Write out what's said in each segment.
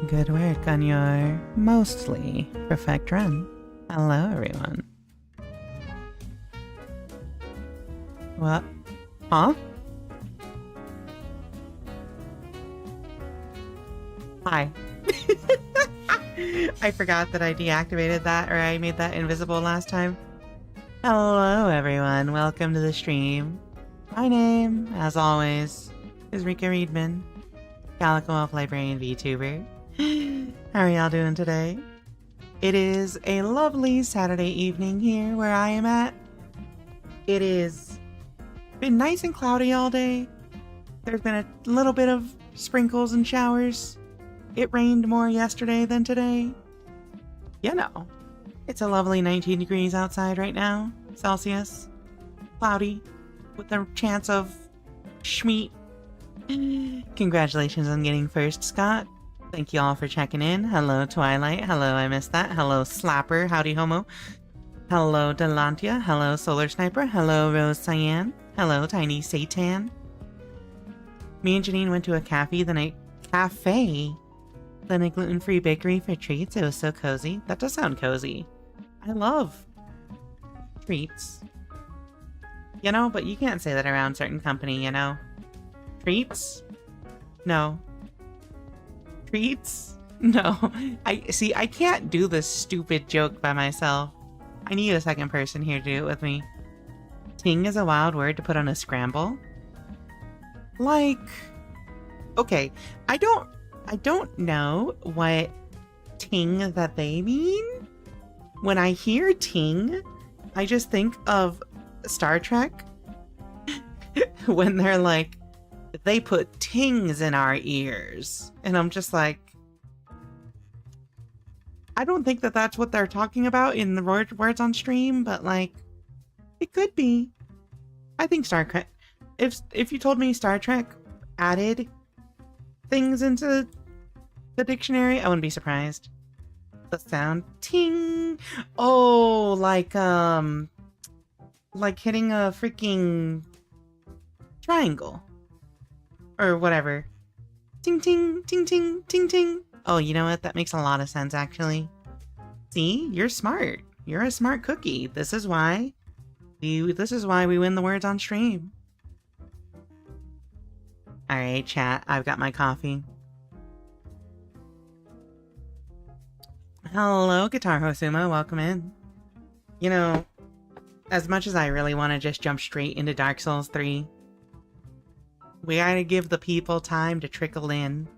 Good work on your mostly perfect run. Hello, everyone. What? Huh? Hi. I forgot that I deactivated that, or I made that invisible last time. Hello, everyone. Welcome to the stream. My name, as always, is Rika Readman, Calico Elf Librarian VTuber. How are y'all doing today? It is a lovely Saturday evening here where I am at. It is been nice and cloudy all day. There's been a little bit of sprinkles and showers. It rained more yesterday than today. You know, it's a lovely 19 degrees outside right now, Celsius. Cloudy, with a chance of schmeat. Congratulations on getting first, Scott. Thank you all for checking in. Hello, Twilight. Hello, I missed that. Hello, Slapper. Howdy, Homo. Hello, Delantia. Hello, Solar Sniper. Hello, Rose Cyan. Hello, Tiny Satan. Me and Janine went to a cafe, then a gluten-free bakery for treats. It was so cozy. That does sound cozy. I love treats. You know, but you can't say that around certain company, you know? Treats? No. Treats? No. I can't do this stupid joke by myself. I need a second person here to do it with me. Ting is a wild word to put on a scramble. Like, okay, I don't know what ting that they mean? When I hear ting, I just think of Star Trek when they're like, they put tings in our ears. And I'm just like, I don't think that that's what they're talking about in the words on stream, but like, it could be. I think Star Trek, if you told me Star Trek added things into the dictionary, I wouldn't be surprised. The sound ting. Oh, like hitting a freaking triangle or whatever. Ting ting ting ting ting ting. Oh, you know what? That makes a lot of sense actually. See, you're smart. You're a smart cookie. This is why we win the words on stream. All right, chat. I've got my coffee. Hello, Guitar Hosuma. Welcome in. You know, as much as I really want to just jump straight into Dark Souls 3, we gotta give the people time to trickle in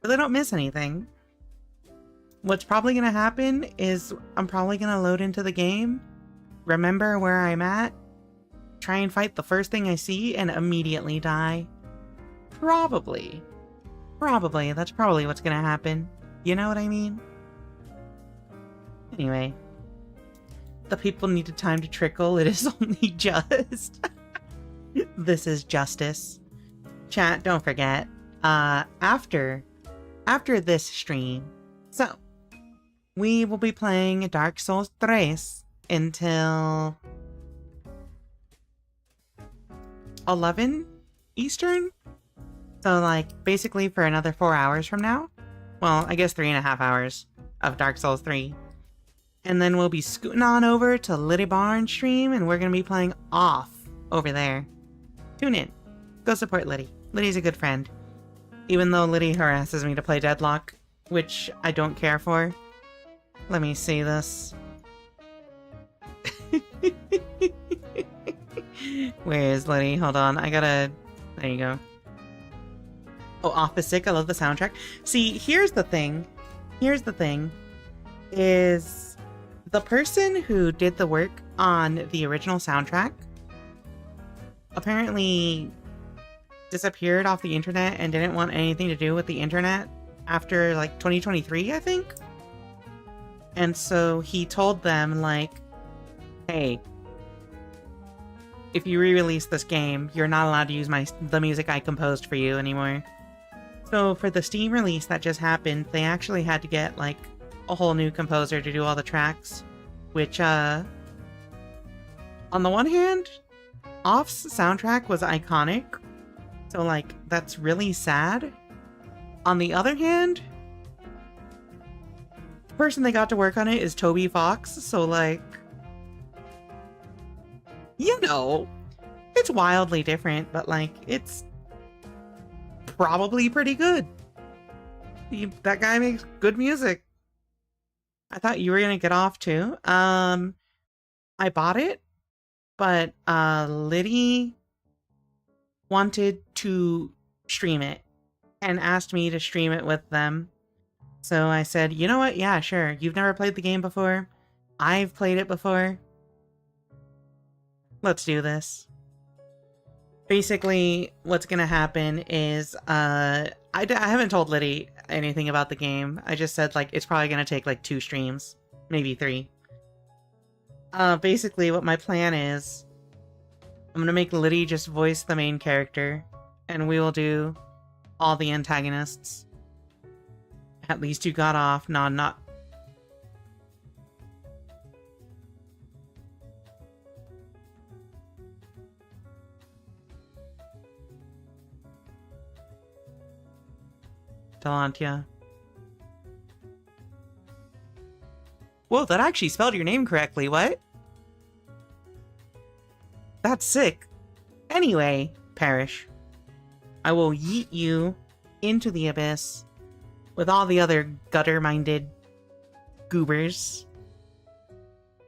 so they don't miss anything. What's probably gonna happen is I'm probably gonna load into the game, remember where I'm at, try and fight the first thing I see, and immediately die. Probably. That's probably what's gonna happen. You know what I mean? Anyway, the people needed time to trickle. It is only just. This is justice. Chat, don't forget, after this stream, so, we will be playing Dark Souls 3 until 11 Eastern? So, like, basically for another 4 hours from now? Well, I guess 3.5 hours of Dark Souls 3. And then we'll be scooting on over to Liddy Barn stream, and we're going to be playing off over there. Tune in. Go support Liddy. Liddy's a good friend. Even though Liddy harasses me to play Deadlock, which I don't care for. Let me see this. Where is Liddy? Hold on. I gotta... There you go. Oh, Office Sick. I love the soundtrack. See, here's the thing. Is... the person who did the work on the original soundtrack apparently disappeared off the internet and didn't want anything to do with the internet after, like, 2023, I think? And so he told them, like, hey, if you re-release this game, you're not allowed to use the music I composed for you anymore. So for the Steam release that just happened, they actually had to get, like, a whole new composer to do all the tracks, which, on the one hand, Off's soundtrack was iconic, so, like, that's really sad. On the other hand, the person they got to work on it is Toby Fox, so, like, you know, it's wildly different, but, like, it's probably pretty good. That guy makes good music. I thought you were gonna get off too. I bought it, but Liddy wanted to stream it and asked me to stream it with them. So I said, you know what? Yeah, sure. You've never played the game before. I've played it before. Let's do this. Basically, what's gonna happen is, I haven't told Liddy anything about the game. I just said, like, it's probably gonna take, like, 2 streams. Maybe 3. Basically, what my plan is, I'm gonna make Liddy just voice the main character, and we will do all the antagonists. At least you got off. No, not... Talantia. Whoa, that actually spelled your name correctly, what? That's sick. Anyway, Parrish, I will yeet you into the abyss with all the other gutter-minded goobers.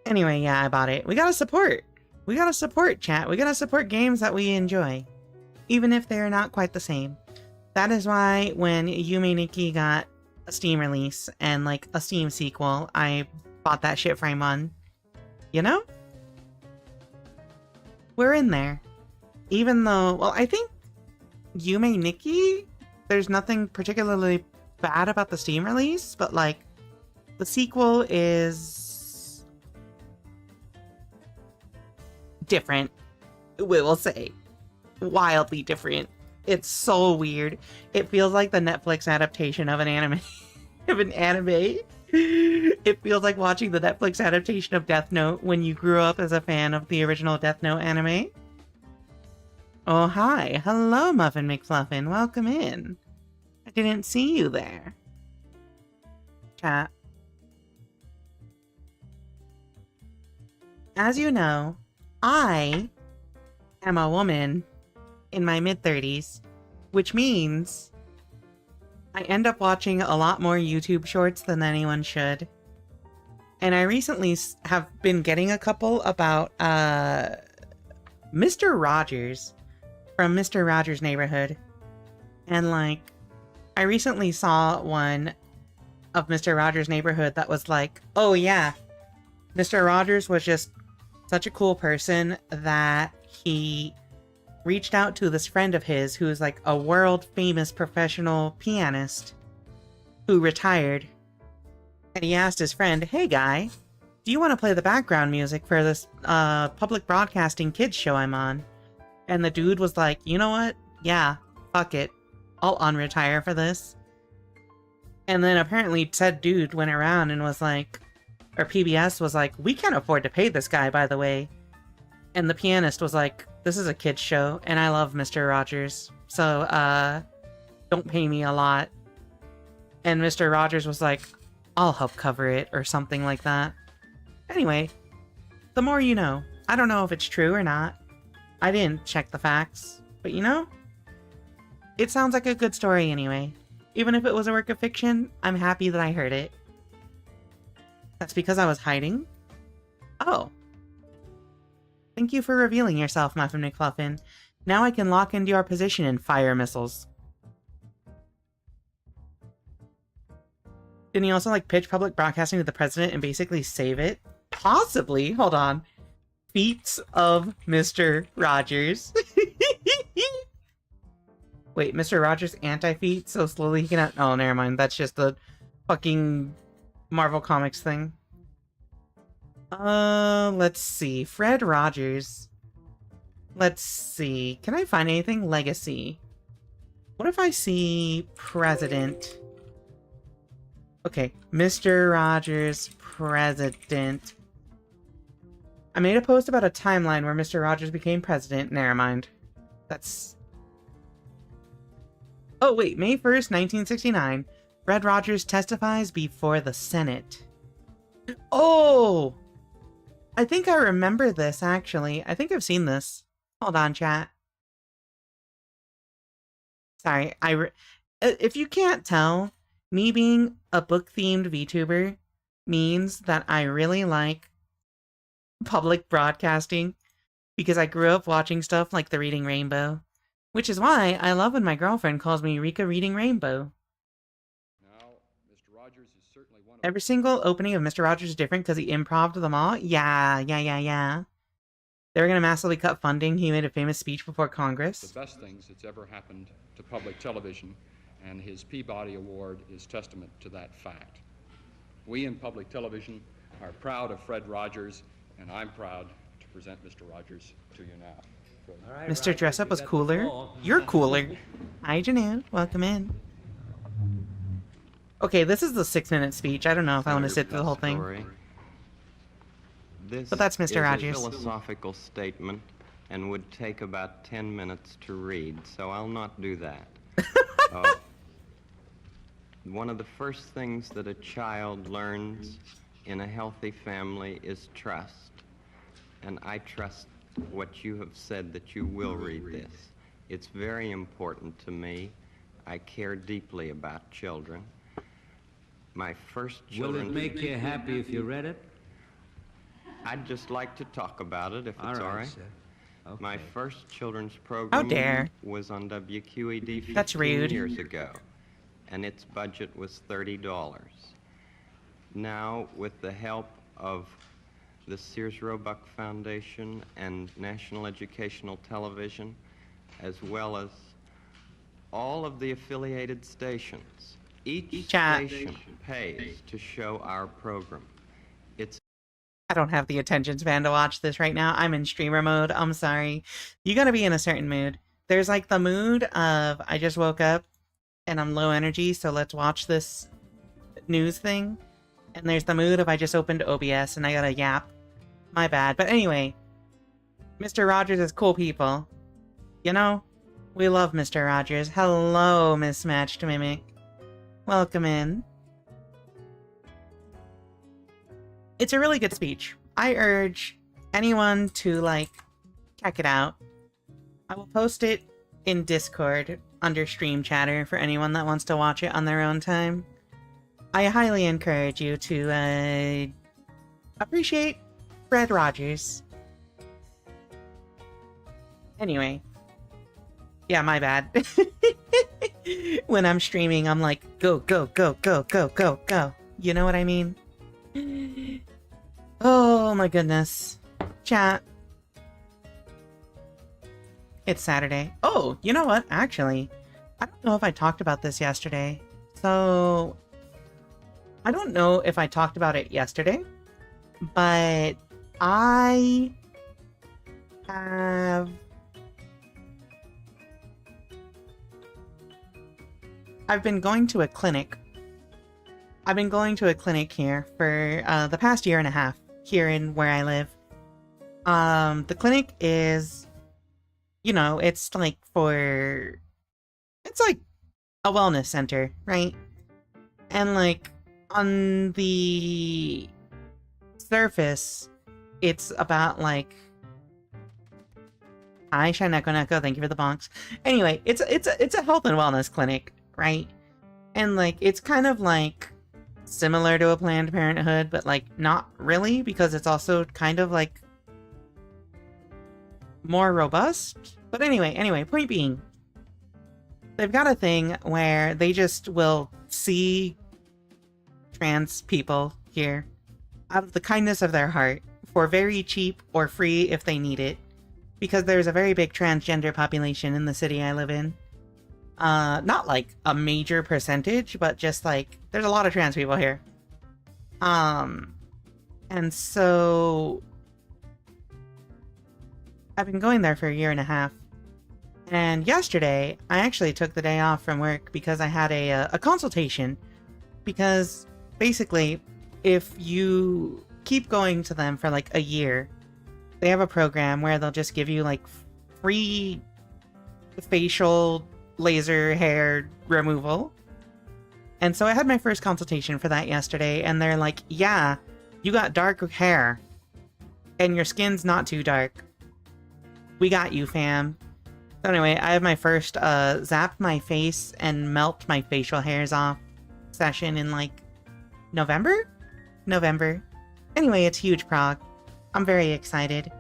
Anyway, yeah, I bought it. We gotta support. We gotta support, chat. We gotta support games that we enjoy, even if they are not quite the same. That is why when Yume Nikki got a Steam release and like a Steam sequel, I bought that shit frame on. You know? We're in there. Even though, well, I think Yume Nikki, there's nothing particularly bad about the Steam release, but like the sequel is different, we will say. Wildly different. It's so weird. It feels like the Netflix adaptation of an anime. It feels like watching the Netflix adaptation of Death Note when you grew up as a fan of the original Death Note anime. Oh, hi. Hello, Muffin McFluffin. Welcome in. I didn't see you there. Chat. As you know, I am a woman in my mid-30s, which means I end up watching a lot more YouTube shorts than anyone should. And I recently have been getting a couple about Mr. Rogers from Mr. Rogers' Neighborhood. And like, I recently saw one of Mr. Rogers' Neighborhood that was like, oh yeah, Mr. Rogers was just such a cool person that he reached out to this friend of his who is like a world famous professional pianist who retired. And he asked his friend, hey guy, do you want to play the background music for this public broadcasting kids show I'm on? And the dude was like, you know what? Yeah, fuck it. I'll unretire for this. And then apparently said dude went around and was like, or PBS was like, we can't afford to pay this guy, by the way. And the pianist was like, this is a kid's show, and I love Mr. Rogers, so, don't pay me a lot. And Mr. Rogers was like, I'll help cover it, or something like that. Anyway, the more you know. I don't know if it's true or not. I didn't check the facts, but you know? It sounds like a good story anyway. Even if it was a work of fiction, I'm happy that I heard it. That's because I was hiding? Oh. Thank you for revealing yourself, Muffin McFluffin. Now I can lock into your position and fire missiles. Didn't he also, like, pitch public broadcasting to the president and basically save it? Possibly. Hold on. Feats of Mr. Rogers. Wait, Mr. Rogers anti-feat? So slowly he can... Oh, never mind. That's just the fucking Marvel Comics thing. Let's see. Fred Rogers. Let's see. Can I find anything? Legacy. What if I see President? Okay. Mr. Rogers, President. I made a post about a timeline where Mr. Rogers became president. Never mind. That's... Oh, wait. May 1st, 1969. Fred Rogers testifies before the Senate. Oh! I think I remember this, actually. I think I've seen this. Hold on, chat. Sorry, if you can't tell, me being a book-themed VTuber means that I really like public broadcasting because I grew up watching stuff like The Reading Rainbow, which is why I love when my girlfriend calls me Rika Reading Rainbow. Every single opening of Mr. Rogers is different because he improv'd them all? Yeah. They were going to massively cut funding. He made a famous speech before Congress. The best things that's ever happened to public television, and his Peabody Award is testament to that fact. We in public television are proud of Fred Rogers, and I'm proud to present Mr. Rogers to you now. Right, Mr. Dressup was cooler. You're cooler. Hi, Janu. Welcome in. Okay, this is the 6-minute speech. I don't know if I want to sit through the whole thing. But that's Mr. Rogers. This is a philosophical statement and would take about 10 minutes to read, so I'll not do that. One of the first things that a child learns in a healthy family is trust. And I trust what you have said that you will read this. It's very important to me. I care deeply about children. My first children... Will it make you happy if you read it? I'd just like to talk about it, if it's all right. Sir. Okay. My first children's program dare. was on WQED 15 That's rude. years ago. and its budget was $30. Now, with the help of the Sears Roebuck Foundation and National Educational Television, as well as all of the affiliated stations, each Chat. station pays to show our program. It's I don't have the attention span to watch this right now. I'm in streamer mode. I'm sorry. You gotta be in a certain mood. There's like the mood of I just woke up and I'm low energy, so let's watch this news thing. And there's the mood of I just opened OBS and I gotta yap. My bad. But anyway, Mr. Rogers is cool people. You know, we love Mr. Rogers. Hello, Mismatched Mimic. Welcome in. It's a really good speech. I urge anyone to, like, check it out. I will post it in Discord under Stream Chatter for anyone that wants to watch it on their own time. I highly encourage you to, appreciate Fred Rogers. Anyway. Yeah, my bad. When I'm streaming, I'm like, go, go, go, go, go, go, go. You know what I mean? Oh my goodness. Chat. It's Saturday. Oh, you know what? Actually, I don't know if I talked about this yesterday. So, I don't know if I talked about it yesterday, but I've been going to a clinic. I've been going to a clinic here for the past year and a half here in where I live. The clinic is, you know, it's like a wellness center, right? And like on the surface, it's about like, hi Shineko, thank you for the bonks. Anyway, it's a health and wellness clinic, right? And like it's kind of like similar to a Planned Parenthood, but like not really, because it's also kind of like more robust. But anyway, point being, they've got a thing where they just will see trans people here out of the kindness of their heart for very cheap or free if they need it, because there's a very big transgender population in the city I live in. Not like a major percentage, but just like there's a lot of trans people here. And so I've been going there for a year and a half. And yesterday, I actually took the day off from work because I had a consultation. Because basically, if you keep going to them for like a year, they have a program where they'll just give you like free facial laser hair removal. And so I had my first consultation for that yesterday, and they're like, yeah, you got dark hair and your skin's not too dark. We got you, fam. So anyway, I have my first zap my face and melt my facial hairs off session in like November. Anyway, it's huge prog. I'm very excited.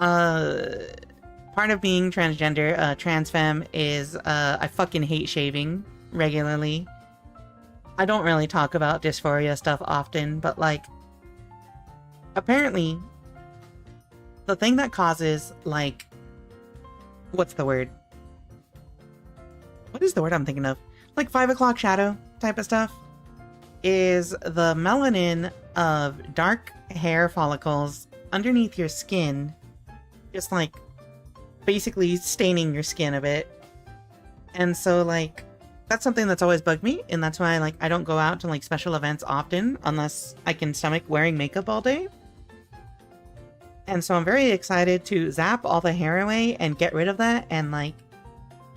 Part of being transgender, trans femme, is I fucking hate shaving regularly. I don't really talk about dysphoria stuff often, but like, apparently, the thing that causes like, what's the word? What is the word I'm thinking of? Like 5 o'clock shadow type of stuff, is the melanin of dark hair follicles underneath your skin, just like basically staining your skin a bit. And so like that's something that's always bugged me, and that's why like I don't go out to like special events often unless I can stomach wearing makeup all day. And so I'm very excited to zap all the hair away and get rid of that and like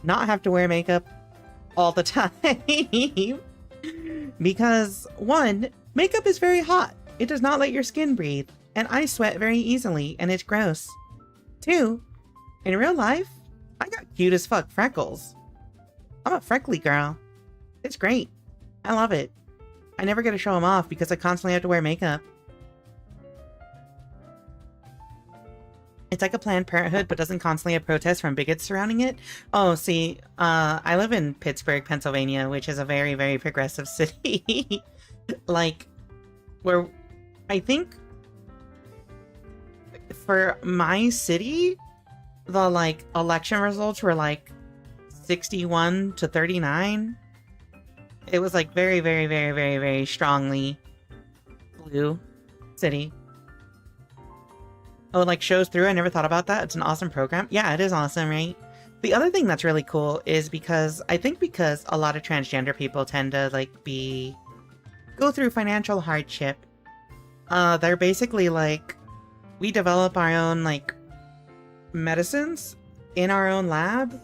not have to wear makeup all the time. Because one, makeup is very hot. It does not let your skin breathe, and I sweat very easily and it's gross. Two, in real life, I got cute as fuck freckles. I'm a freckly girl. It's great. I love it. I never get to show them off because I constantly have to wear makeup. It's like a Planned Parenthood, but doesn't constantly have protests from bigots surrounding it. Oh, see, I live in Pittsburgh, Pennsylvania, which is a very, very progressive city. Like, where I think for my city, the, like, election results were, like, 61 to 39. It was, like, very, very, very, very, very strongly blue city. Oh, like shows through? I never thought about that. It's an awesome program. Yeah, it is awesome, right? The other thing that's really cool is because a lot of transgender people tend to like go through financial hardship. They're basically like, we develop our own like medicines in our own lab.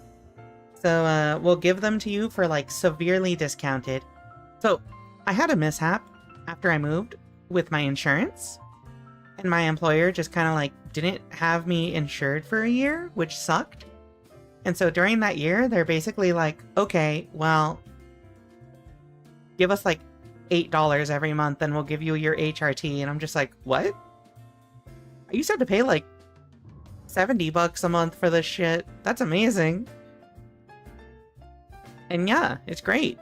So we'll give them to you for like severely discounted. So I had a mishap after I moved with my insurance. And my employer just kind of like didn't have me insured for a year, which sucked. And so during that year, they're basically like, okay, well, give us like $8 every month and we'll give you your HRT. And I'm just like, what? I used to have to pay like $70 a month for this shit. That's amazing. And yeah, it's great.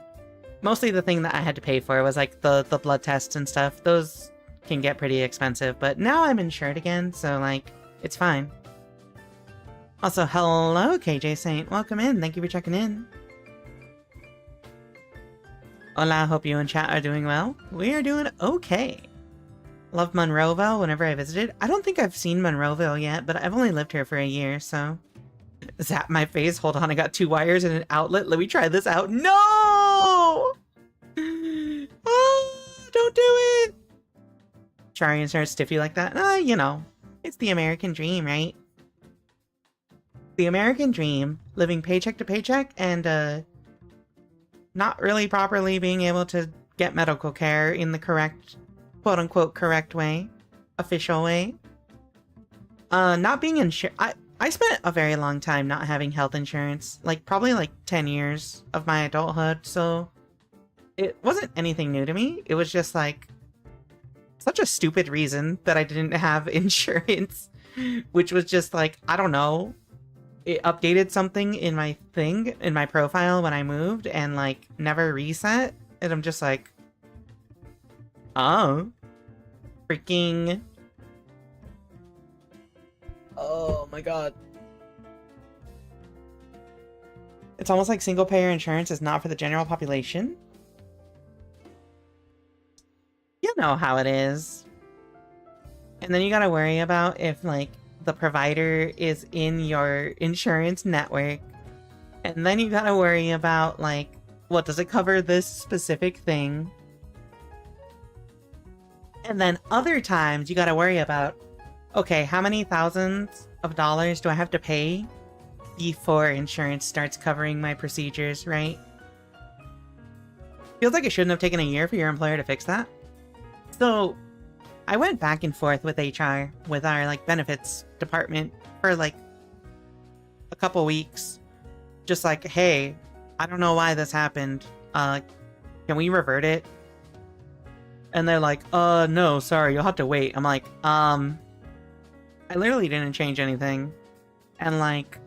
Mostly the thing that I had to pay for was like the blood tests and stuff. Those can get pretty expensive, but now I'm insured again, so like, it's fine. Also, hello, KJ Saint. Welcome in. Thank you for checking in. Hola, hope you and chat are doing well. We are doing okay. Love Monroeville whenever I visited. I don't think I've seen Monroeville yet, but I've only lived here for a year, so... Zap my face. Hold on, I got 2 wires and an outlet. Let me try this out. No! Oh, don't do it! Try and start stiffy like that? You know, it's the American dream, right? The American dream, living paycheck to paycheck and not really properly being able to get medical care in the correct, quote-unquote correct way, official way. Not being insured. I spent a very long time not having health insurance, like probably like 10 years of my adulthood, so it wasn't anything new to me. It was just like such a stupid reason that I didn't have insurance, which was just like, I don't know. It updated something in my thing, in my profile when I moved and like never reset. And I'm just like, oh, freaking. Oh my god. It's almost like single payer insurance is not for the general population. You know how it is. And then you gotta worry about if, like, the provider is in your insurance network. And then you gotta worry about, like, what does it cover this specific thing? And then other times you gotta worry about, okay, how many thousands of dollars do I have to pay before insurance starts covering my procedures, right? Feels like it shouldn't have taken a year for your employer to fix that. So, I went back and forth with HR, with our, like, benefits department for, like, a couple weeks. Just like, hey, I don't know why this happened. Can we revert it? And they're like, no, sorry, you'll have to wait. I'm like, I literally didn't change anything. And, like,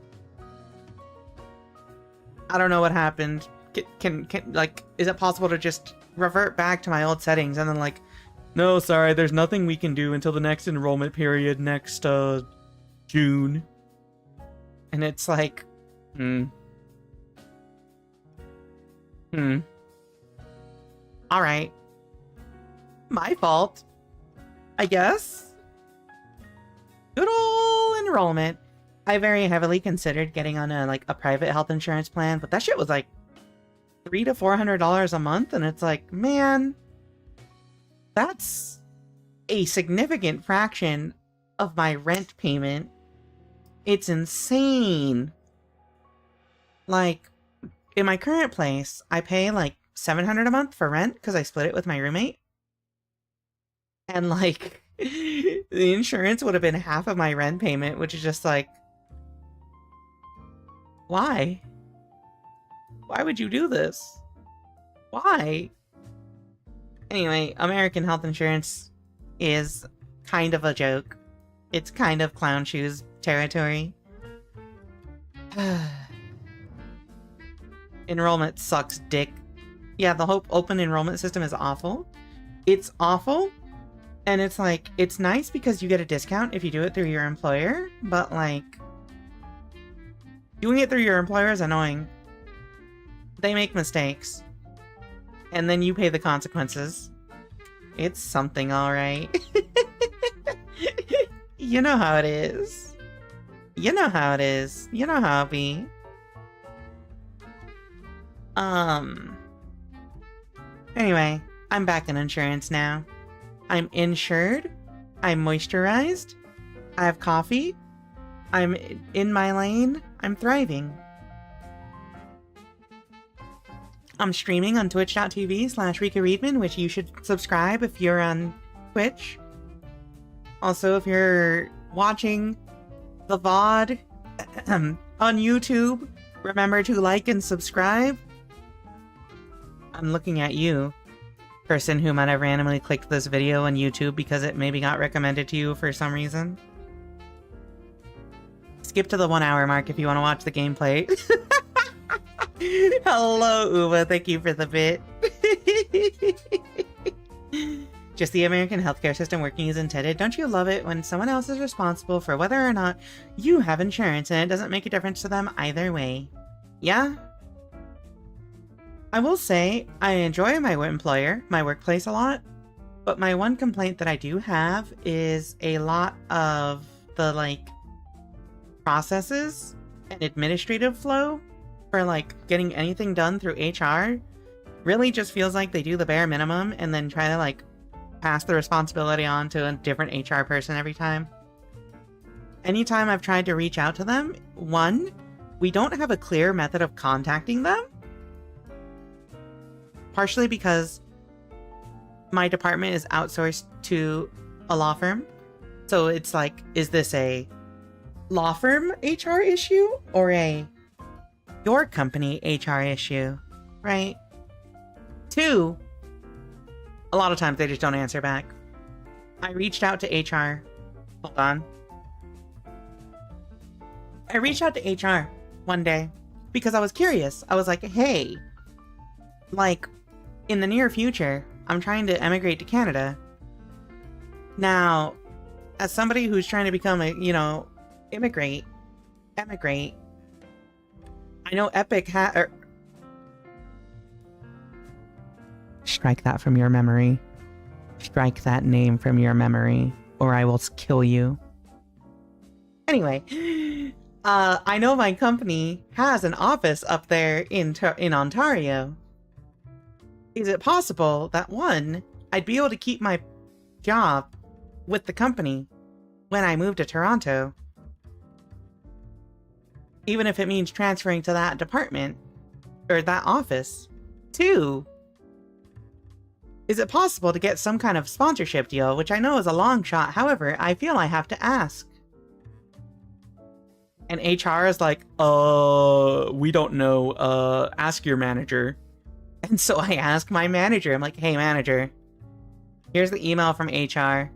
I don't know what happened. Can like, is it possible to just revert back to my old settings? And then, like, no, sorry, there's nothing we can do until the next enrollment period next, June. And it's like, Alright. My fault, I guess. Good ol' enrollment. I very heavily considered getting on a private health insurance plan, but that shit was like $300 to $400 a month, and it's like, man, that's a significant fraction of my rent payment. It's insane. Like, in my current place, I pay like $700 a month for rent because I split it with my roommate. And like, the insurance would have been half of my rent payment, which is just like, why? Why would you do this? Why? Anyway, American health insurance is kind of a joke. It's kind of clown shoes territory. Enrollment sucks dick. Yeah, the whole open enrollment system is awful. It's awful. And it's like, it's nice because you get a discount if you do it through your employer, but like, doing it through your employer is annoying. They make mistakes. And then you pay the consequences. It's something, alright. You know how it is. You know how it is. You know how it be. Anyway, I'm back in insurance now. I'm insured. I'm moisturized. I have coffee. I'm in my lane. I'm thriving. I'm streaming on twitch.tv/Rika Readman, which you should subscribe if you're on Twitch. Also, if you're watching the VOD on YouTube, remember to like and subscribe. I'm looking at you, person who might have randomly clicked this video on YouTube because it maybe got recommended to you for some reason. Skip to the 1 hour mark if you want to watch the gameplay. Hello, Uva. Thank you for the bit. Just the American healthcare system working as intended. Don't you love it when someone else is responsible for whether or not you have insurance and it doesn't make a difference to them either way? Yeah? I will say, I enjoy my employer, my workplace a lot, but my one complaint that I do have is a lot of the, like, processes and administrative flow for, like, getting anything done through HR really just feels like they do the bare minimum and then try to, like, pass the responsibility on to a different HR person every time. Anytime I've tried to reach out to them, one, we don't have a clear method of contacting them. Partially because my department is outsourced to a law firm. So it's like, is this a law firm HR issue or a your company HR issue, right? Two, a lot of times they just don't answer back. I reached out to HR. Hold on. I reached out to HR one day because I was curious. I was like, hey, like, in the near future, I'm trying to emigrate to Canada. Now, as somebody who's trying to become a, emigrate, I know Epic strike that from your memory. Strike that name from your memory, or I will kill you. Anyway, I know my company has an office up there in Ontario. Is it possible that, one, I'd be able to keep my job with the company when I move to Toronto? Even if it means transferring to that department, or that office. Two, is it possible to get some kind of sponsorship deal, which I know is a long shot, however, I feel I have to ask. And HR is like, we don't know, ask your manager. And so I ask my manager, I'm like, hey manager, here's the email from HR.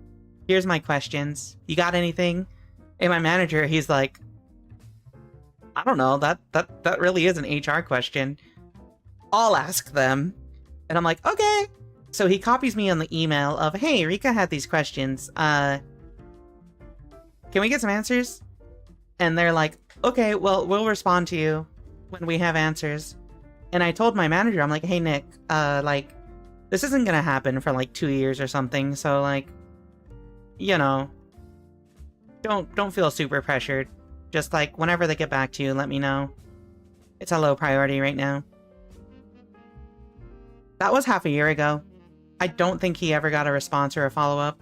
Here's my questions. You got anything? And my manager, he's like, I don't know, that really is an HR question. I'll ask them. And I'm like, okay. So he copies me on the email of, hey, Rika had these questions. Can we get some answers? And they're like, okay, well, we'll respond to you when we have answers. And I told my manager, I'm like, hey, Nick, this isn't gonna happen for, 2 years or something, so, don't feel super pressured. Just, whenever they get back to you, let me know. It's a low priority right now. That was half a year ago. I don't think he ever got a response or a follow-up.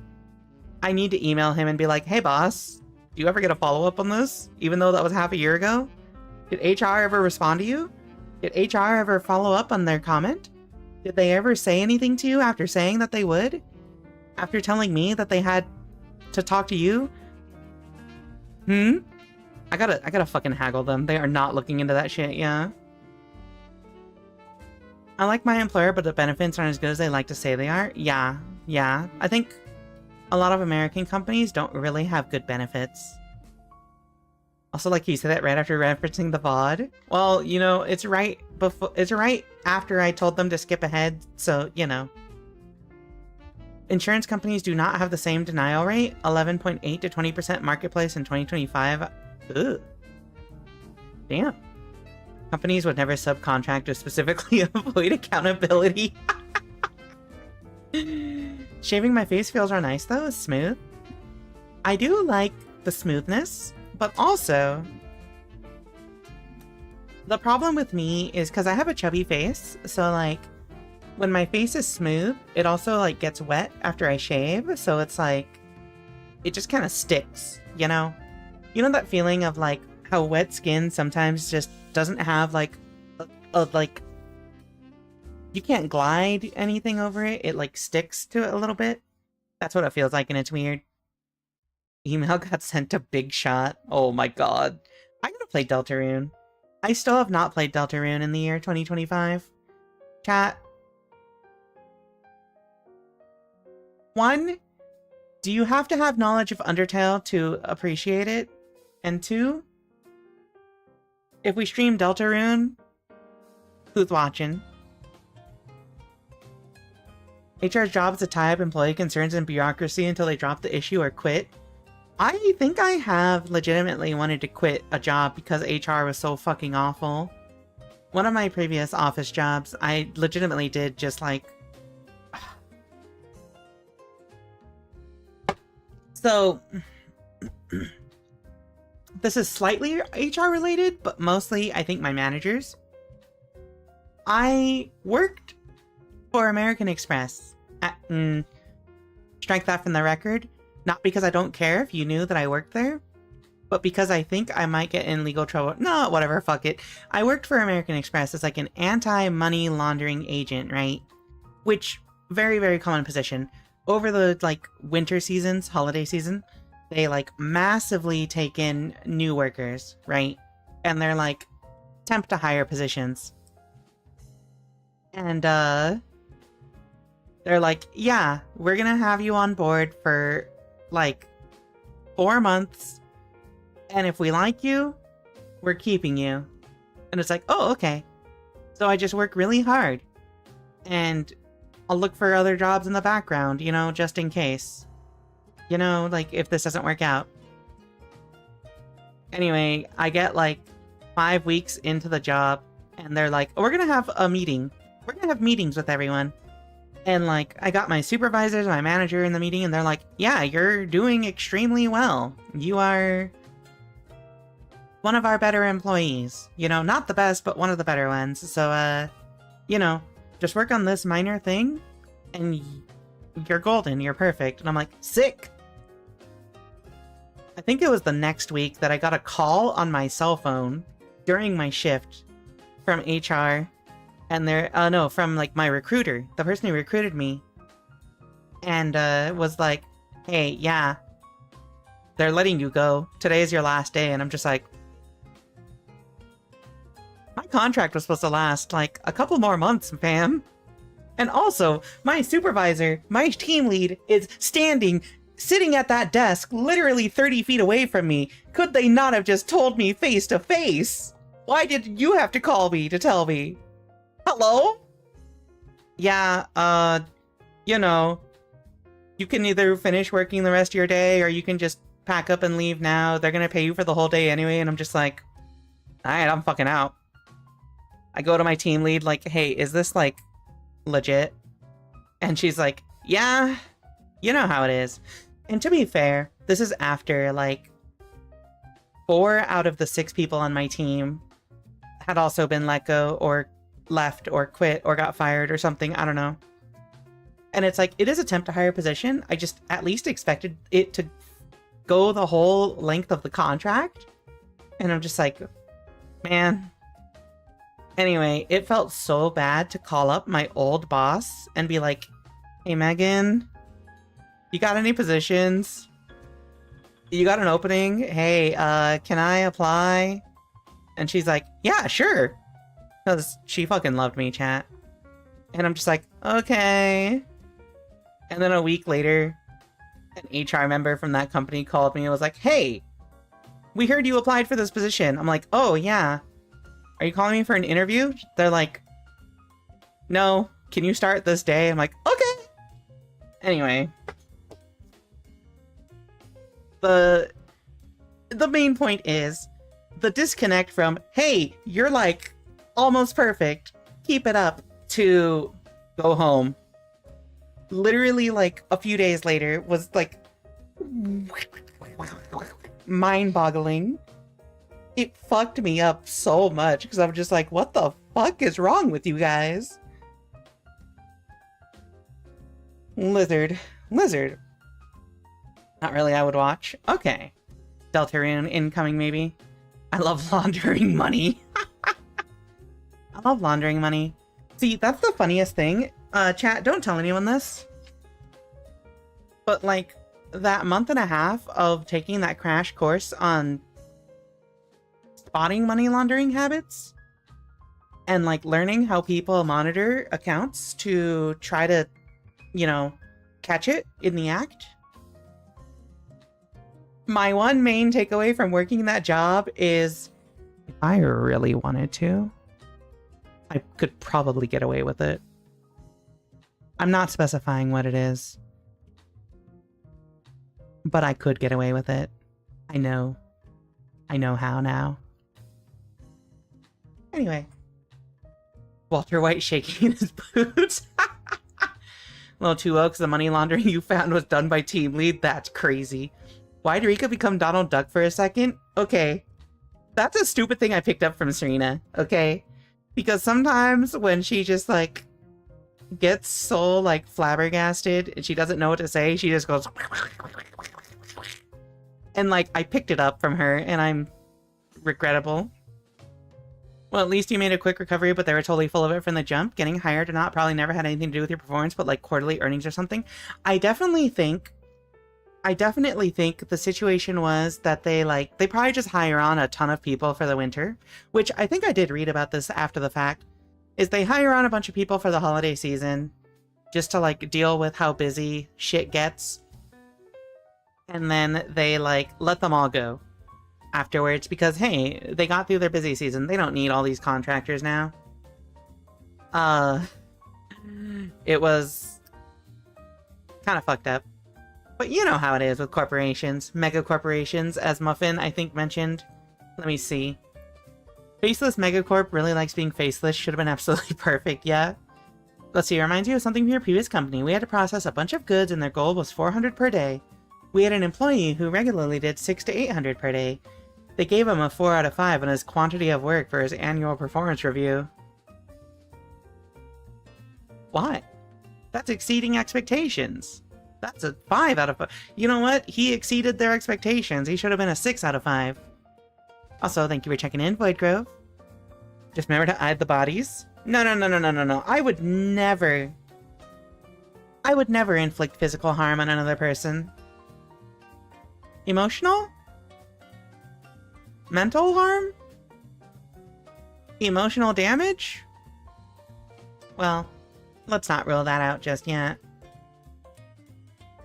I need to email him and be like, hey, boss, do you ever get a follow-up on this? Even though that was half a year ago? Did HR ever respond to you? Did HR ever follow up on their comment? Did they ever say anything to you after saying that they would? After telling me that they had to talk to you? I gotta fucking haggle them. They are not looking into that shit, yeah. I like my employer, but the benefits aren't as good as they like to say they are. Yeah. I think a lot of American companies don't really have good benefits. Also, like you said that right after referencing the VOD. Well, you know, it's right after I told them to skip ahead, so, you know. Insurance companies do not have the same denial rate, 11.8 to 20% marketplace in 2025. Ugh. Damn. Companies would never subcontract to specifically avoid accountability. Shaving my face feels are nice though, smooth. I do like the smoothness, but also the problem with me is because I have a chubby face, so like when my face is smooth, it also like gets wet after I shave, so it's like it just kind of sticks, you know? You know that feeling of like how wet skin sometimes just doesn't have like a like you can't glide anything over it, it like sticks to it a little bit. That's what it feels like and it's weird. Email got sent to Big Shot. Oh my god. I gotta play Deltarune. I still have not played Deltarune in the year 2025. Chat. 1, do you have to have knowledge of Undertale to appreciate it? And 2, if we stream Deltarune, who's watching? HR's job is to tie up employee concerns and bureaucracy until they drop the issue or quit. I think I have legitimately wanted to quit a job because HR was so fucking awful. One of my previous office jobs, I legitimately did just like... So... This is slightly HR related, but mostly I think my managers. I worked for American Express. Strike that from the record. Not because I don't care if you knew that I worked there, but because I think I might get in legal trouble. No, whatever, fuck it. I worked for American Express as like an anti-money laundering agent, right? Which, very, very common position. Over the like winter seasons, holiday season, they like massively take in new workers, right? And they're like temp to hire positions. And they're like, yeah, we're gonna have you on board for like 4 months, and if we like you, we're keeping you. And it's like, oh, okay. So I just work really hard, and I'll look for other jobs in the background, you know, just in case. You know, like, if this doesn't work out. Anyway, I get, like, 5 weeks into the job, and they're like, oh, we're gonna have a meeting. We're gonna have meetings with everyone. And, like, I got my supervisors, my manager in the meeting, and they're like, yeah, you're doing extremely well. You are one of our better employees. You know, not the best, but one of the better ones. So, you know, just work on this minor thing, and you're golden, you're perfect. And I'm like, sick! I think it was the next week that I got a call on my cell phone during my shift from HR. And they're, no, from, like, my recruiter. The person who recruited me. And, was like, hey, yeah. They're letting you go. Today is your last day. And I'm just like... My contract was supposed to last, like, a couple more months, fam. And also, my supervisor, my team lead, is sitting at that desk, literally 30 feet away from me. Could they not have just told me face to face? Why did you have to call me to tell me? Hello? Yeah, you know, you can either finish working the rest of your day or you can just pack up and leave now. They're gonna pay you for the whole day anyway, and I'm just like, alright, I'm fucking out. I go to my team lead like, hey, is this, like, legit? And she's like, yeah, you know how it is. And to be fair, this is after, like, 4 out of the 6 people on my team had also been let go or left or quit or got fired or something. I don't know. And it's like, it is a temp to hire position. I just at least expected it to go the whole length of the contract. And I'm just like, man. Anyway, it felt so bad to call up my old boss and be like, hey, Megan, you got any positions? You got an opening? Hey, can I apply? And she's like, yeah, sure. Because she fucking loved me, chat. And I'm just like, okay. And then a week later, an HR member from that company called me and was like, "Hey, we heard you applied for this position." I'm like, "Oh, yeah. Are you calling me for an interview?" They're like, "No, can you start this day?" I'm like, "Okay." Anyway. The main point is the disconnect from, "Hey, you're like almost perfect. Keep it up," to "Go home." Literally, like, a few days later was like mind-boggling. It fucked me up so much because I'm just like, what the fuck is wrong with you guys? Lizard. Not really, I would watch. Okay. Deltarian incoming, maybe. I love laundering money. I love laundering money. See, that's the funniest thing. Chat, don't tell anyone this. But, like, that month and a half of taking that crash course on spotting money laundering habits and, like, learning how people monitor accounts to try to, you know, catch it in the act. My one main takeaway from working that job is, if I really wanted to, I could probably get away with it. I'm not specifying what it is, but I could get away with it. I know how now. Anyway. Walter White shaking his boots. Little too low because the money laundering you found was done by team lead. That's crazy. Why did Rika become Donald Duck for a second? Okay. That's a stupid thing I picked up from Serena, okay? Because sometimes when she just, like, gets so, like, flabbergasted and she doesn't know what to say, she just goes... And, like, I picked it up from her, and I'm regrettable. Well, at least you made a quick recovery, but they were totally full of it from the jump. Getting hired or not probably never had anything to do with your performance, but, like, quarterly earnings or something. I definitely think the situation was that they probably just hire on a ton of people for the winter, which I think I did read about this after the fact, is they hire on a bunch of people for the holiday season just to, like, deal with how busy shit gets. And then they, like, let them all go afterwards because, hey, they got through their busy season. They don't need all these contractors now. It was kind of fucked up. But you know how it is with corporations. Mega corporations, as Muffin, I think, mentioned. Let me see. Faceless Megacorp really likes being faceless. Should have been absolutely perfect, yeah. Let's see, it reminds you of something from your previous company. We had to process a bunch of goods and their goal was 400 per day. We had an employee who regularly did 600 to 800 per day. They gave him a 4 out of 5 on his quantity of work for his annual performance review. What? That's exceeding expectations. That's a 5 out of 5. You know what? He exceeded their expectations. He should have been a 6 out of 5. Also, thank you for checking in, Void Grove. Just remember to hide the bodies. No. I would never inflict physical harm on another person. Emotional? Mental harm? Emotional damage? Well, let's not rule that out just yet.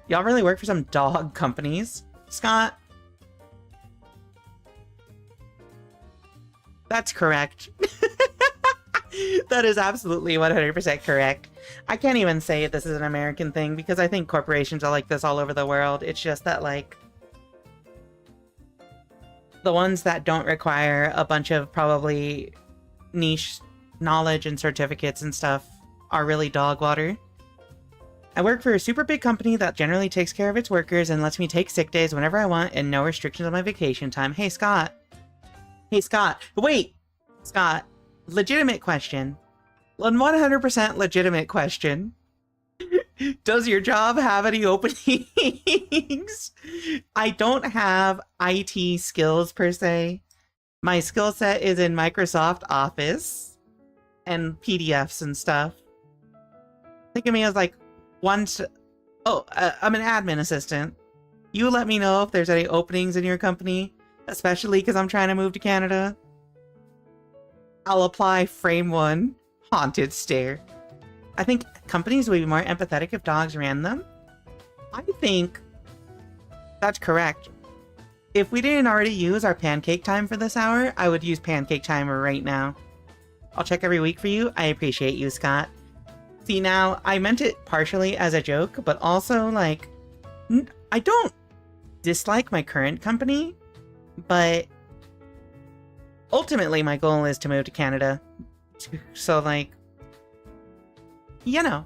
Y'all really work for some dog companies? Scott? That's correct. That is absolutely 100% correct. I can't even say this is an American thing because I think corporations are like this all over the world. It's just that, like, the ones that don't require a bunch of probably niche knowledge and certificates and stuff are really dog water. I work for a super big company that generally takes care of its workers and lets me take sick days whenever I want and no restrictions on my vacation time. Hey, Scott. Wait! Scott. Legitimate question. 100% legitimate question. Does your job have any openings? I don't have IT skills per se. My skill set is in Microsoft Office and PDFs and stuff. Think of me as like I'm an admin assistant. You let me know if there's any openings in your company, especially because I'm trying to move to Canada. I'll apply frame 1, haunted stare. I think companies would be more empathetic if dogs ran them. I think That's correct. If we didn't already use our pancake time for this hour, I would use pancake time right now. I'll check every week for you. I appreciate you, Scott. See, now, I meant it partially as a joke, but also, like, I don't dislike my current company, but ultimately my goal is to move to Canada. So, like, you know.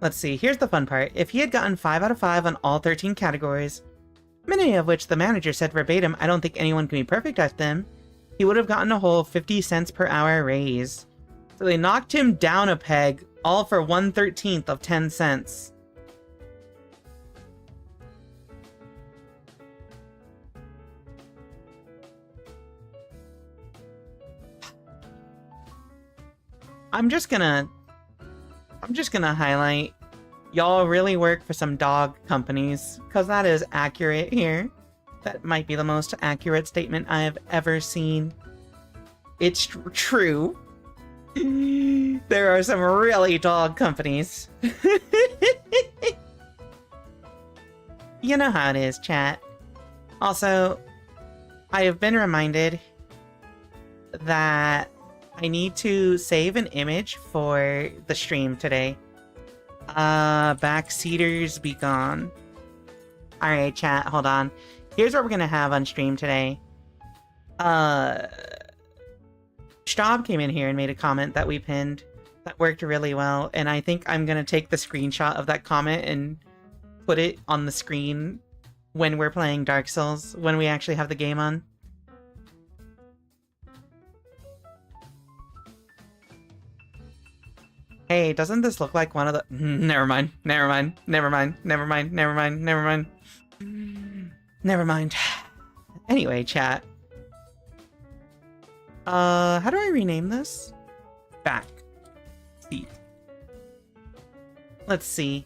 Let's see, here's the fun part. If he had gotten 5 out of 5 on all 13 categories, many of which the manager said verbatim, I don't think anyone can be perfect at them, he would have gotten a whole 50 cents per hour raise. So they knocked him down a peg, all for 1/13 of 10 cents. I'm just gonna highlight, y'all really work for some dog companies, because that is accurate here. That might be the most accurate statement I have ever seen. It's true. There are some really dog companies. You know how it is, chat. Also, I have been reminded that I need to save an image for the stream today. Backseaters be gone. Alright, chat, hold on. Here's what we're gonna have on stream today. Staub came in here and made a comment that we pinned that worked really well, and I think I'm gonna take the screenshot of that comment and put it on the screen when we're playing Dark Souls, when we actually have the game on. Hey, doesn't this look like one of the... Never mind. Anyway, chat. How do I rename this? Back seat. Let's see.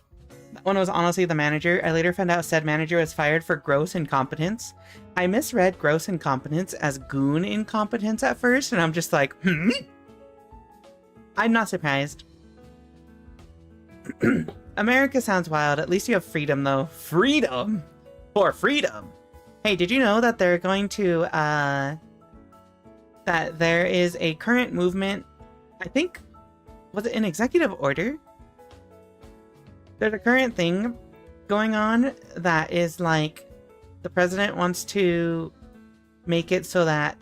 That one was honestly the manager. I later found out said manager was fired for gross incompetence. I misread gross incompetence as goon incompetence at first, and I'm just like, I'm not surprised. America sounds wild. At least you have freedom, though. Freedom? For freedom! Hey, did you know that they're going to, that there is a current movement, I think, was it an executive order? There's a current thing going on that is like, the president wants to make it so that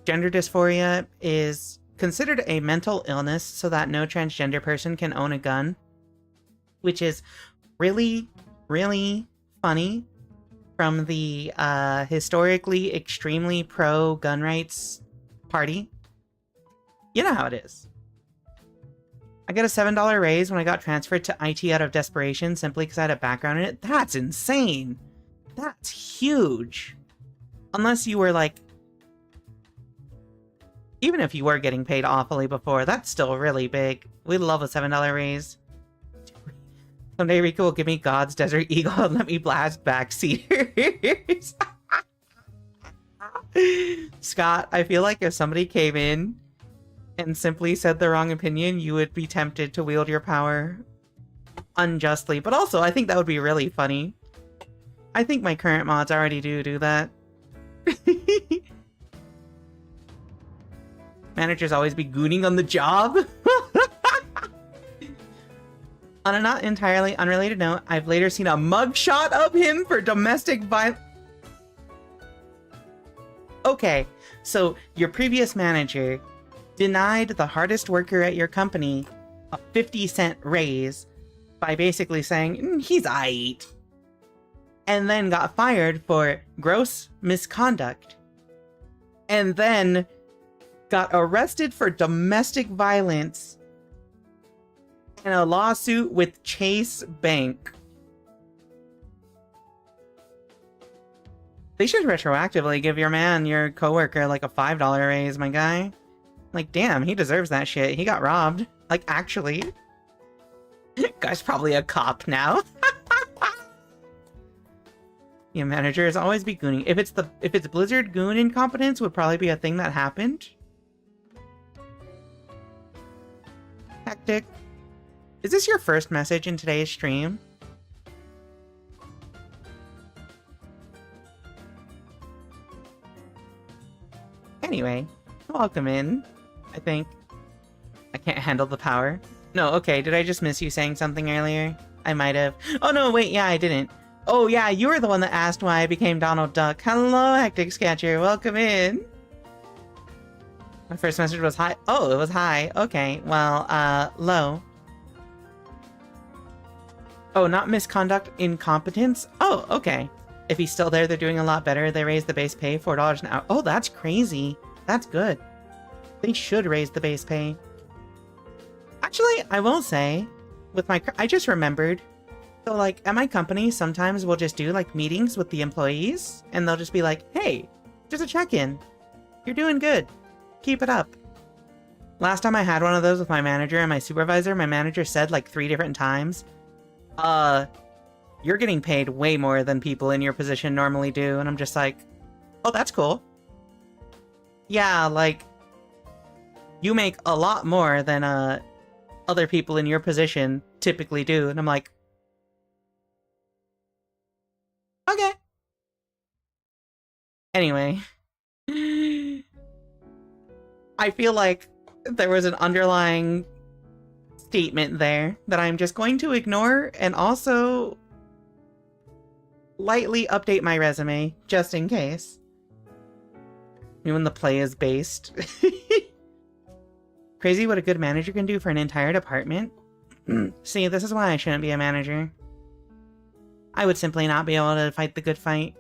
gender dysphoria is considered a mental illness so that no transgender person can own a gun, which is really, really funny from the historically extremely pro-gun rights party. You know how it is. I got a $7 raise when I got transferred to IT out of desperation simply because I had a background in it. That's insane. That's huge. Unless you were like, even if you were getting paid awfully before, that's still really big. We love a $7 raise. Someday Rika will give me God's Desert Eagle and let me blast backseaters. Scott, I feel like if somebody came in and simply said the wrong opinion, you would be tempted to wield your power unjustly. But also, I think that would be really funny. I think my current mods already do that. Managers always be gooning on the job. On a not entirely unrelated note, I've later seen a mugshot of him for domestic violence. Okay, so your previous manager denied the hardest worker at your company a 50-cent raise by basically saying, he's aight, and then got fired for gross misconduct, and then got arrested for domestic violence in a lawsuit with Chase Bank. They should retroactively give your man, your coworker, like a $5 raise, my guy. Like, damn, he deserves that shit. He got robbed. Like, actually. Guy's probably a cop now. Your manager is always be gooning. If it's Blizzard goon incompetence would probably be a thing that happened. Hectic. Is this your first message in today's stream? Anyway, welcome in. I think. I can't handle the power. No, okay, did I just miss you saying something earlier? I might have. Oh no, wait, yeah, I didn't. Oh yeah, you were the one that asked why I became Donald Duck. Hello, Hectic Sketcher, welcome in. My first message was hi. Oh, it was hi. Okay, well, low. Oh, not misconduct, incompetence? Oh, okay. If he's still there, they're doing a lot better. They raised the base pay $4 an hour. Oh, that's crazy. That's good. They should raise the base pay. Actually, I will say, with my... I just remembered. So, like, at my company, sometimes we'll just do, like, meetings with the employees. And they'll just be like, hey, just a check-in. You're doing good. Keep it up. Last time I had one of those with my manager and my supervisor, my manager said, like, 3 different times, you're getting paid way more than people in your position normally do. And I'm just like, oh, that's cool. Yeah, like, you make a lot more than, other people in your position typically do. And I'm like, okay. Anyway. I feel like there was an underlying statement there that I'm just going to ignore and also lightly update my resume just in case. When the play is based. Crazy what a good manager can do for an entire department. See, this is why I shouldn't be a manager. I would simply not be able to fight the good fight.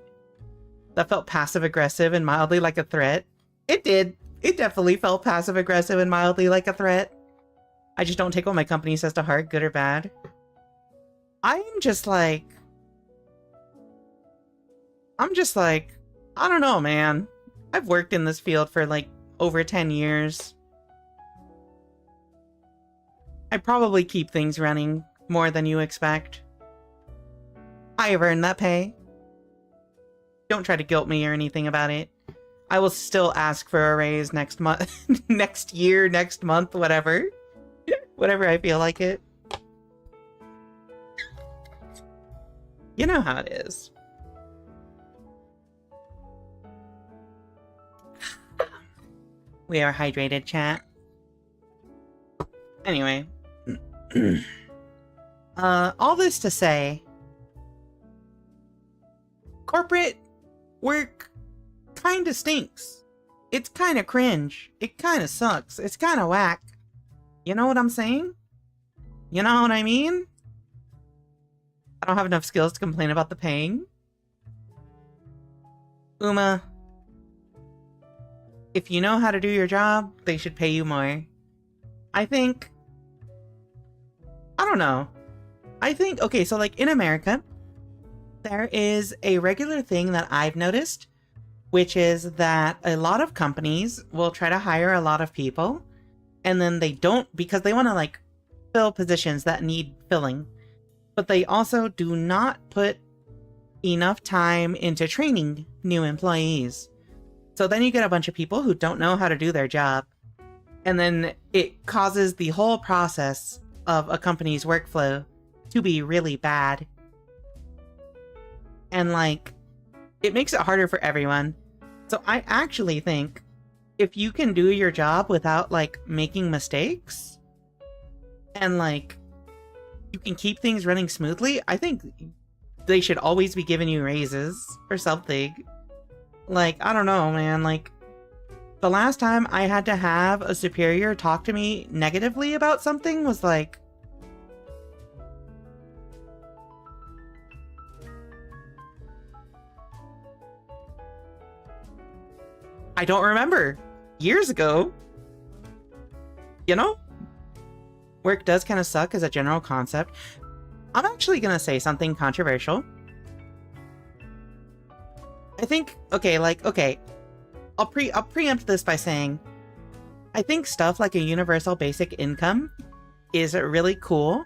That felt passive-aggressive and mildly like a threat. It did. It definitely felt passive-aggressive and mildly like a threat. I just don't take what my company says to heart, good or bad. I'm just like, I don't know, man. I've worked in this field for like over 10 years. I probably keep things running more than you expect. I have earned that pay. Don't try to guilt me or anything about it. I will still ask for a raise next month, next year, next month, whatever. Whatever I feel like it. You know how it is. We are hydrated, chat. Anyway. All this to say, corporate work kinda stinks. It's kinda cringe. It kinda sucks. It's kinda whack. You know what I'm saying? You know what I mean? I don't have enough skills to complain about the paying. Uma, if you know how to do your job, they should pay you more. I don't know. I think, okay, so like in America, there is a regular thing that I've noticed, which is that a lot of companies will try to hire a lot of people, and then they don't because they want to like fill positions that need filling. But they also do not put enough time into training new employees. So then you get a bunch of people who don't know how to do their job. And then it causes the whole process of a company's workflow to be really bad. And like, it makes it harder for everyone. So I actually think if you can do your job without like making mistakes and like you can keep things running smoothly, I think they should always be giving you raises or something. Like, I don't know, man, like the last time I had to have a superior talk to me negatively about something was like I don't remember. Years ago. You know? Work does kind of suck as a general concept. I'm actually gonna say something controversial. I think, okay, I'll preempt this by saying, I think stuff like a universal basic income is really cool,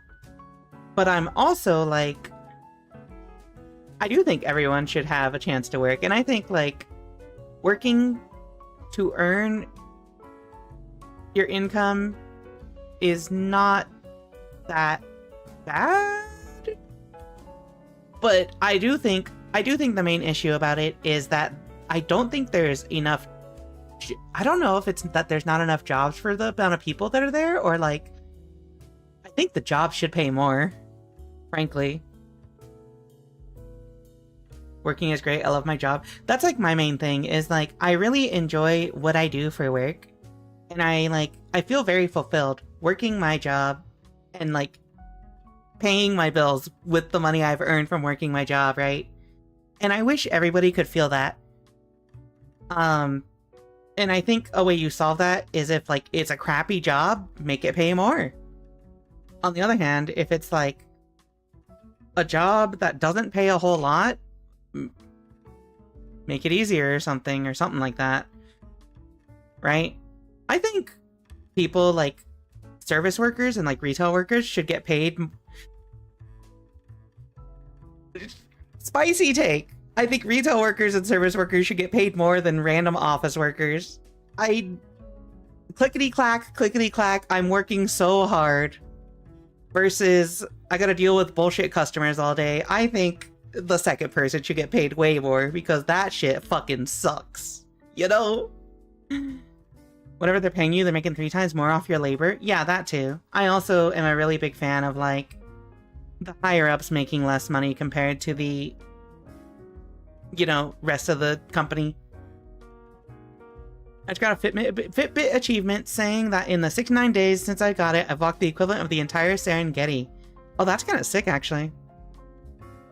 but I'm also like, I do think everyone should have a chance to work, and I think like working to earn your income is not that bad. But I do think the main issue about it is that I don't think there's enough I don't know if it's that there's not enough jobs for the amount of people that are there, or like, I think the job should pay more, frankly. Working is great. I love my job. That's like my main thing is like, I really enjoy what I do for work. And I feel very fulfilled working my job and like paying my bills with the money I've earned from working my job, right? And I wish everybody could feel that. And I think a way you solve that is if like it's a crappy job, make it pay more. On the other hand, if it's like a job that doesn't pay a whole lot, make it easier or something like that. Right? I think people like service workers and like retail workers should get paid. Spicy take. I think retail workers and service workers should get paid more than random office workers. Clickety clack, I'm working so hard versus I gotta deal with bullshit customers all day. I think the second person should get paid way more because that shit fucking sucks. You know? Whatever they're paying you, they're making 3 times more off your labor. Yeah, that too. I also am a really big fan of like the higher ups making less money compared to the, you know, rest of the company. I just got a Fitbit achievement saying that in the 69 days since I got it, I've walked the equivalent of the entire Serengeti. Oh, that's kind of sick, actually.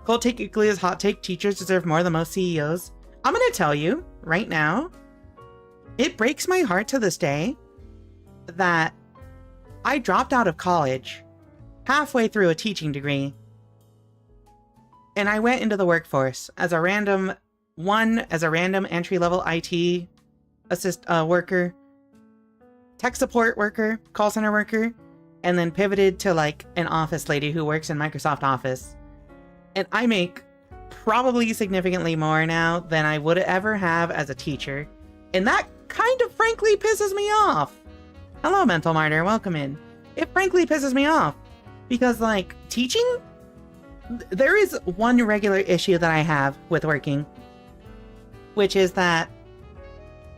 Cold take equally as hot take, teachers deserve more than most CEOs. I'm gonna tell you, right now, it breaks my heart to this day that I dropped out of college halfway through a teaching degree and I went into the workforce as a random entry-level IT worker, tech support worker, call center worker, and then pivoted to like an office lady who works in Microsoft Office. And I make probably significantly more now than I would ever have as a teacher. And that kind of frankly pisses me off. Hello, Mental Martyr, welcome in. It frankly pisses me off because like teaching, there is one regular issue that I have with working, which is that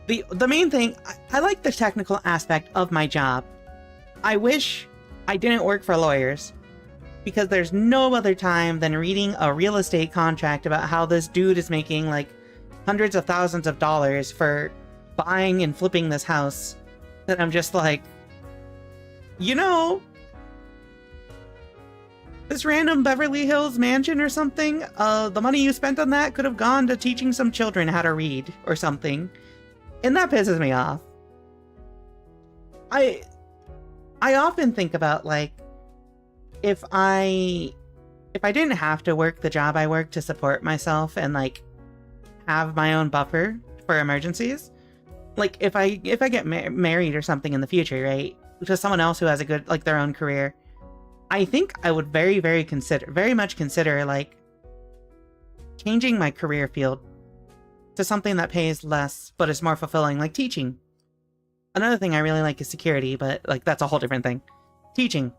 the main thing, I like the technical aspect of my job. I wish I didn't work for lawyers because there's no other time than reading a real estate contract about how this dude is making like hundreds of thousands of dollars for buying and flipping this house that I'm just like, you know, this random Beverly Hills mansion or something, the money you spent on that could have gone to teaching some children how to read or something. And that pisses me off. I often think about like, if I didn't have to work the job I work to support myself and like have my own buffer for emergencies, like if I get married or something in the future, right, to someone else who has a good, like their own career, I think I would very much consider like changing my career field to something that pays less but is more fulfilling, like teaching. Another thing I really like is security, but like that's a whole different thing. Teaching.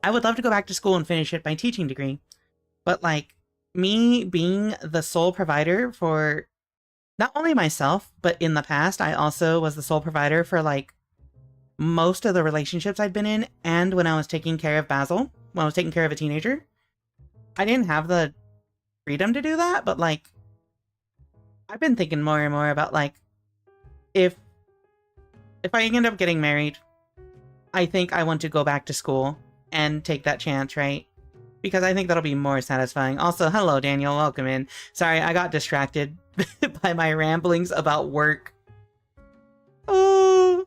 I would love to go back to school and finish my teaching degree, but like me being the sole provider for not only myself, but in the past, I also was the sole provider for like most of the relationships I'd been in, and when I was taking care of Basil, when I was taking care of a teenager, I didn't have the freedom to do that, but like I've been thinking more and more about like if I end up getting married, I think I want to go back to school and take that chance, right? Because I think that'll be more satisfying. Also, hello Daniel, welcome in. Sorry, I got distracted by my ramblings about work. Oh,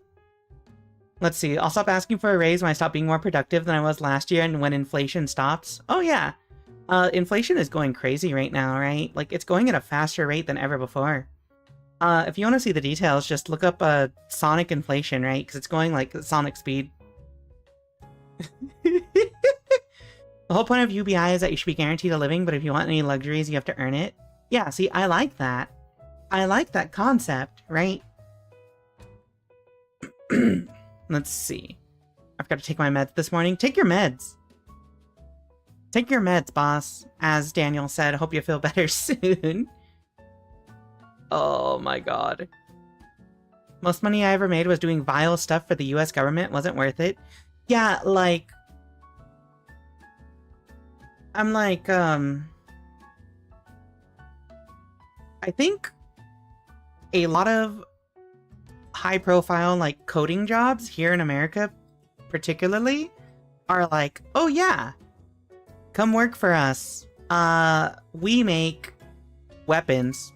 let's see. I'll stop asking for a raise when I stop being more productive than I was last year and when inflation stops. Oh yeah. Inflation is going crazy right now, right? Like, it's going at a faster rate than ever before. If you want to see the details, just look up Sonic inflation, right? Because it's going like Sonic speed. The whole point of UBI is that you should be guaranteed a living, but if you want any luxuries, you have to earn it. Yeah, see, I like that. I like that concept, right? Let's see. I forgot to take my meds this morning. Take your meds. Take your meds, boss. As Daniel said, hope you feel better soon. Oh my god. Most money I ever made was doing vile stuff for the US government. Wasn't worth it. Yeah, like... I'm like, I think a lot of high-profile, like, coding jobs here in America, particularly, are like, oh yeah, come work for us. We make weapons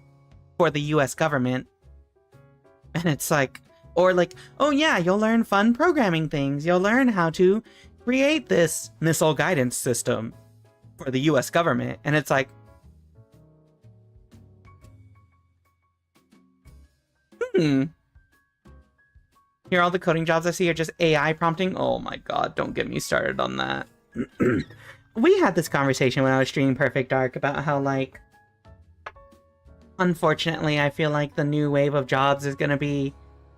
for the US government. And it's like, or like, oh yeah, you'll learn fun programming things. You'll learn how to create this missile guidance system for the US government. And it's like, Here, all the coding jobs I see are just AI prompting. Oh my god, don't get me started on that. We had this conversation when I was streaming Perfect Dark about how, like, unfortunately, I feel like the new wave of jobs is gonna be,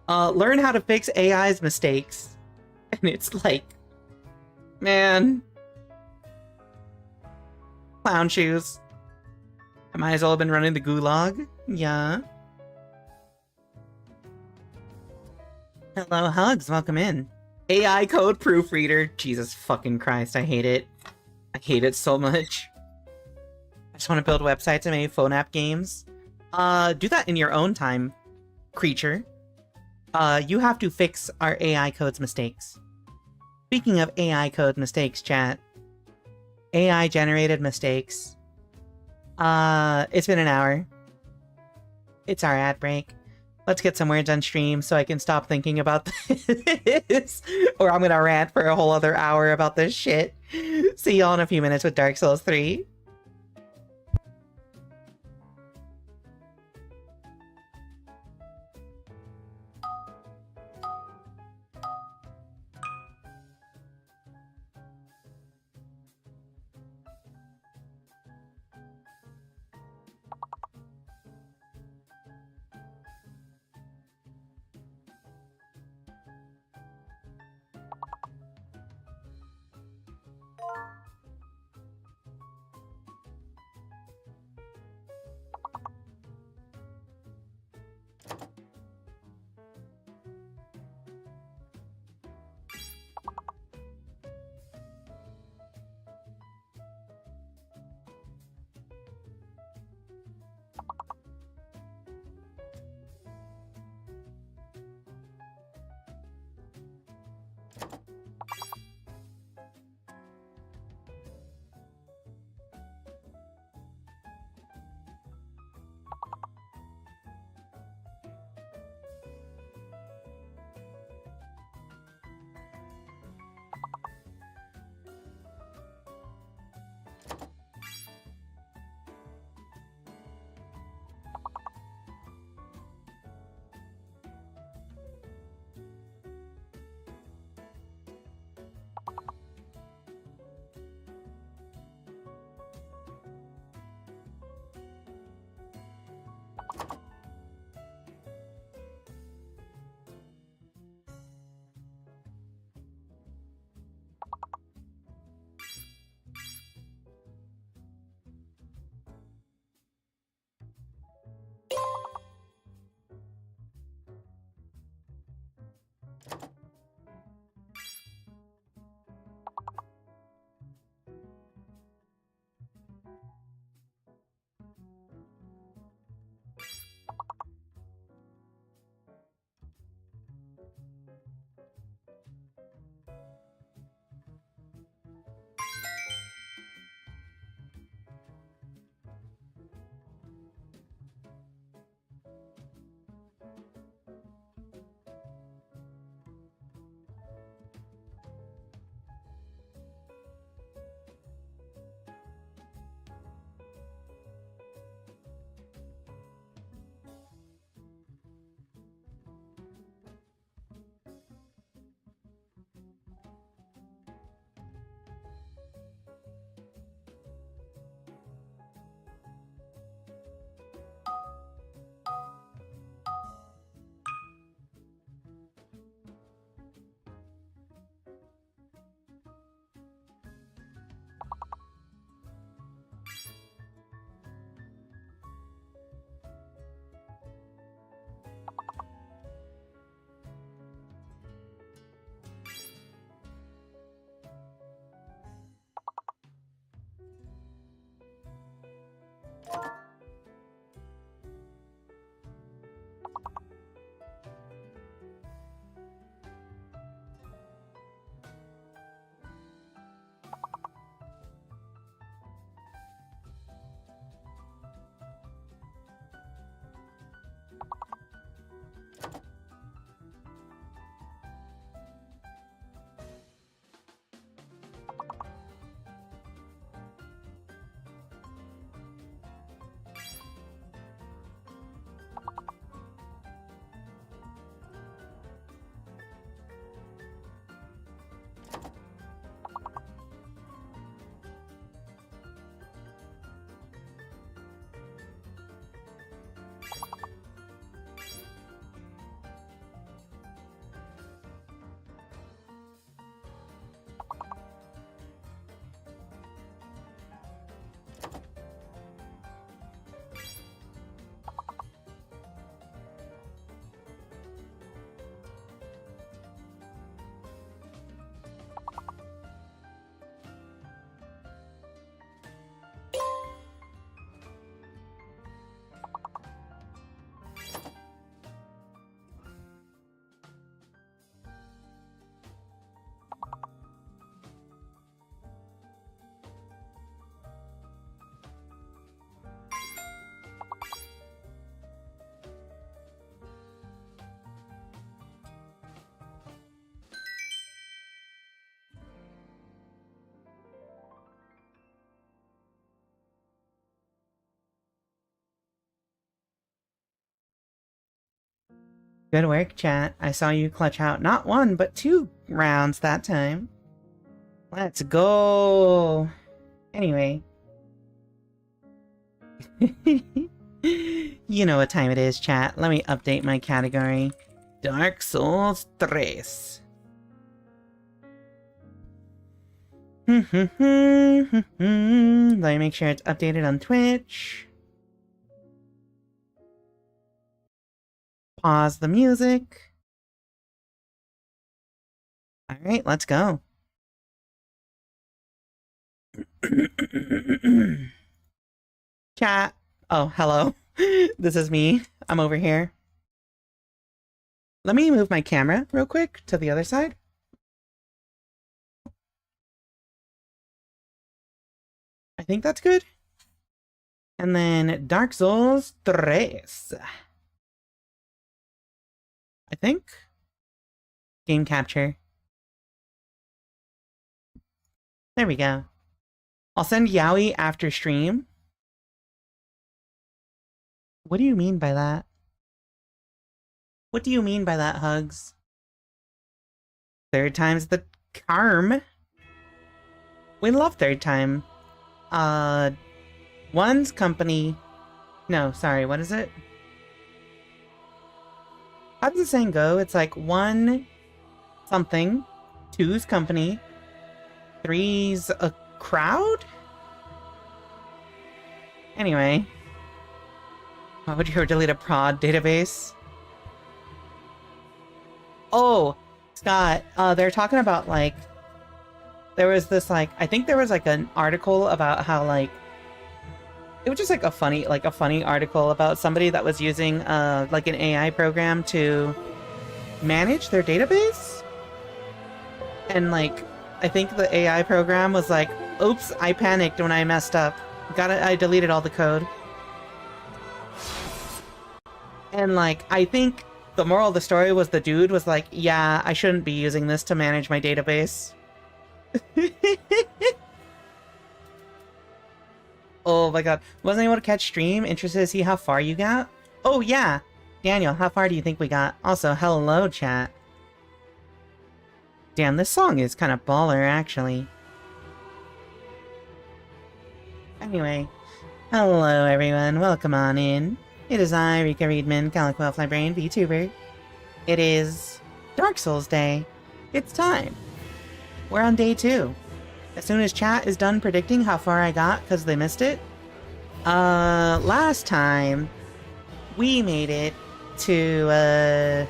learn how to fix AI's mistakes. And it's like, man. Clown shoes. I might as well have been running the gulag. Yeah. Hello, Hugs, welcome in. AI code proofreader. Jesus fucking Christ, I hate it. I hate it so much. I just want to build websites and maybe phone app games. Do that in your own time, creature. You have to fix our AI code's mistakes. Speaking of AI code mistakes, chat. AI generated mistakes. It's been an hour. It's our ad break. Let's get some words on stream so I can stop thinking about this. Or I'm gonna rant for a whole other hour about this shit. See y'all in a few minutes with Dark Souls 3. Good work, chat. I saw you clutch out not one, but 2 rounds that time. Let's go. Anyway. You know what time it is, chat. Let me update my category. Dark Souls 3. Let me make sure it's updated on Twitch. Pause the music. Alright, let's go. Chat. Oh, hello. This is me. I'm over here. Let me move my camera real quick to the other side. I think that's good. And then Dark Souls 3. I think. Game capture. There we go. I'll send Yowie after stream. What do you mean by that? What do you mean by that, Hugs? 3rd time's the charm. We love 3rd time. One's company... No, sorry, what is it? How does the saying go? It's like 1 something, 2's company, 3's a crowd? Anyway. Why would you ever delete a prod database? Oh, Scott, they're talking about, like, there was this, like, I think there was, like, an article about how, like, it was just, like, a funny article about somebody that was using, like, an AI program to manage their database. And, like, I think the AI program was like, oops, I panicked when I messed up. I deleted all the code. And, like, I think the moral of the story was the dude was like, yeah, I shouldn't be using this to manage my database. Oh my god. Wasn't able to catch stream? Interested to see how far you got? Oh yeah! Daniel, how far do you think we got? Also, hello, chat. Damn, this song is kind of baller, actually. Anyway. Hello, everyone. Welcome on in. It is I, Rika Readman, Calico Elf Librarian VTuber. It is Dark Souls Day. It's time. We're on day 2. As soon as chat is done predicting how far I got because they missed it. Last time, we made it to,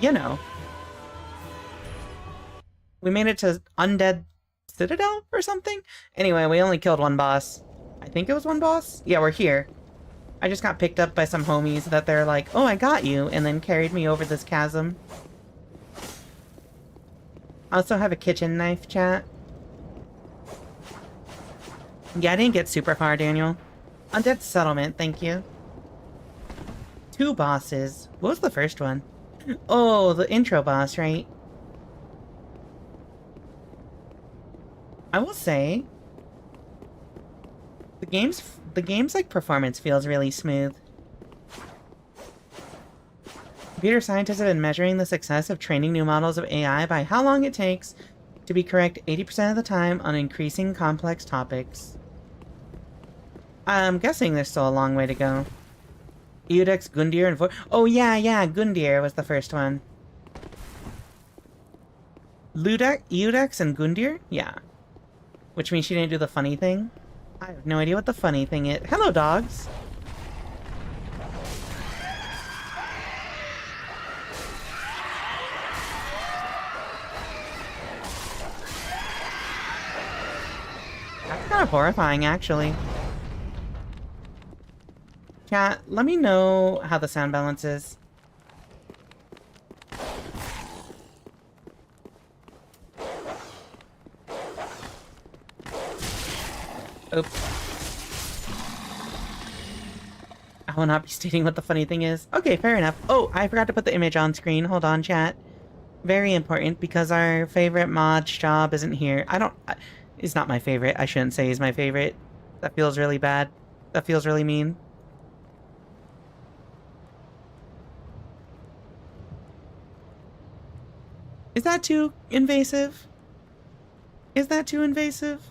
you know. We made it to Undead Citadel or something? Anyway, we only killed 1 boss. I think it was 1 boss? Yeah, we're here. I just got picked up by some homies that they're like, oh, I got you, and then carried me over this chasm. I also have a kitchen knife, chat. Yeah, I didn't get super far, Daniel. Undead Settlement, thank you. 2 bosses. What was the first one? Oh, the intro boss, right? I will say, the game's like performance feels really smooth. Computer scientists have been measuring the success of training new models of AI by how long it takes to be correct 80% of the time on increasing complex topics. I'm guessing there's still a long way to go. Eudex, Gundyr, and oh yeah, Gundyr was the first one. Eudex and Gundyr? Yeah. Which means she didn't do the funny thing? I have no idea what the funny thing is. Hello, dogs! That's kind of horrifying, actually. Chat, let me know how the sound balance is. Oops. I will not be stating what the funny thing is. Okay, fair enough. Oh, I forgot to put the image on screen. Hold on, chat. Very important, because our favorite mod's job isn't here. He's not my favorite. I shouldn't say he's my favorite. That feels really bad. That feels really mean. Is that too invasive? Is that too invasive?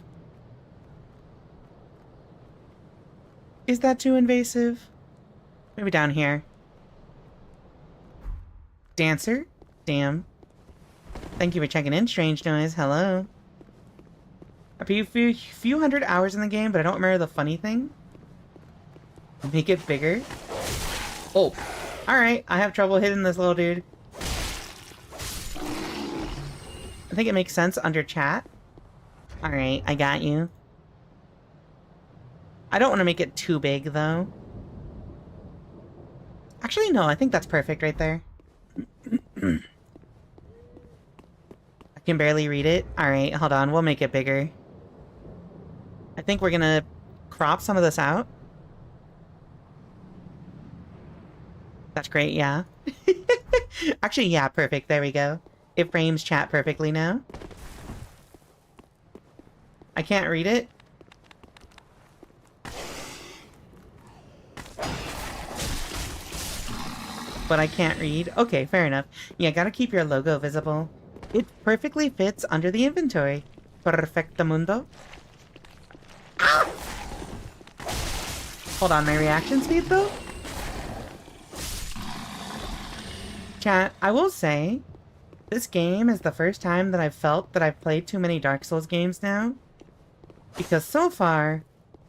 Is that too invasive? Maybe down here. Dancer? Damn. Thank you for checking in, Strange Noise. Hello. A few hundred hours in the game, but I don't remember the funny thing. Make it bigger. Oh. Alright, I have trouble hitting this little dude. I think it makes sense under chat. Alright, I got you. I don't want to make it too big, though. Actually, no, I think that's perfect right there. I can barely read it. Alright, hold on, we'll make it bigger. I think we're gonna crop some of this out. That's great, yeah. Actually, yeah, perfect. There we go. It frames chat perfectly now. I can't read it. But I can't read. Okay, fair enough. Yeah, gotta keep your logo visible. It perfectly fits under the inventory. Perfectamundo. Ah! Hold on, my reaction speed, though? Chat, I will say, this game is the first time that I've felt that I've played too many Dark Souls games now. Because so far,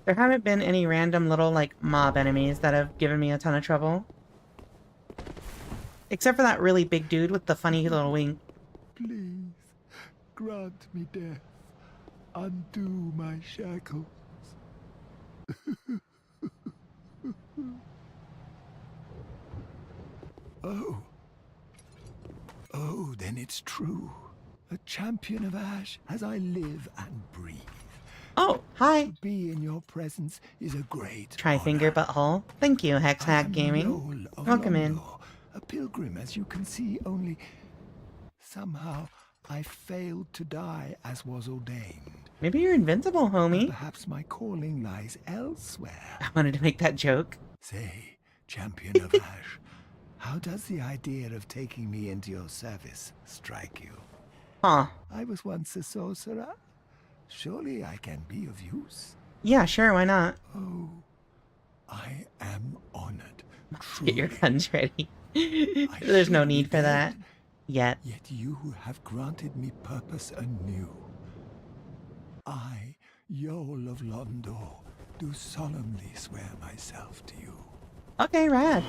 there haven't been any random little, like, mob enemies that have given me a ton of trouble. Except for that really big dude with the funny little wing. Please, grant me death. Undo my shackles. Oh. Oh, then it's true. A champion of Ash as I live and breathe. Oh, hi. To be in your presence is a great Tri-finger honor. butthole. Thank you, Hex I Hack am Gaming. Noel of Welcome in. Londor, a pilgrim, as you can see, only somehow I failed to die as was ordained. Maybe you're invincible, And homie. perhaps my calling lies elsewhere. I wanted to make that joke. Say, champion of Ash, how does the idea of taking me into your service strike you? Huh. I was once a sorcerer. Surely I can be of use. Yeah, sure, why not? Oh, I am honored. Get your truly. guns ready. I There's no should be need for that. dead, Yet. Yet you have granted me purpose anew. I, Yol of Londor, do solemnly swear myself to you. Okay, rad.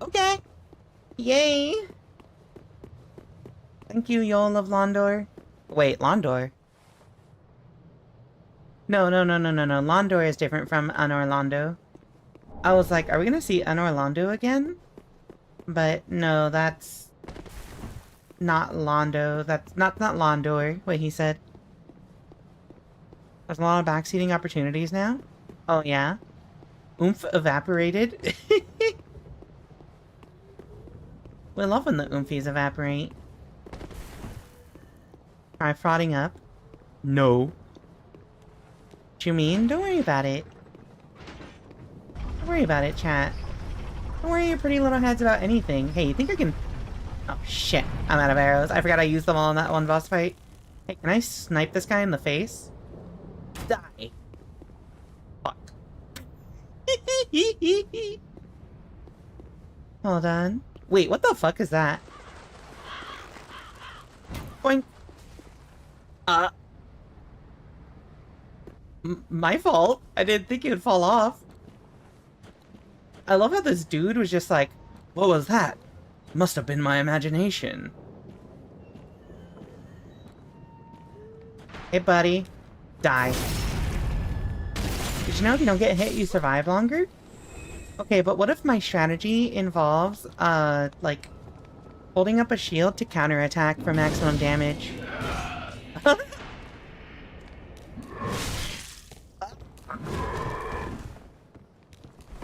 Okay. Yay. Thank you, Yol of Londor. Wait, Londor? No. Londor is different from Anorlando. I was like, are we gonna see Anorlando again? But no, that's not Londo. That's not Londor, what he said. There's a lot of backseating opportunities now. Oh, yeah? Oomph evaporated? We love when the oomfies evaporate. Try frauding up. No. What you mean? Don't worry about it. Don't worry about it, chat. Don't worry your pretty little heads about anything. Hey, you think I can... Oh, shit. I'm out of arrows. I forgot I used them all in that one boss fight. Hey, can I snipe this guy in the face? Die. Fuck. Hold on. Wait, what the fuck is that? Boing. My fault. I didn't think it would fall off. I love how this dude was just like, what was that? Must have been my imagination. Hey, buddy. Die. Did you know if you don't get hit, you survive longer? Okay, but what if my strategy involves, like, holding up a shield to counterattack for maximum damage?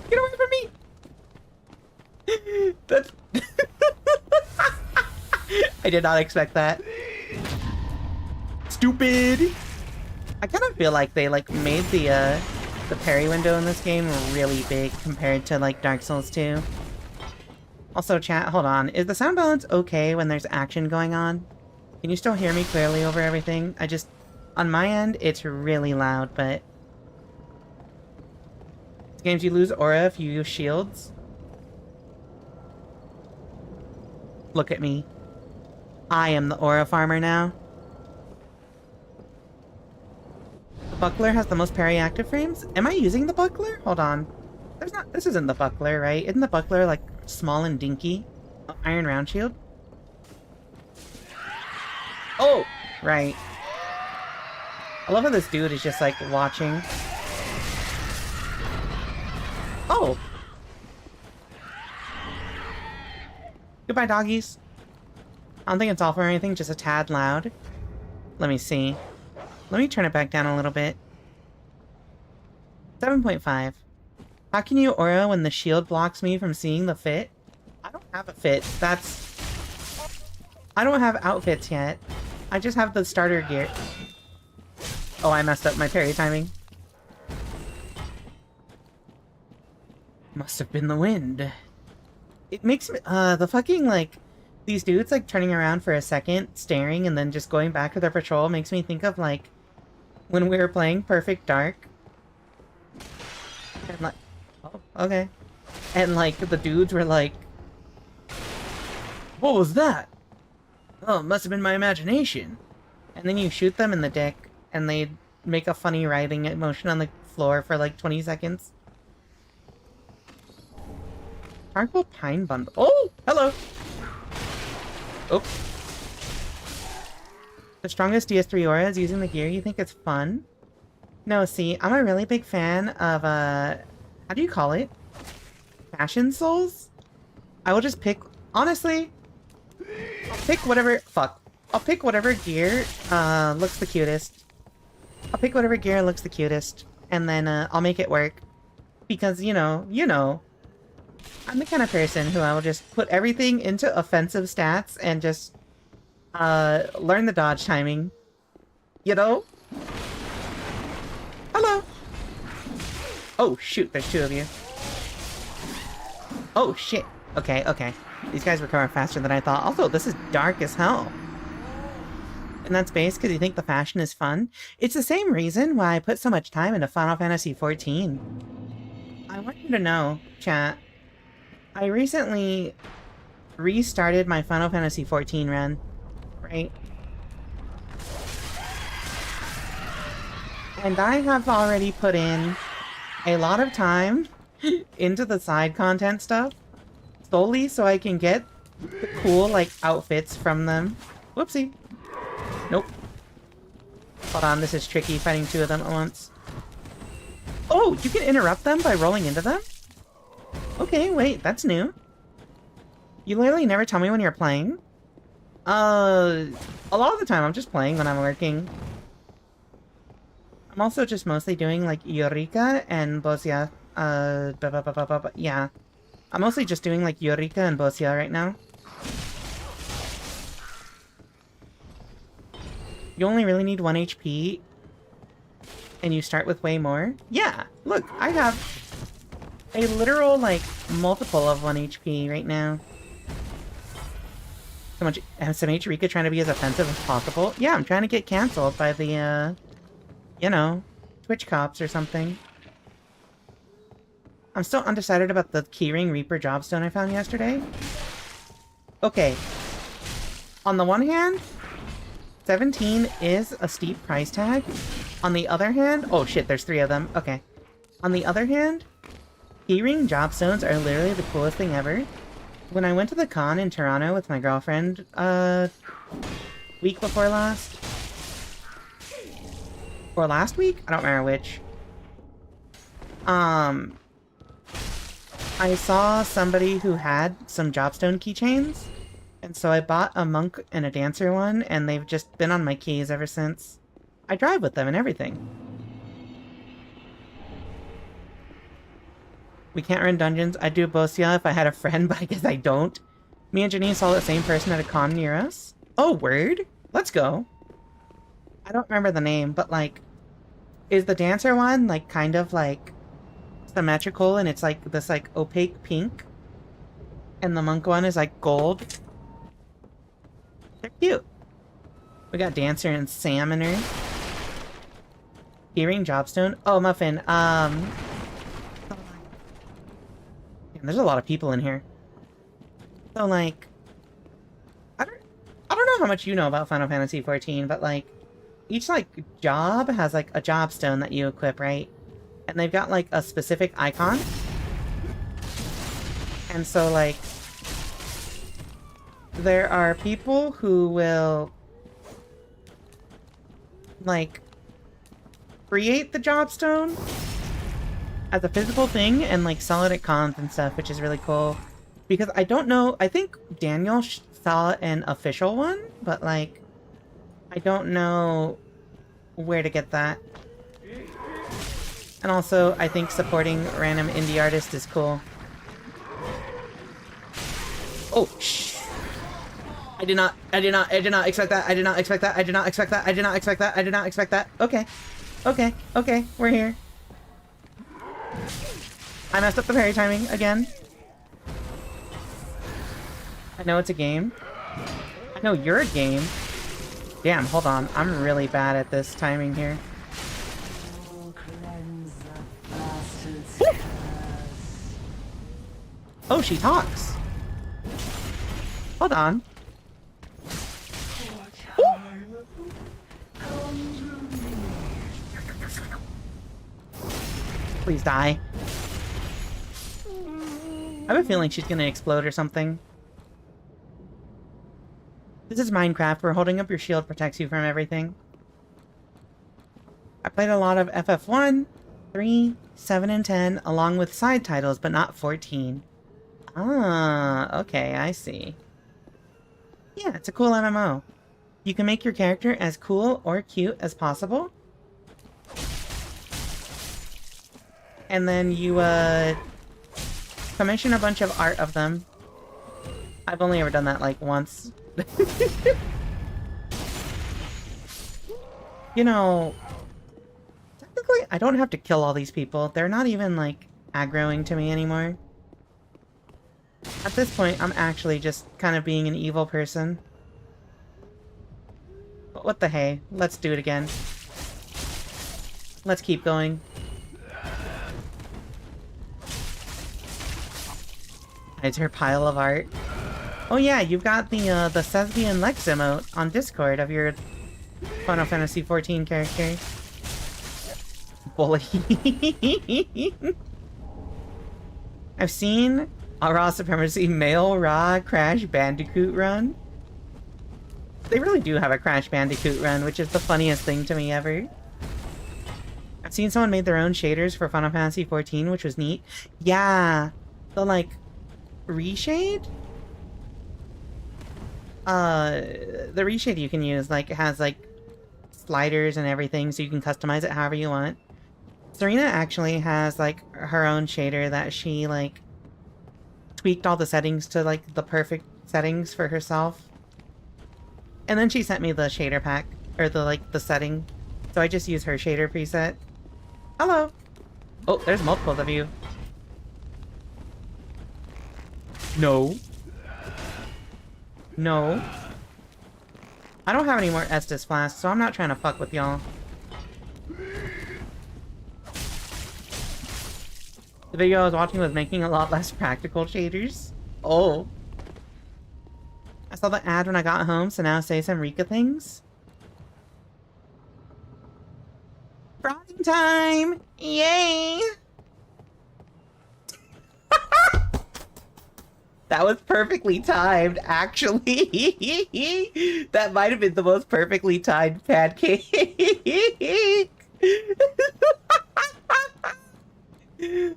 Get away from me! That's... I did not expect that. Stupid! I kind of feel like they, like, made the parry window in this game really big compared to, like, Dark Souls 2. Also, chat, hold on. Is the sound balance okay when there's action going on? Can you still hear me clearly over everything? On my end, it's really loud, but... Games, you lose aura if you use shields. Look at me. I am the aura farmer now. The buckler has the most parry active frames? Am I using the buckler? Hold on. This isn't the buckler, right? Isn't the buckler, like, small and dinky? Oh, iron round shield? Oh! Right. I love how this dude is just, like, watching. Oh! Goodbye, doggies. I don't think it's awful or anything, just a tad loud. Let me see. Let me turn it back down a little bit. 7.5. How can you aura when the shield blocks me from seeing the fit? I don't have a fit. I don't have outfits yet. I just have the starter gear. Oh, I messed up my parry timing. Must have been the wind. It makes me, the fucking, like, these dudes, like, turning around for a second, staring, and then just going back to their patrol makes me think of, like, when we were playing Perfect Dark. And, like, oh, okay. And, like, the dudes were like, what was that? Oh, it must have been my imagination. And then you shoot them in the dick, and they make a funny writhing motion on the floor for, like, 20 seconds. Charcoal pine bundle. Oh! Hello! Oh. The strongest DS3 aura is using the gear. You think it's fun? No, see, I'm a really big fan of, how do you call it? Fashion souls? I will just pick, honestly, I'll pick whatever, I'll pick whatever gear, looks the cutest. I'll pick whatever gear looks the cutest, and then, I'll make it work. Because, you know, I'm the kind of person who I will just put everything into offensive stats and just, learn the dodge timing. You know? Hello! Oh, shoot, there's two of you. Oh, shit. Okay, okay. These guys recover faster than I thought. Also, this is dark as hell. And that's based because you think the fashion is fun. It's the same reason why I put so much time into Final Fantasy XIV. I want you to know, chat, I recently restarted my Final Fantasy XIV run, right? And I have already put in a lot of time into the side content stuff, solely so I can get the cool, like, outfits from them. Whoopsie. Nope. Hold on, this is tricky, fighting two of them at once. Oh, you can interrupt them by rolling into them? Okay, wait, that's new. You literally never tell me when you're playing? A lot of the time I'm just playing when I'm working. I'm also just mostly doing, like, Eureka and Bosia. Yeah. I'm mostly just doing, like, Eureka and Bosia right now. You only really need 1 HP, and you start with way more? Yeah! Look, I have a literal, like, multiple of 1 HP right now. So much SMH Rika trying to be as offensive as possible. Yeah, I'm trying to get cancelled by the, you know, Twitch cops or something. I'm still undecided about the Keyring Reaper Jobstone I found yesterday. Okay. On the one hand, 17 is a steep price tag. On the other hand... Oh shit, there's 3 of them. Okay. On the other hand, Keyring Jobstones are literally the coolest thing ever. When I went to the con in Toronto with my girlfriend, week before last? Or last week? I don't remember which. I saw somebody who had some Jobstone keychains, and so I bought a monk and a dancer one, and they've just been on my keys ever since. I drive with them and everything. We can't run dungeons. I'd do Bosia if I had a friend, but I guess I don't. Me and Janine saw the same person at a con near us. Oh, word? Let's go. I don't remember the name, but, like, is the dancer one, like, kind of, like, symmetrical, and it's, like, this, like, opaque pink? And the monk one is like gold. They're cute. We got Dancer and Salmoner. Earring, Jobstone. Oh, Muffin. Man, there's a lot of people in here. So, like, I don't know how much you know about Final Fantasy XIV, but, like, each, like, job has, like, a Jobstone that you equip, right? And they've got, like, a specific icon. And so, like, there are people who will, like, create the Jobstone as a physical thing and, like, sell it at cons and stuff, which is really cool. Because I don't know, I think Daniel saw an official one, but, like, I don't know where to get that. And also, I think supporting random indie artists is cool. Oh, shh. I did not expect that. I did not expect that. I did not expect that. I did not expect that. I did not expect that. Okay. Okay. Okay. We're here. I messed up the parry timing again. I know it's a game. I know you're a game. Damn, hold on. I'm really bad at this timing here. Oh, she talks. Hold on. Please die. I have a feeling she's gonna explode or something. This is Minecraft, where holding up your shield protects you from everything. I played a lot of FF1, 3, 7, and 10, along with side titles, but not 14. Ah, okay, I see. Yeah, it's a cool MMO. You can make your character as cool or cute as possible. And then you, commission a bunch of art of them. I've only ever done that, like, once. You know, technically, I don't have to kill all these people. They're not even, like, aggroing to me anymore. At this point, I'm actually just kind of being an evil person. But what the hey? Let's do it again. Let's keep going. It's her pile of art. Oh yeah, you've got the Sesbian Lex emote on Discord of your Final Fantasy XIV character. Bully. I've seen a Raw Supremacy male Raw Crash Bandicoot run. They really do have a Crash Bandicoot run, which is the funniest thing to me ever. I've seen someone made their own shaders for Final Fantasy XIV, which was neat. Yeah, the, like, reshade? The reshade you can use, like, it has, like, sliders and everything, so you can customize it however you want. Serena actually has, like, her own shader that she, like, tweaked all the settings to, like, the perfect settings for herself. And then she sent me the shader pack, or the, like, the setting. So I just use her shader preset. Hello! Oh, there's multiples of you. No. No. I don't have any more Estus flasks, so I'm not trying to fuck with y'all. The video I was watching was making a lot less practical shaders. Oh. I saw the ad when I got home, so now say some Rika things. Frogging time! Yay! That was perfectly timed, actually. That might have been the most perfectly timed pancake.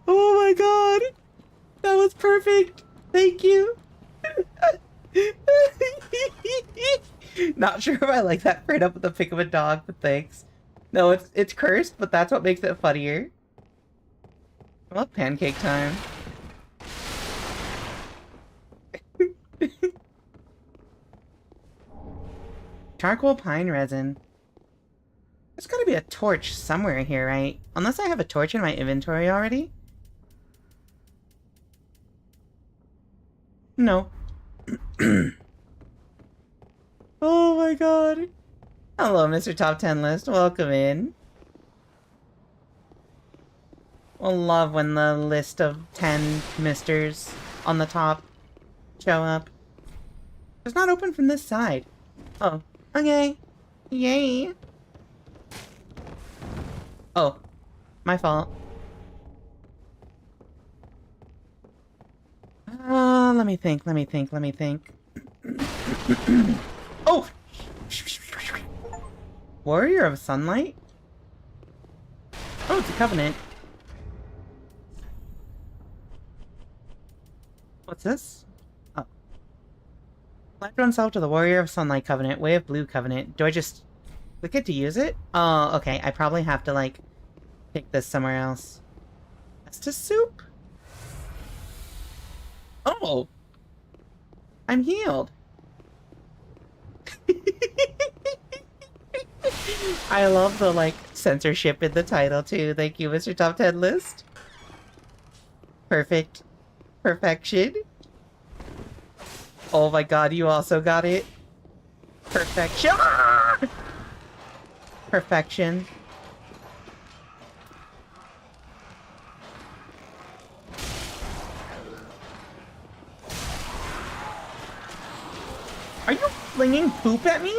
Oh my god. That was perfect. Thank you. Not sure if I like that right up with the pic of a dog, but thanks. No, it's cursed, but that's what makes it funnier. I love pancake time. Charcoal pine resin. There's gotta be a torch somewhere here, right? Unless I have a torch in my inventory already. No. Oh my god. Hello, Mr. Top 10 List. Welcome in. We'll love when the list of 10 misters on the top show up. It's not open from this side. Oh, okay. Yay. Oh, my fault. Let me think. Oh! Warrior of Sunlight? Oh, it's a covenant. What's this? Oh. Select oneself to the Warrior of Sunlight Covenant, Way of Blue Covenant. Do I just click it to use it? Oh, okay. I probably have to, like, pick this somewhere else. Estus Soup? Oh! I'm healed. I love the, like, censorship in the title, too. Thank you, Mr. Top 10 List. Perfect. Perfection. Oh my god, you also got it. Perfection. Perfection. Are you flinging poop at me?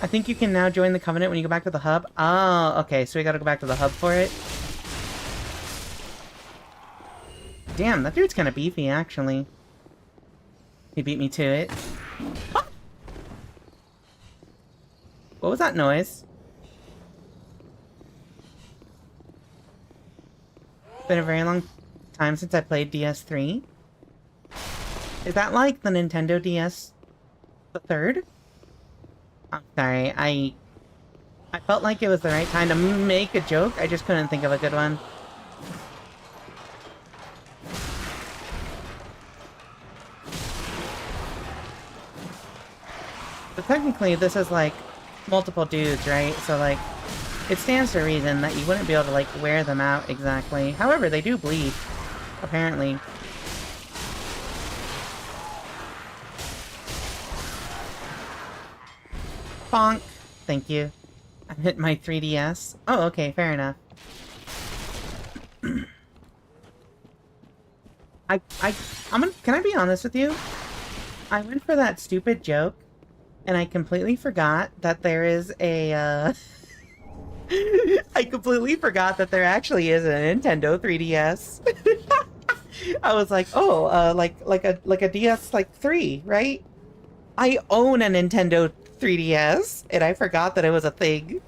I think you can now join the Covenant when you go back to the hub. Oh, okay, so we gotta go back to the hub for it. Damn, that dude's kind of beefy, actually. He beat me to it. Ah! What was that noise? It's been a very long time since I played DS3. Is that like the Nintendo DS the third? I'm sorry, I felt like it was the right time to make a joke, I just couldn't think of a good one. But technically, this is like multiple dudes, right? So like, it stands to reason that you wouldn't be able to like wear them out exactly. However, they do bleed, apparently. Bonk. Thank you. I hit my 3DS. Oh, okay, fair enough. Can I be honest with you? I went for that stupid joke, and I completely forgot that there is a, I completely forgot that there actually is a Nintendo 3DS. I was like, oh, like a DS, like, 3, right? I own a Nintendo 3DS, and I forgot that it was a thing.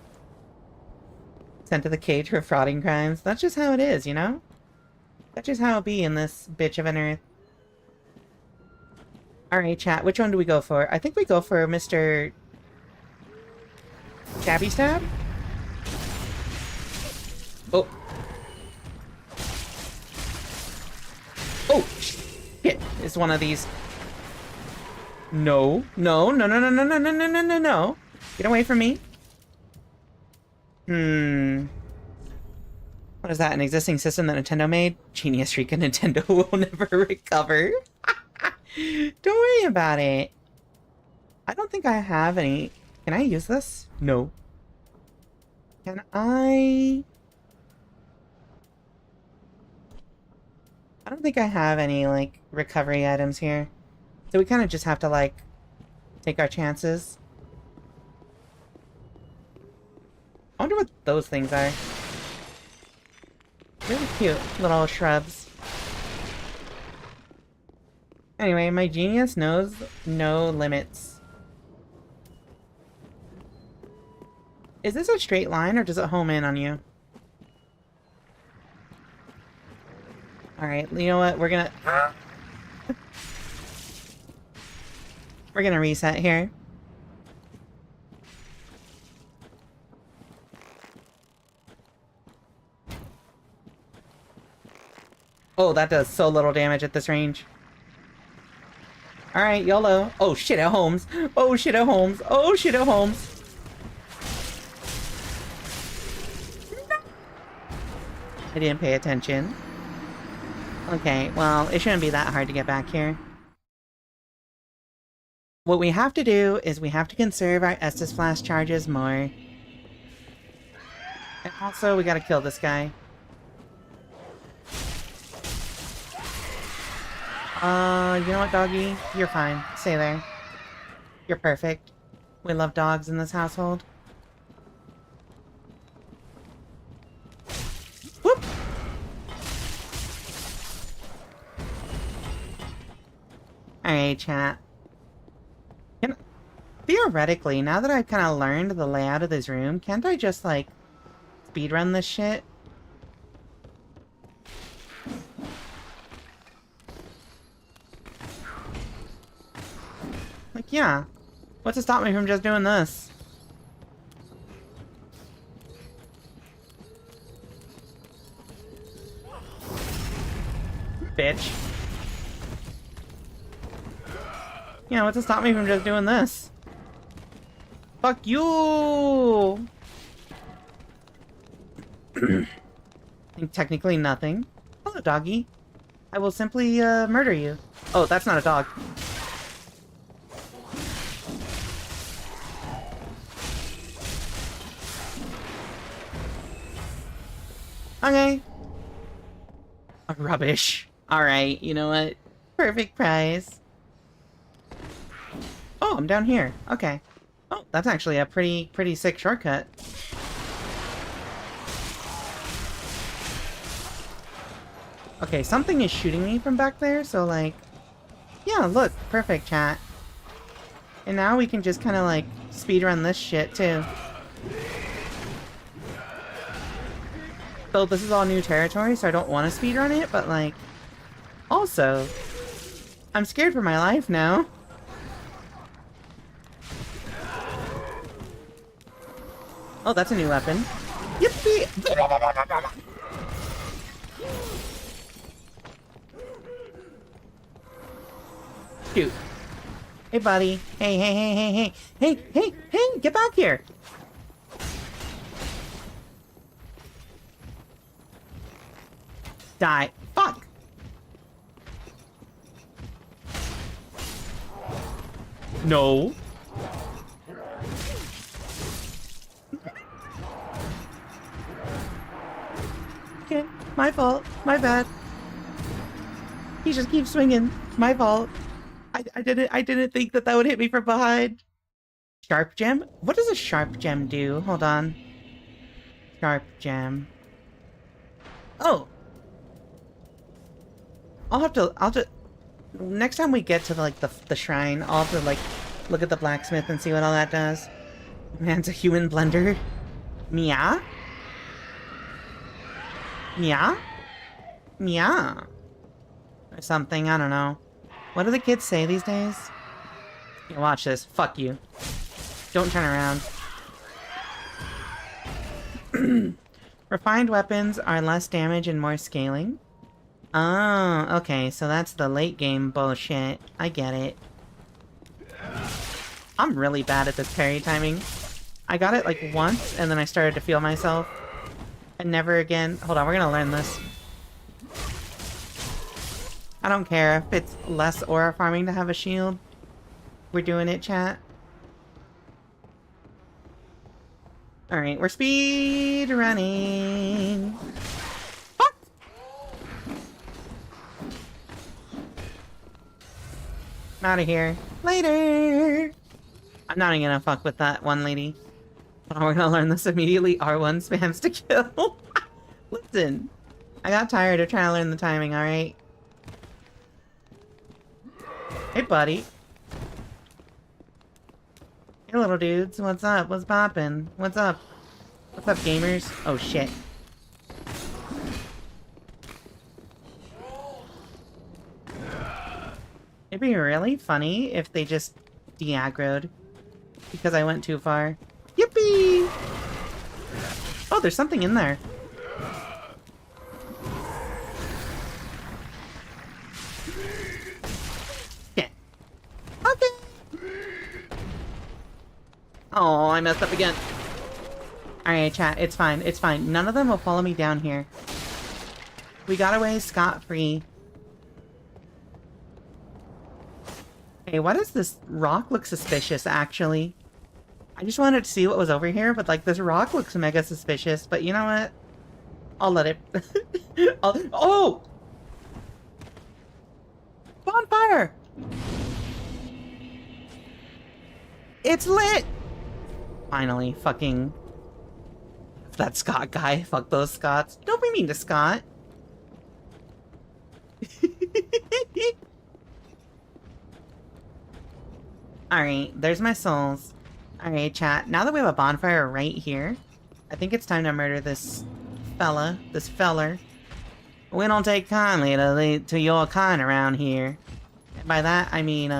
Sent to the cage for frauding crimes. That's just how it is, you know? That's just how it be in this bitch of an earth. Alright, chat, which one do we go for? I think we go for Mr. Stabby Stab? Oh. Oh, shit. It's one of these. No. No, no, no, no, no, no, no, no, no, no, no. Get away from me. What is that? An existing system that Nintendo made? Genius, Rika. Nintendo will never recover. Don't worry about it. I don't think I have any. Can I use this? No. Can I don't think I have any, like, recovery items here. So we kind of just have to, like, take our chances. I wonder what those things are. Really cute little shrubs. Anyway, my genius knows no limits. Is this a straight line, or does it home in on you? Alright, you know what? We're gonna reset here. Oh, that does so little damage at this range. Alright, YOLO. Oh shit, it homes. Oh shit, it homes. Oh shit, it homes. I didn't pay attention. Okay, well, it shouldn't be that hard to get back here. What we have to do is we have to conserve our Estus Flask charges more. And also, we gotta kill this guy. You know what, doggy? You're fine. Stay there. You're perfect. We love dogs in this household. Whoop! Alright, chat. Theoretically, now that I've kind of learned the layout of this room, can't I just, like, speedrun this shit? Like, yeah. What's to stop me from just doing this? Bitch. Yeah, what's to stop me from just doing this? Fuck you! Technically nothing. Hello, doggy. I will simply, murder you. Oh, that's not a dog. Okay. Rubbish. Alright, you know what? Perfect prize. Oh, I'm down here. Okay. Oh, that's actually a pretty sick shortcut. Okay, something is shooting me from back there, so like... Yeah, look. Perfect, chat. And now we can just kind of like speedrun this shit, too. So this is all new territory, so I don't want to speedrun it, but like... Also... I'm scared for my life now. Oh, that's a new weapon. Yippee! Shoot. Hey, buddy. Hey, hey, hey, hey, hey. Hey, hey, hey, get back here! Die. Fuck! No. Okay, my fault. My bad. He just keeps swinging. My fault. I didn't think that would hit me from behind. Sharp gem? What does a sharp gem do? Hold on. Sharp gem. Oh. I'll just next time we get to like the shrine, I'll have to like look at the blacksmith and see what all that does. Man, it's a human blender. Meow? Meow? Meow. Or something, I don't know. What do the kids say these days? Yeah, watch this. Fuck you. Don't turn around. Refined weapons are less damage and more scaling. Oh, okay, so that's the late game bullshit. I get it. I'm really bad at this parry timing. I got it like once, and then I started to feel myself. And never again. Hold on, we're gonna learn this. I don't care if it's less aura farming to have a shield. We're doing it, chat. Alright, we're speed running. Fuck! I'm out of here. Later! I'm not even gonna fuck with that one lady. Oh, we're gonna learn this immediately. R1 spams to kill. Listen, I got tired of trying to learn the timing, alright? Hey, buddy. Hey, little dudes. What's up? What's poppin'? What's up? What's up, gamers? Oh, shit. It'd be really funny if they just de-aggroed because I went too far. Yippee! Oh, there's something in there. Shit. Okay. Oh, I messed up again. Alright, chat. It's fine. It's fine. None of them will follow me down here. We got away scot-free. Hey, why does this rock look suspicious, actually? I just wanted to see what was over here, but, like, this rock looks mega suspicious, but you know what? I'll let it... Oh! Bonfire! It's lit! Finally, fucking... That Scott guy. Fuck those Scots. Don't be mean to Scott. Alright, there's my souls. Alright, chat. Now that we have a bonfire right here, I think it's time to murder this fella. This feller. We don't take kindly to your kind around here. And by that, I mean,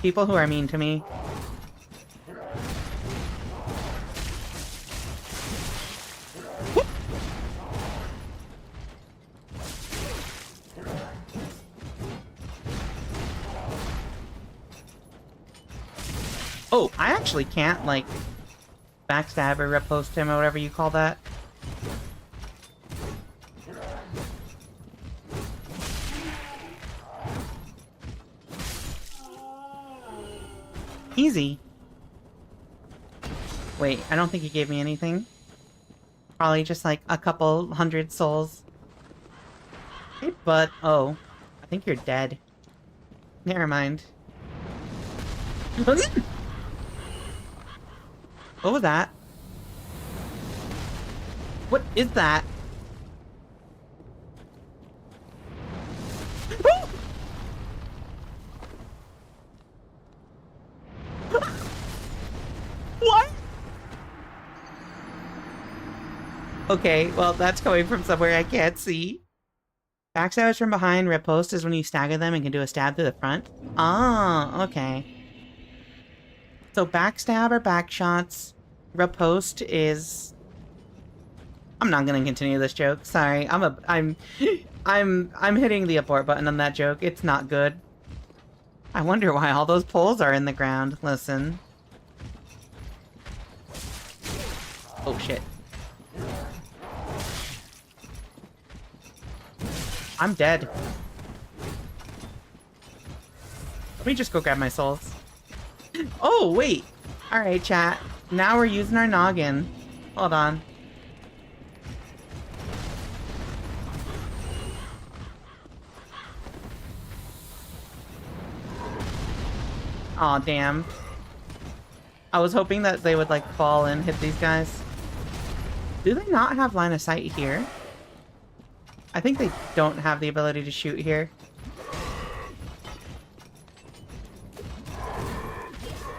people who are mean to me. Oh, I actually can't, like, backstab or riposte him or whatever you call that. Easy. Wait, I don't think he gave me anything. Probably just like a couple hundred souls. Hey, but oh, I think you're dead. Never mind. What was that? What is that? What? Okay, well, that's coming from somewhere I can't see. Backstab is from behind, riposte is when you stagger them and can do a stab through the front. Oh, okay. So backstab or backshots, riposte is... I'm not gonna continue this joke. Sorry, I'm hitting the abort button on that joke. It's not good. I wonder why all those poles are in the ground. Listen. Oh shit. I'm dead. Let me just go grab my souls. Oh, wait. Alright, chat. Now we're using our noggin. Hold on. Aw, damn. I was hoping that they would, like, fall and hit these guys. Do they not have line of sight here? I think they don't have the ability to shoot here.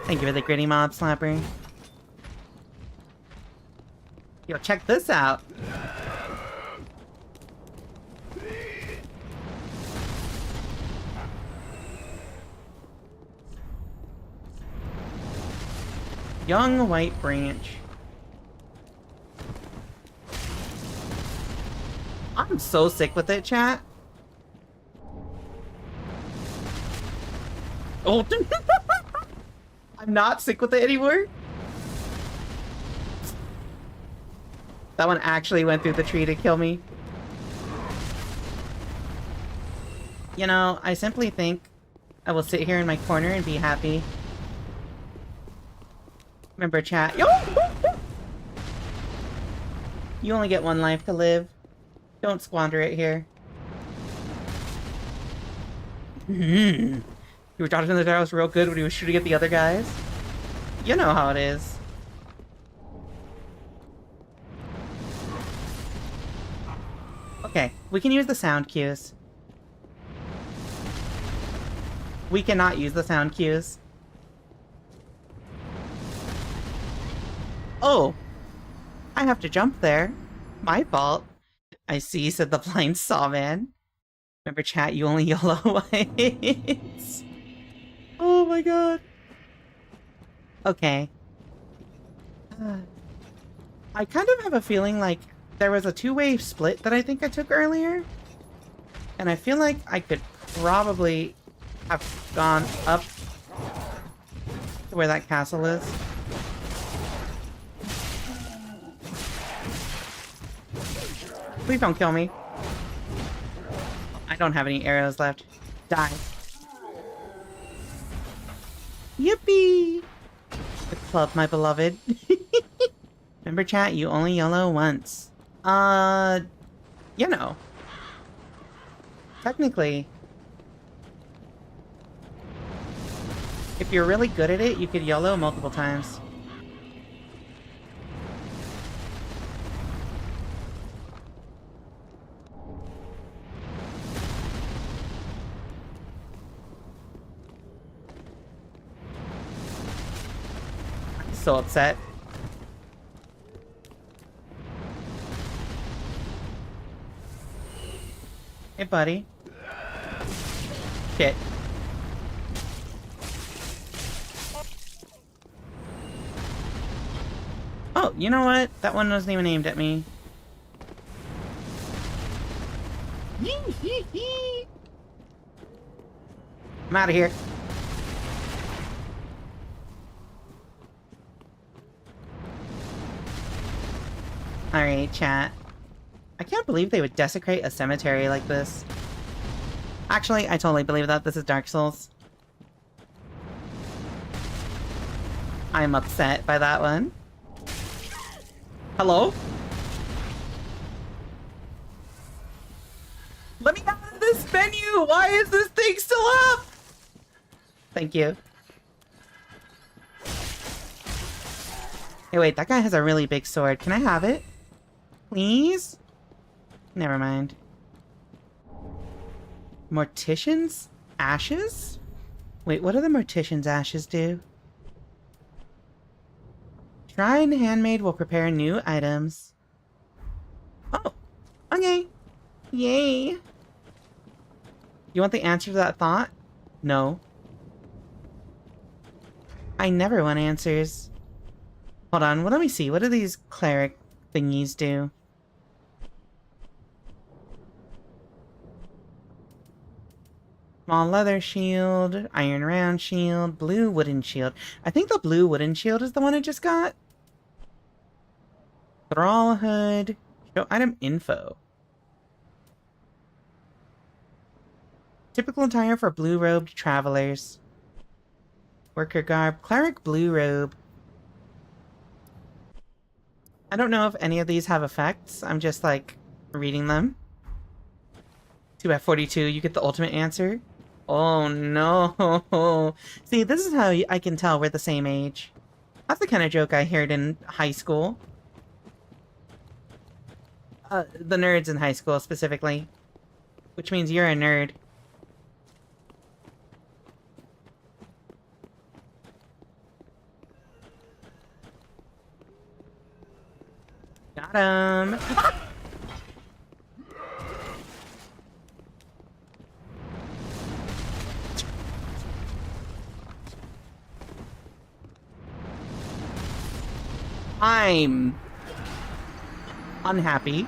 Thank you for the gritty mob slapper. Yo, check this out. Young white branch. I'm so sick with it, chat. Oh, I'm not sick with it anymore. That one actually went through the tree to kill me. You know, I simply think I will sit here in my corner and be happy. Remember, chat. Yo! You only get one life to live. Don't squander it here. You were dodging the arrows real good when he was shooting at the other guys. You know how it is. Okay, we can use the sound cues. We cannot use the sound cues. Oh! I have to jump there. My fault. I see, said the blind sawman. Remember, chat, you only yellow whites. Oh my god. Okay. I kind of have a feeling like there was a two-way split that I think I took earlier. And I feel like I could probably have gone up to where that castle is. Please don't kill me. I don't have any arrows left. Die. Yippee! The club, my beloved. Remember, chat, you only YOLO once. You know. Technically. If you're really good at it, you could YOLO multiple times. I'm so upset. Hey, buddy. Shit. Oh, you know what? That one wasn't even aimed at me. I'm out of here. Alright, chat. I can't believe they would desecrate a cemetery like this. Actually, I totally believe that. This is Dark Souls. I'm upset by that one. Hello? Let me out of this menu! Why is this thing still up? Thank you. Hey, wait, that guy has a really big sword. Can I have it? Please? Never mind. Mortician's ashes? Wait, what do the mortician's ashes do? Shrine handmaid will prepare new items. Oh, okay. Yay. You want the answer to that thought? No. I never want answers. Hold on, let me see. What do these cleric thingies do? Small leather shield, iron round shield, blue wooden shield. I think the blue wooden shield is the one I just got. Thrall hood. Show item info. Typical attire for blue-robed travelers. Worker garb. Cleric blue robe. I don't know if any of these have effects. I'm just, like, reading them. 2F42, you get the ultimate answer. Oh, no. See, this is how I can tell we're the same age. That's the kind of joke I heard in high school. The nerds in high school, specifically. Which means you're a nerd. Got him! I'm unhappy.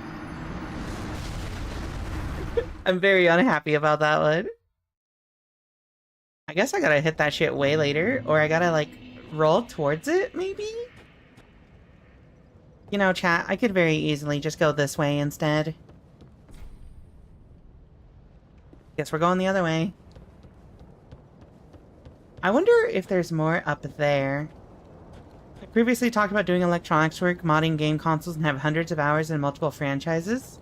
I'm very unhappy about that one. I guess I gotta hit that shit way later, or I gotta, like, roll towards it, maybe? You know, chat, I could very easily just go this way instead. Guess we're going the other way. I wonder if there's more up there. I previously talked about doing electronics work, modding game consoles, and have hundreds of hours in multiple franchises.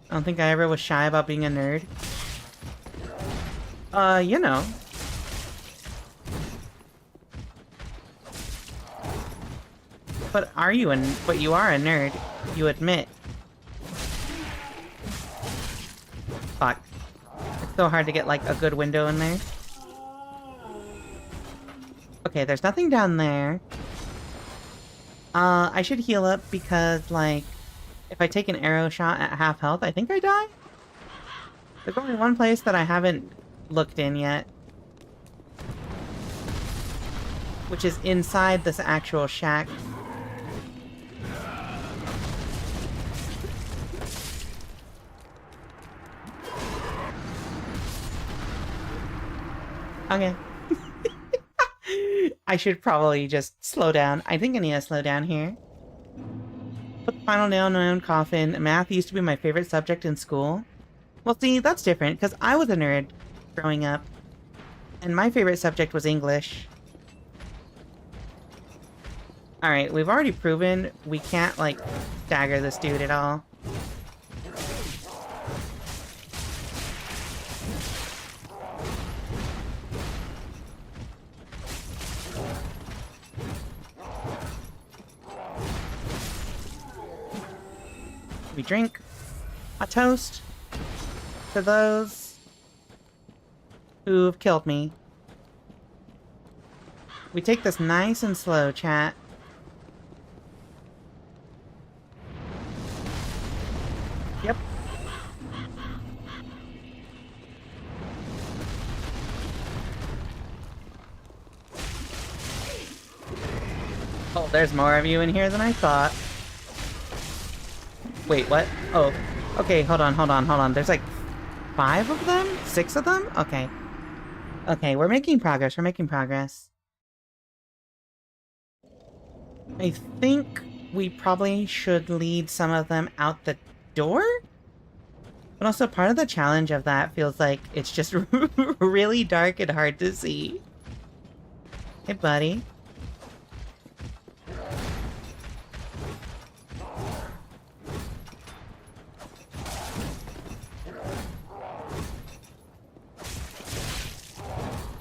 I don't think I ever was shy about being a nerd. You know. But you are a nerd, you admit. Fuck. It's so hard to get, like, a good window in there. Okay, there's nothing down there. I should heal up because, like, if I take an arrow shot at half health, I think I die? There's only one place that I haven't looked in yet. Which is inside this actual shack. Okay. I should probably just slow down. I think I need to slow down here. Put the final nail in my own coffin. Math used to be my favorite subject in school. Well, see, that's different, because I was a nerd growing up. And my favorite subject was English. Alright, we've already proven we can't, like, stagger this dude at all. We drink a toast to those who've killed me. We take this nice and slow, chat. Yep. Oh, there's more of you in here than I thought. Wait, what? Oh. Okay, hold on. There's like 5 of them? 6 of them? Okay. Okay, we're making progress. I think we probably should lead some of them out the door? But also part of the challenge of that feels like it's just really dark and hard to see. Hey, buddy.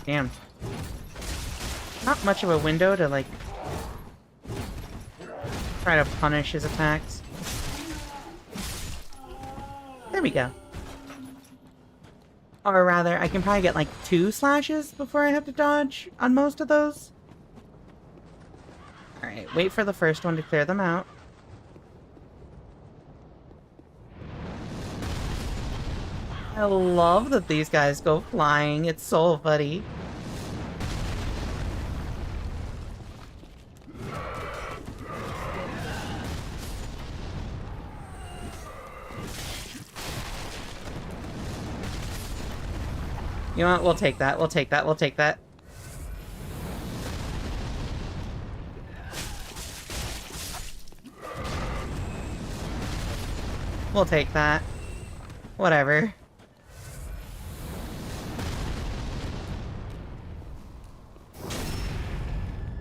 Damn. Not much of a window to, like, try to punish his attacks. There we go. Or rather, I can probably get, like, 2 slashes before I have to dodge on most of those. Alright, wait for the first one to clear them out. I love that these guys go flying. It's so funny. You know what? We'll take that. We'll take that. We'll take that. Whatever.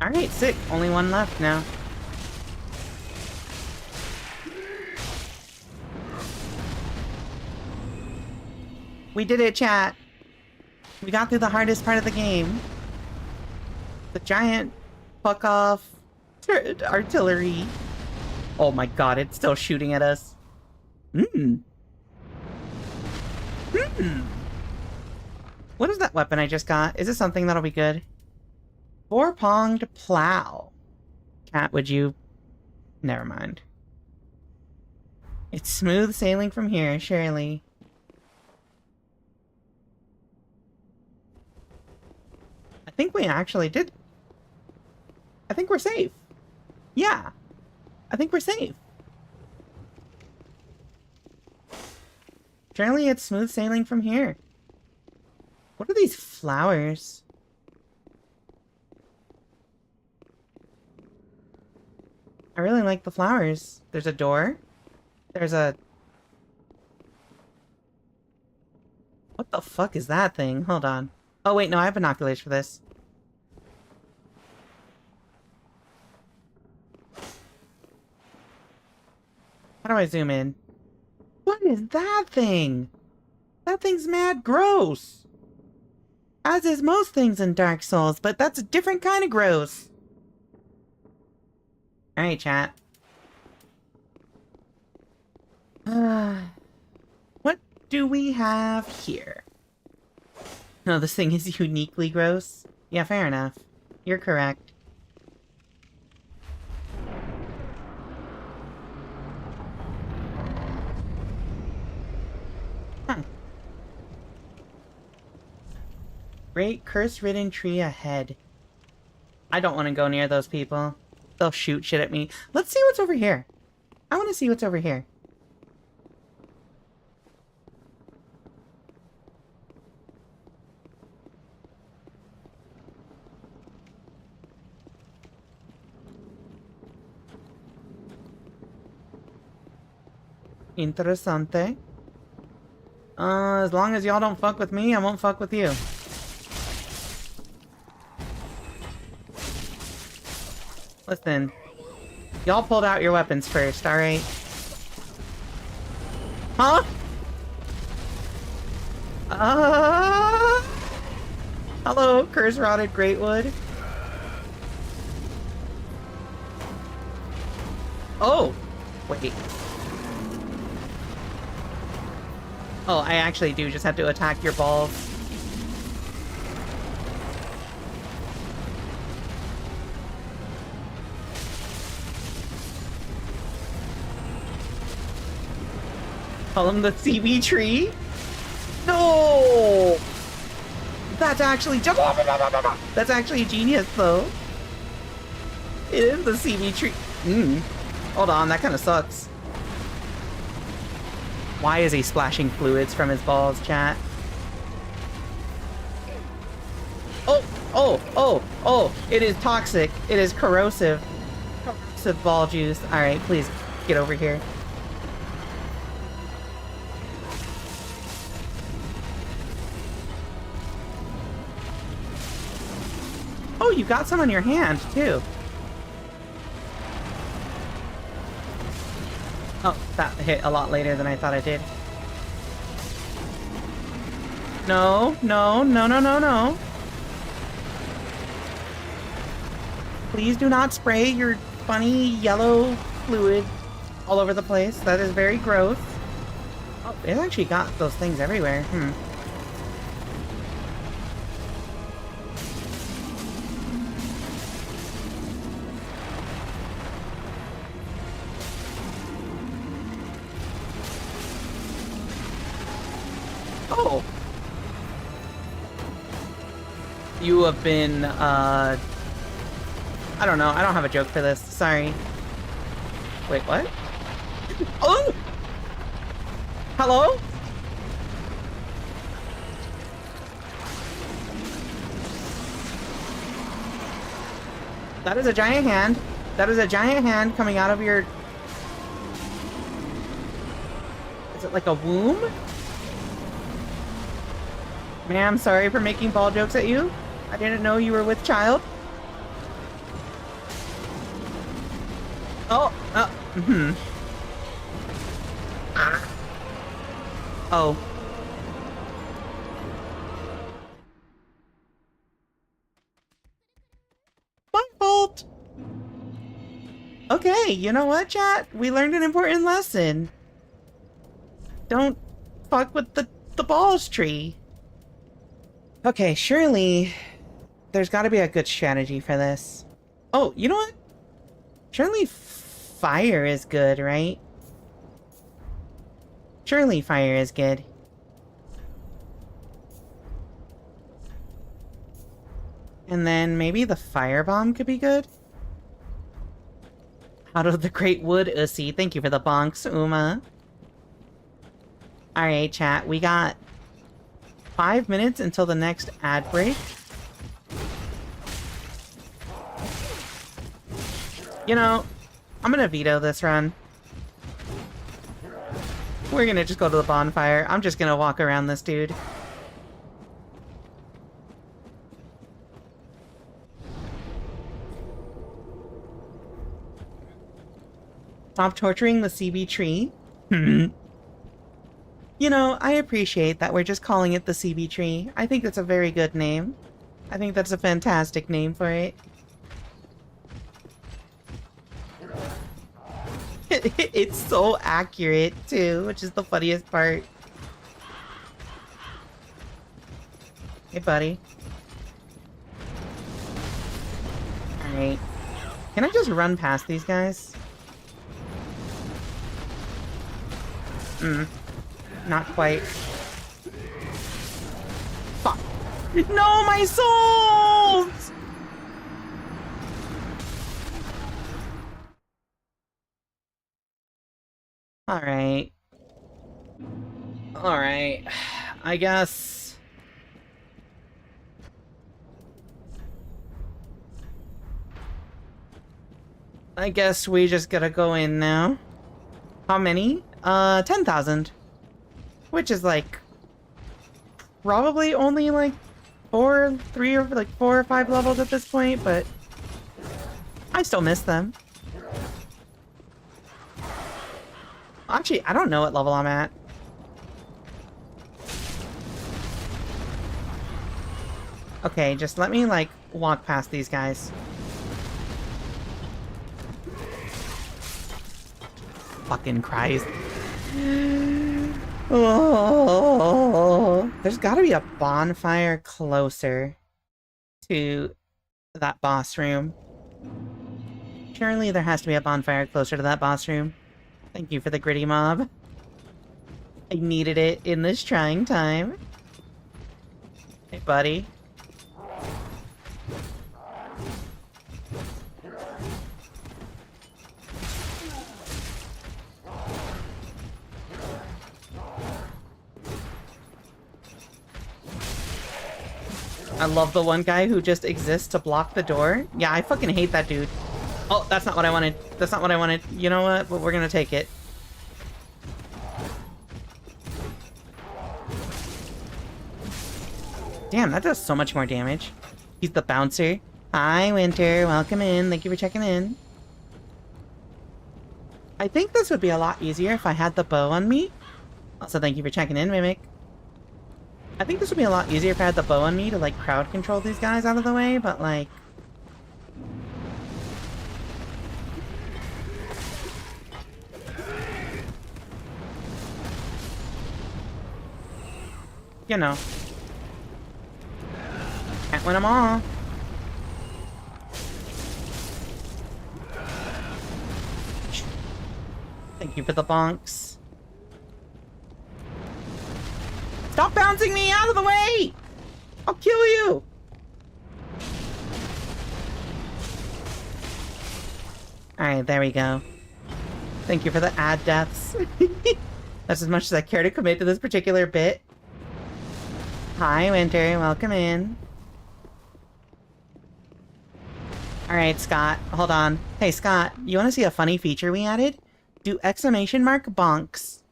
Alright, sick. Only one left now. We did it, chat! We got through the hardest part of the game. The giant fuck off artillery. Oh my god, it's still shooting at us. What is that weapon I just got? Is this something that'll be good? Four-pronged plow. Cat, would you... Never mind. It's smooth sailing from here, surely. I think we actually did... I think we're safe. Yeah. I think we're safe. Surely it's smooth sailing from here. What are these flowers? I really like the flowers. There's a door. There's a... What the fuck is that thing? Hold on. Oh wait, no, I have binoculars for this. How do I zoom in? What is that thing? That thing's mad gross. As is most things in Dark Souls, but that's a different kind of gross. Alright, chat. What do we have here? No, this thing is uniquely gross. Yeah, fair enough. You're correct. Huh. Great curse-ridden tree ahead. I don't want to go near those people. They'll shoot shit at me. Let's see what's over here. I want to see what's over here. Interessante. As long as y'all don't fuck with me, I won't fuck with you. Listen. Y'all pulled out your weapons first, alright? Huh? Hello, curse-rotted Greatwood. Oh! Wait. Oh, I actually do just have to attack your balls. Call him the CB tree? No! That's actually that's actually genius, though. It is the CB tree. Hold on, that kind of sucks. Why is he splashing fluids from his balls, chat? Oh, it is toxic. It is corrosive. Corrosive ball juice. Alright, please get over here. Oh, you got some on your hand, too. Oh, that hit a lot later than I thought it did. No. Please do not spray your funny yellow fluid all over the place. That is very gross. Oh, it actually got those things everywhere. Oh! You have been, I don't know. I don't have a joke for this. Sorry. Wait, what? Oh! Hello? That is a giant hand. That is a giant hand coming out of your... Is it like a womb? Ma'am, sorry for making ball jokes at you. I didn't know you were with child. Oh, Oh. My fault. Okay, you know what, chat? We learned an important lesson. Don't fuck with the balls tree. Okay, surely there's got to be a good strategy for this. Oh, you know what? Surely fire is good, right? Surely fire is good. And then maybe the firebomb could be good? Out of the great wood, Ussy. Thank you for the bonks, Uma. Alright, chat. We got 5 minutes until the next ad break. You know, I'm gonna veto this run. We're gonna just go to the bonfire. I'm just gonna walk around this dude. Stop torturing the CB tree. You know, I appreciate that we're just calling it the CB tree. I think that's a very good name. I think that's a fantastic name for it. It's so accurate, too, which is the funniest part. Hey, buddy. Alright. Can I just run past these guys? Not quite. Fuck. No, my souls! Alright. Alright. I guess... we just gotta go in now. How many? 10,000. Which is like probably only like 4 or 5 levels at this point, but I still miss them. Actually, I don't know what level I'm at. Okay, just let me, like, walk past these guys. Fucking Christ. Oh, there's gotta be a bonfire closer to that boss room. Surely there has to be a bonfire closer to that boss room. Thank you for the gritty mob. I needed it in this trying time. Hey, buddy. I love the one guy who just exists to block the door. Yeah, I fucking hate that dude. Oh, that's not what I wanted. That's not what I wanted. You know what? But we're gonna take it. Damn, that does so much more damage. He's the bouncer. Hi, Winter. Welcome in. Thank you for checking in. I think this would be a lot easier if I had the bow on me. Also, thank you for checking in, Mimic. I think this would be a lot easier if I had the bow on me to, like, crowd control these guys out of the way, but, like... you know. Can't win them all. Thank you for the bonks. Stop bouncing me out of the way! I'll kill you! Alright, there we go. Thank you for the ad deaths. That's as much as I care to commit to this particular bit. Hi, Winter. Welcome in. Alright, Scott. Hold on. Hey, Scott. You want to see a funny feature we added? Do exclamation mark bonks.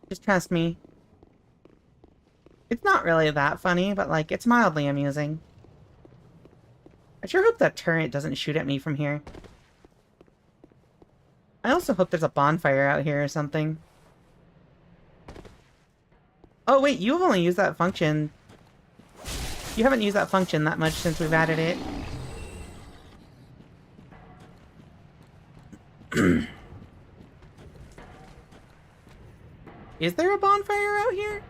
Just trust me. It's not really that funny, but, like, it's mildly amusing. I sure hope that turret doesn't shoot at me from here. I also hope there's a bonfire out here or something. Oh, wait, you've only used that function. You haven't used that function that much since we've added it. Is there a bonfire out here?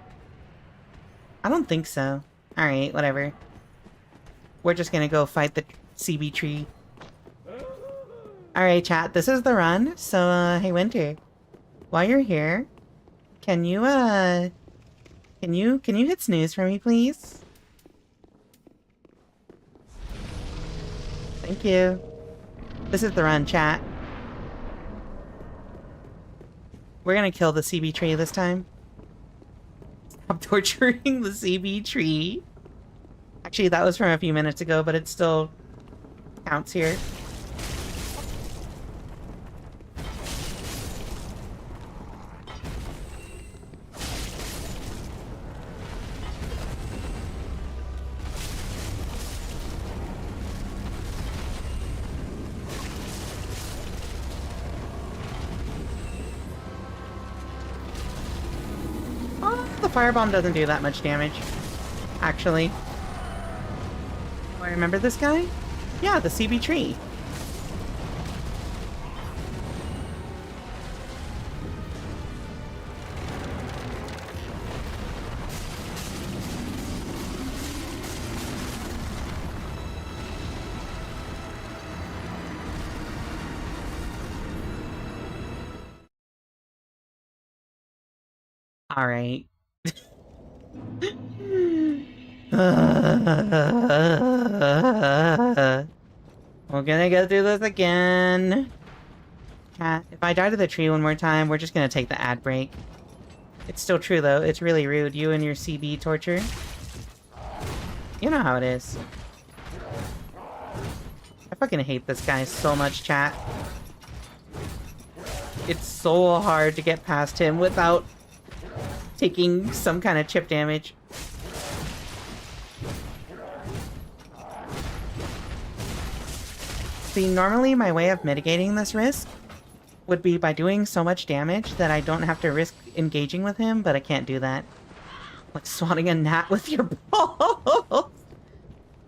I don't think so. Alright, whatever. We're just gonna go fight the CB tree. Alright, chat, this is the run. So, hey, Winter. While you're here, can you hit snooze for me, please? Thank you. This is the run, chat. We're gonna kill the CB tree this time. Stop torturing the CB tree. Actually, that was from a few minutes ago, but it still counts here. Firebomb doesn't do that much damage, actually. Oh, I remember this guy? Yeah, the CB tree. All right. We're gonna go through this again. Cat, if I die to the tree one more time, we're just gonna take the ad break. It's still true, though. It's really rude. You and your CB torture. You know how it is. I fucking hate this guy so much, chat. It's so hard to get past him without taking some kind of chip damage. See, normally my way of mitigating this risk would be by doing so much damage that I don't have to risk engaging with him, but I can't do that. Like swatting a gnat with your balls!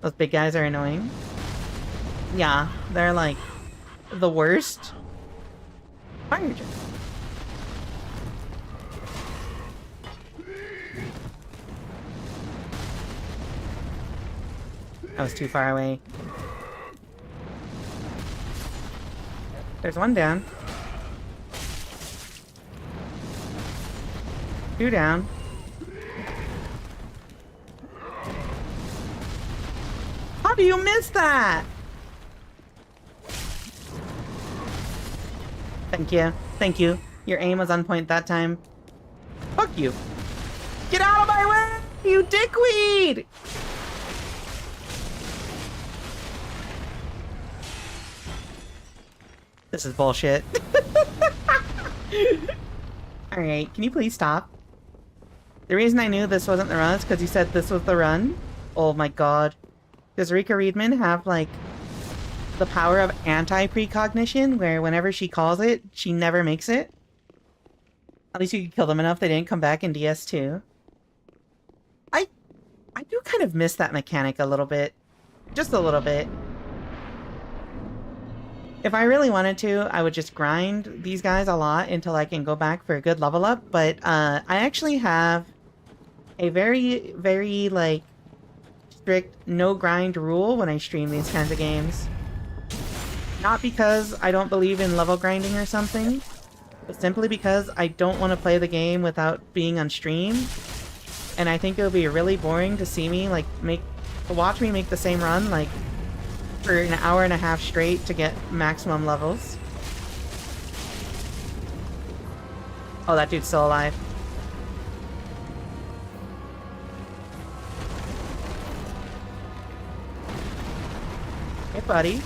Those big guys are annoying. Yeah, they're like the worst. Fire jet. I was too far away. There's one down. 2 down. How do you miss that? Thank you. Thank you. Your aim was on point that time. Fuck you. Get out of my way, you dickweed! This is bullshit. Alright, can you please stop? The reason I knew this wasn't the run is because you said this was the run. Oh my god. Does Rika Readman have, like, the power of anti-precognition, where whenever she calls it, she never makes it? At least you could kill them enough they didn't come back in DS2. I do kind of miss that mechanic a little bit. Just a little bit. If I really wanted to, I would just grind these guys a lot until I can go back for a good level up, but I actually have a very, very, like, strict no grind rule when I stream these kinds of games. Not because I don't believe in level grinding or something, but simply because I don't want to play the game without being on stream. And I think it would be really boring to see me, like, watch me make the same run, like, for an hour and a half straight to get maximum levels. Oh, that dude's still alive. Hey, buddy.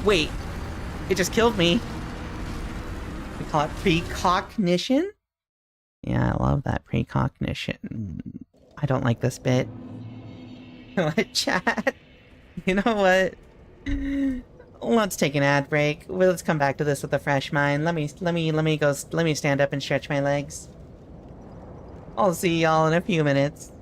Wait. It just killed me. We call it precognition? Yeah, I love that precognition. I don't like this bit. What, chat? You know what? Let's take an ad break. Well, let's come back to this with a fresh mind. Let me stand up and stretch my legs. I'll see y'all in a few minutes.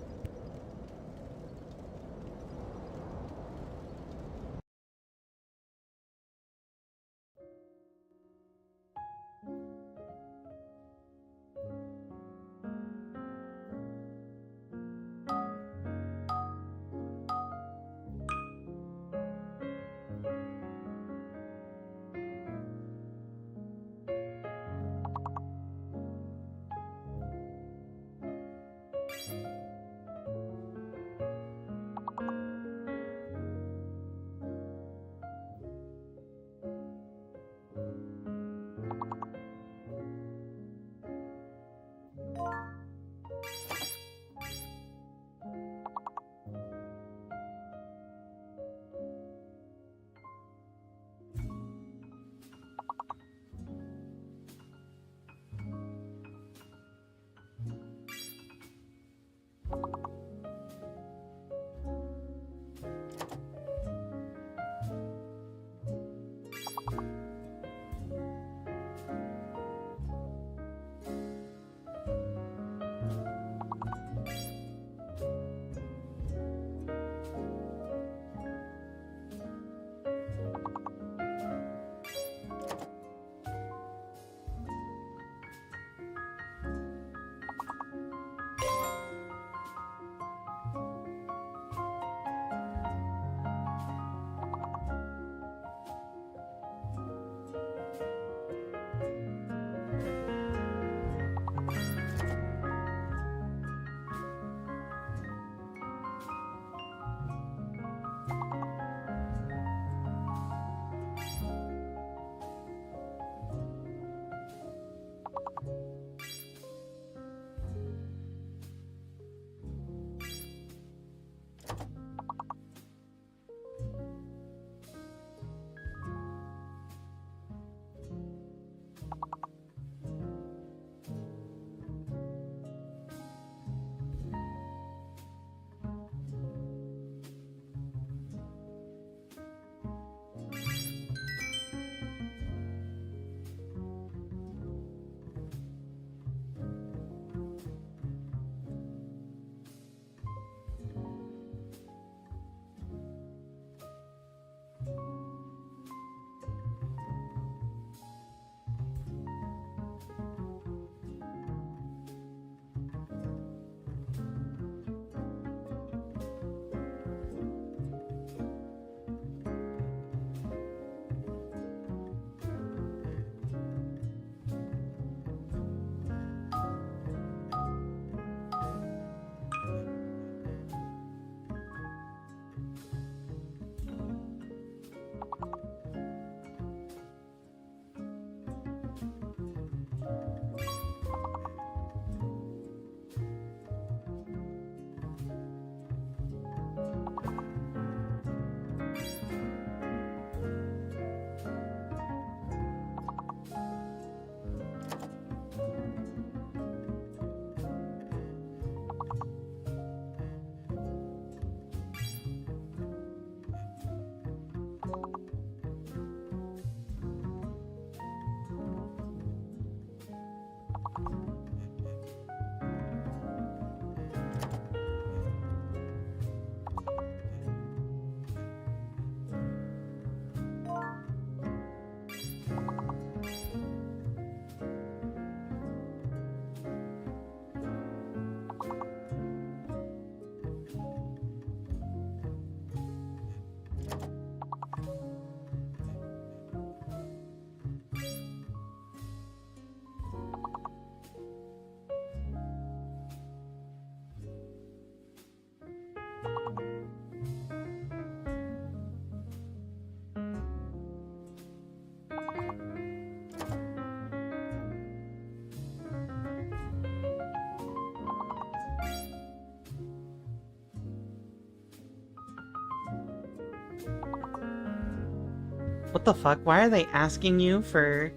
What the fuck? Why are they asking you for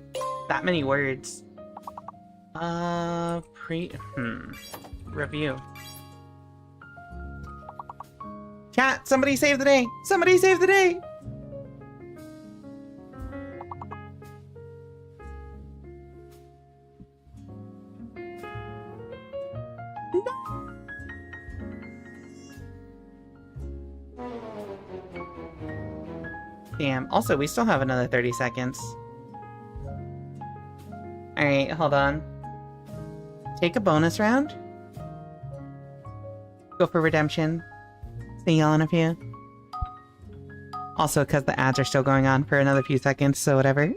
that many words? Review. Chat, somebody save the day! Somebody save the day! Damn. Also, we still have another 30 seconds. Alright, hold on. Take a bonus round. Go for redemption. See y'all in a few. Also, because the ads are still going on for another few seconds, so whatever.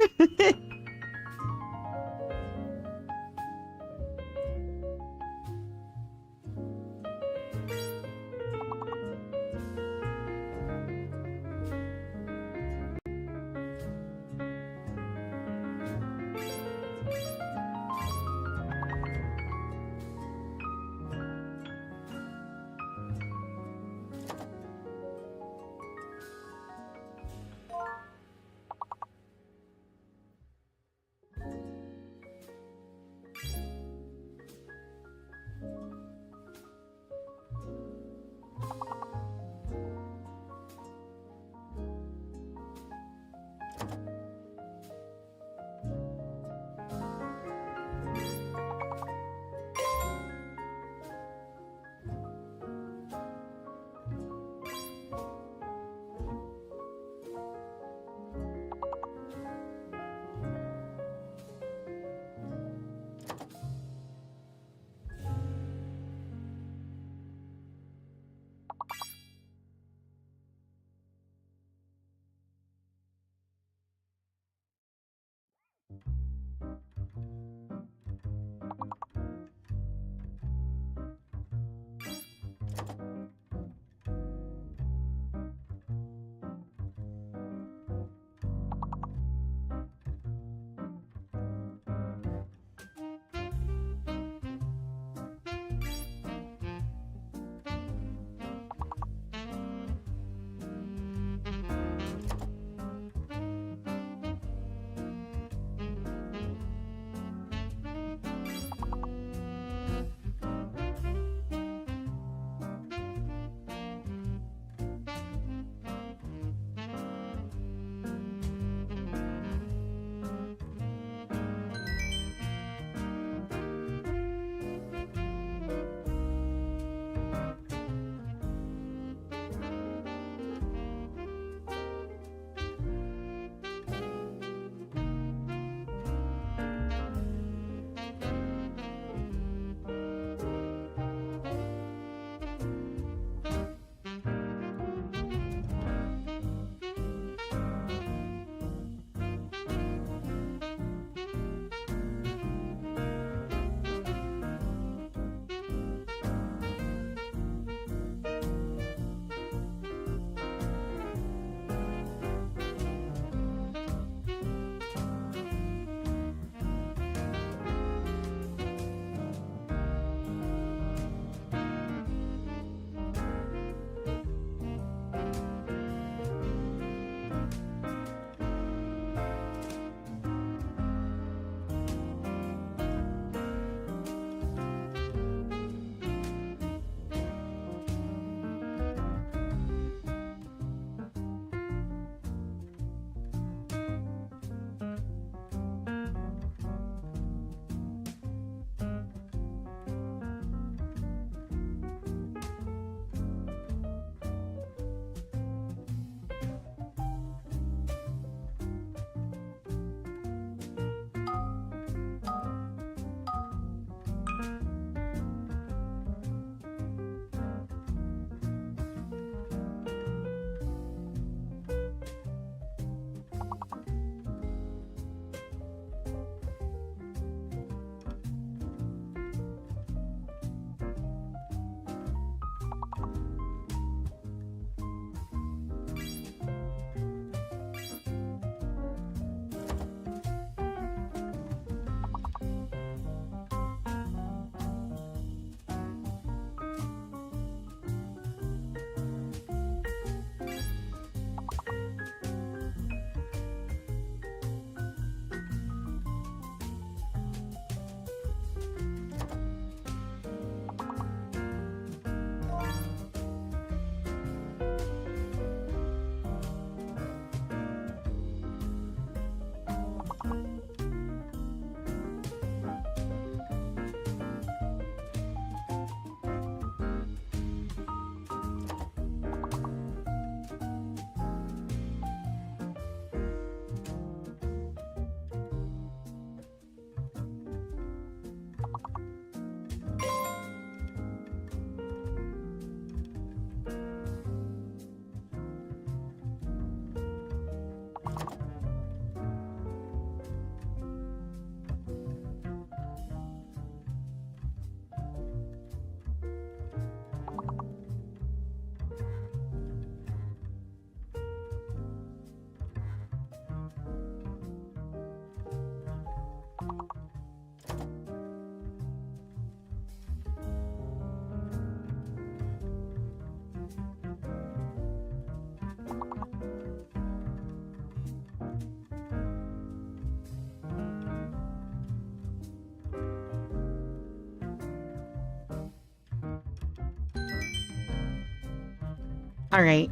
Alright,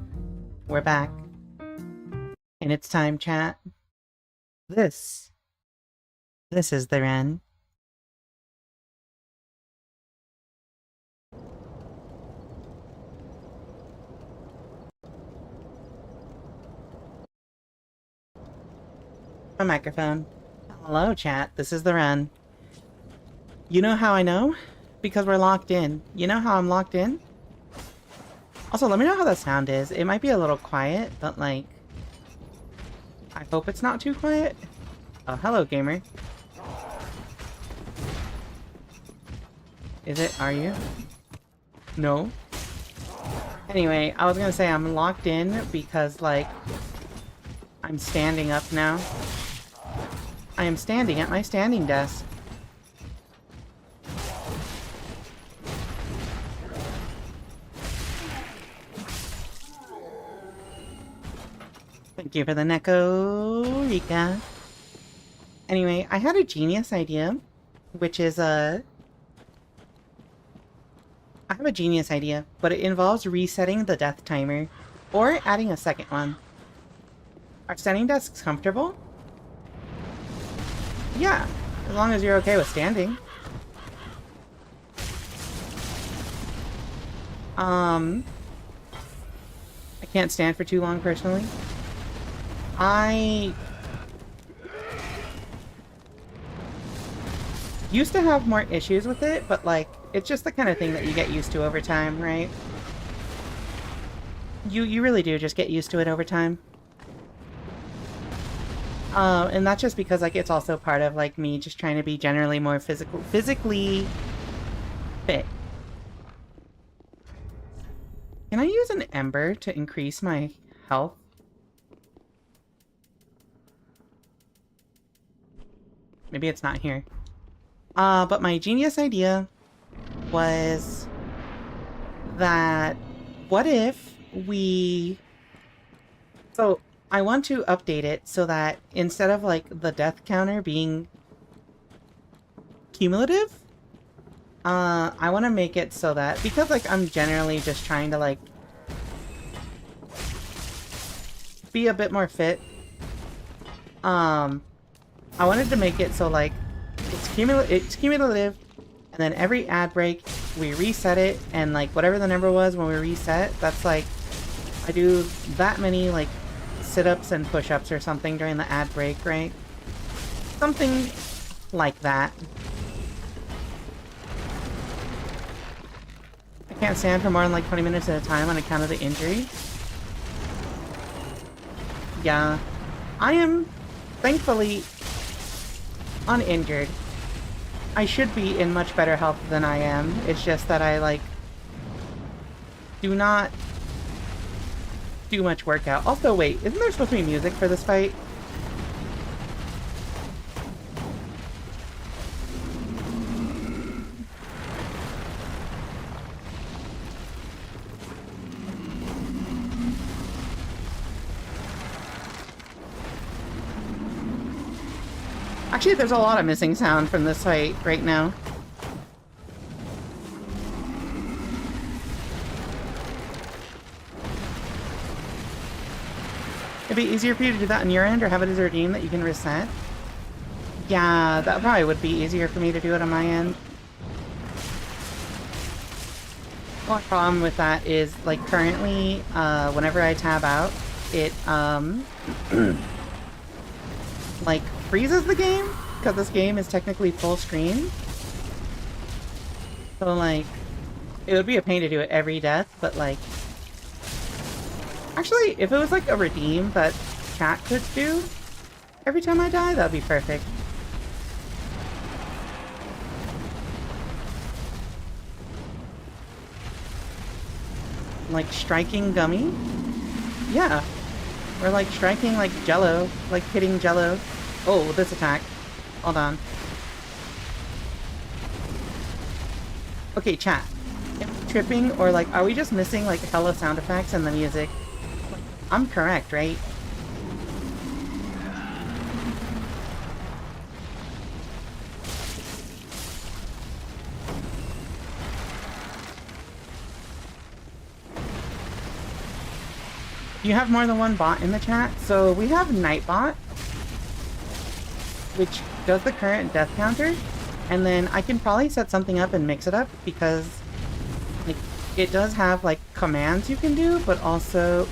we're back. And it's time, chat. This is the Ren. My microphone. Hello, chat. This is the Ren. You know how I know? Because we're locked in. You know how I'm locked in? Also, let me know how the sound is. It might be a little quiet, but like... I hope it's not too quiet. Oh, hello, gamer. Is it? Are you? No? Anyway, I was gonna say I'm locked in because, like... I'm standing up now. I am standing at my standing desk. Thank you for the Neko, Rika. Anyway, I had a genius idea, which is I have a genius idea, but it involves resetting the death timer, or adding a second one. Are standing desks comfortable? Yeah, as long as you're okay with standing. I can't stand for too long, personally. I used to have more issues with it, but like, it's just the kind of thing that you get used to over time, right? You really do just get used to it over time. And that's just because, like, it's also part of, like, me just trying to be generally more physically fit. Can I use an ember to increase my health? Maybe it's not here. But my genius idea was that what if we... So, I want to update it so that instead of, like, the death counter being cumulative, I want to make it so that, because, like, I'm generally just trying to, like, be a bit more fit, I wanted to make it so, like, it's cumulative, and then every ad break, we reset it, and, like, whatever the number was when we reset, that's, like, I do that many, like, sit-ups and push-ups or something during the ad break, right? Something like that. I can't stand for more than like 20 minutes at a time on account of the injury. Yeah. I am, thankfully, uninjured. I should be in much better health than I am. It's just that I, like, do not do much workout. Also, wait, isn't there supposed to be music for this fight? Actually, there's a lot of missing sound from this fight right now. It'd be easier for you to do that on your end, or have it as a redeem that you can reset? Yeah, that probably would be easier for me to do it on my end. One problem with that is, like, currently, whenever I tab out, it, like, freezes the game, because this game is technically full screen. So, like, it would be a pain to do it every death, but, like... Actually, if it was, like, a redeem that chat could do every time I die, that'd be perfect. Like, striking gummy? Yeah. Or, like, striking, like, jello. Like, hitting jello. Oh, this attack. Hold on. Okay, chat. Am I tripping, or, like, are we just missing, like, hella sound effects and the music? Like, I'm correct, right? you have more than one bot in the chat. So we have Nightbot, which does the current death counter, and then I can probably set something up and mix it up because like it does have like commands you can do, but also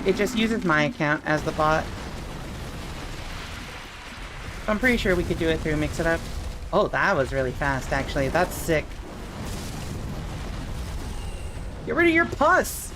it just uses my account as the bot. I'm pretty sure we could do it through Mix It Up. Oh, that was really fast, actually. That's sick. Get rid of your pus!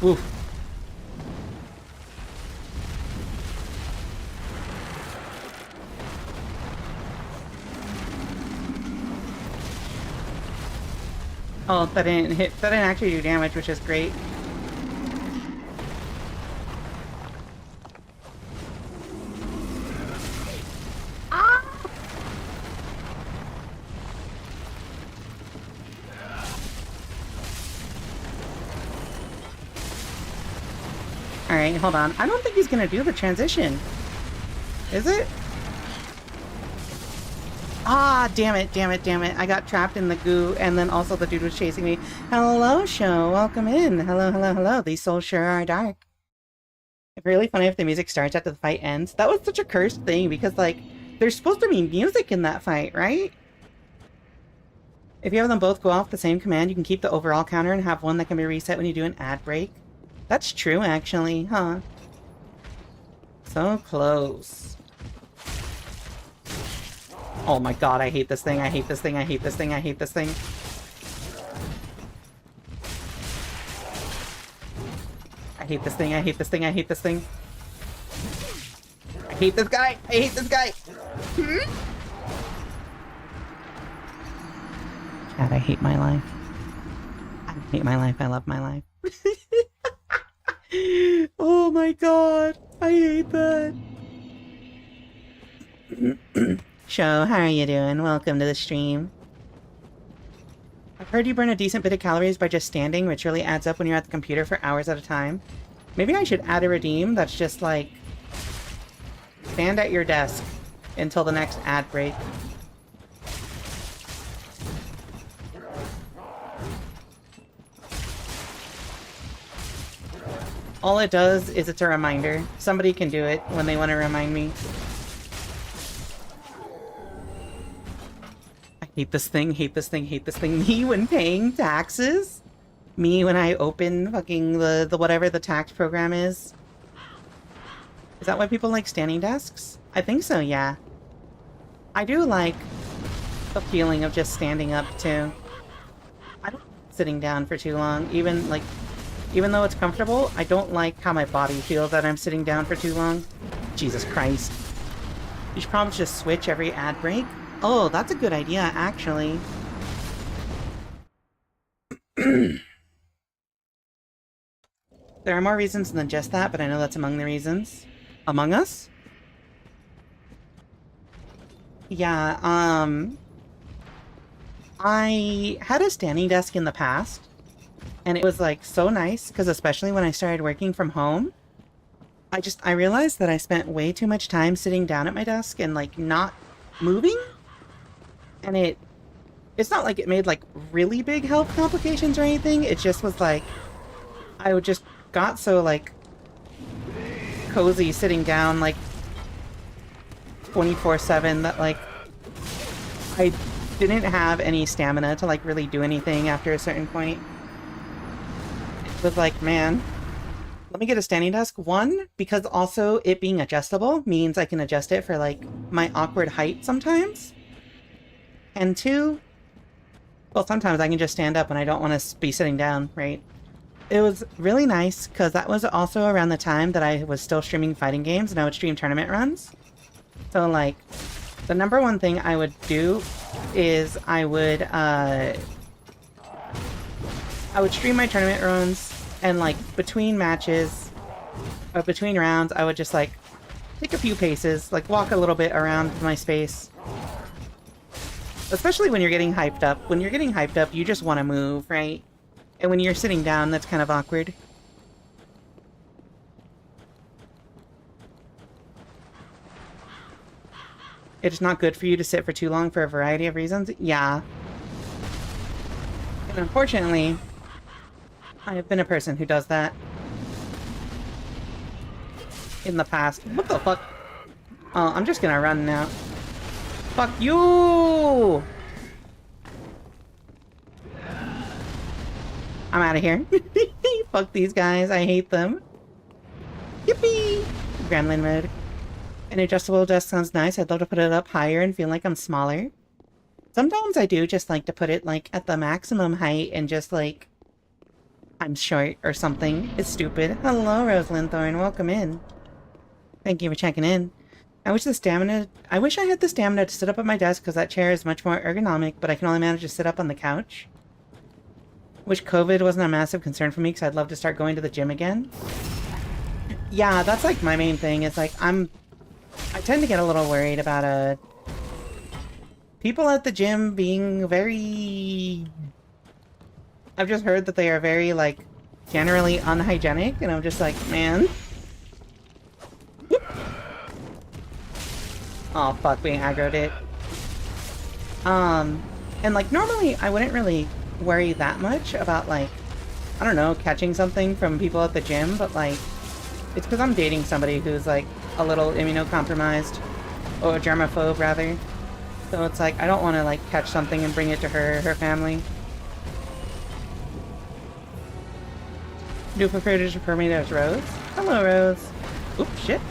Oof. Oh, that didn't hit. That didn't actually do damage, which is great. Ah! Alright, hold on. I don't think he's gonna do the transition. Is it? Ah, damn it, damn it, damn it. I got trapped in the goo, and then also the dude was chasing me. Hello, show. Welcome in. Hello, hello, hello. These souls sure are dark. It's really funny if the music starts after the fight ends. That was such a cursed thing, because, like, there's supposed to be music in that fight, right? If you have them both go off the same command, you can keep the overall counter and have one that can be reset when you do an ad break. That's true, actually, huh? So close. Oh my god, I hate this thing, I hate this thing, I hate this thing, I hate this thing. I hate this thing, I hate this thing, I hate this thing. I hate this guy! I hate this guy! God, I hate my life. I hate my life, I love my life. Oh my god, I hate that. Show, how are you doing? Welcome to the stream. I've heard you burn a decent bit of calories by just standing, which really adds up when you're at the computer for hours at a time. Maybe I should add a redeem that's just like... stand at your desk until the next ad break. All it does is it's a reminder. Somebody can do it when they want to remind me. I hate this thing, hate this thing, hate this thing. Me when paying taxes? Me when I open fucking the whatever the tax program is? Is that why people like standing desks? I think so, yeah. I do like the feeling of just standing up, too. I don't like sitting down for too long, even though it's comfortable, I don't like how my body feels that I'm sitting down for too long. Jesus Christ. You should probably just switch every ad break. Oh, that's a good idea, actually. There are more reasons than just that, but I know that's among the reasons. Among Us? Yeah, I had a standing desk in the past. And it was, like, so nice, because especially when I started working from home, I realized that I spent way too much time sitting down at my desk and, like, not moving. And it's not like it made, like, really big health complications or anything. It just was, like, I would just got so, like, cozy sitting down, like, 24/7 that, like, I didn't have any stamina to, like, really do anything after a certain point. Was like, man, let me get a standing desk. One, because also it being adjustable means I can adjust it for, like, my awkward height sometimes. And two, well, sometimes I can just stand up when I don't want to be sitting down, right? It was really nice, because that was also around the time that I was still streaming fighting games, and I would stream tournament runs. So, like, the number one thing I would do is I would stream my tournament runs, and, like, between matches, or between rounds, I would just, like, take a few paces, like, walk a little bit around my space, Especially when you're getting hyped up. When you're getting hyped up, you just want to move, right? And when you're sitting down, that's kind of awkward. It's not good for you to sit for too long for a variety of reasons. Yeah. And unfortunately, I have been a person who does that in the past. What the fuck? Oh, I'm just gonna run now. Fuck you! I'm out of here. Fuck these guys. I hate them. Yippee! Gremlin mode. An adjustable desk sounds nice. I'd love to put it up higher and feel like I'm smaller. Sometimes I do just like to put it like at the maximum height and just like I'm short or something. It's stupid. Hello, Rosalind Thorne. Welcome in. Thank you for checking in. I wish I had the stamina to sit up at my desk because that chair is much more ergonomic, but I can only manage to sit up on the couch. Wish COVID wasn't a massive concern for me because I'd love to start going to the gym again. Yeah, that's like my main thing. Is like I tend to get a little worried about people at the gym being very... I've just heard that they are very like generally unhygienic, and I'm just like, man. Oh fuck, we aggroed it. And like normally I wouldn't really worry that much about like, I don't know, catching something from people at the gym, but like, it's because I'm dating somebody who's like a little immunocompromised, or a germaphobe rather. So it's like, I don't want to like catch something and bring it to her family. Do prefer to refer me to as Rose? Hello, Rose. Oops, shit.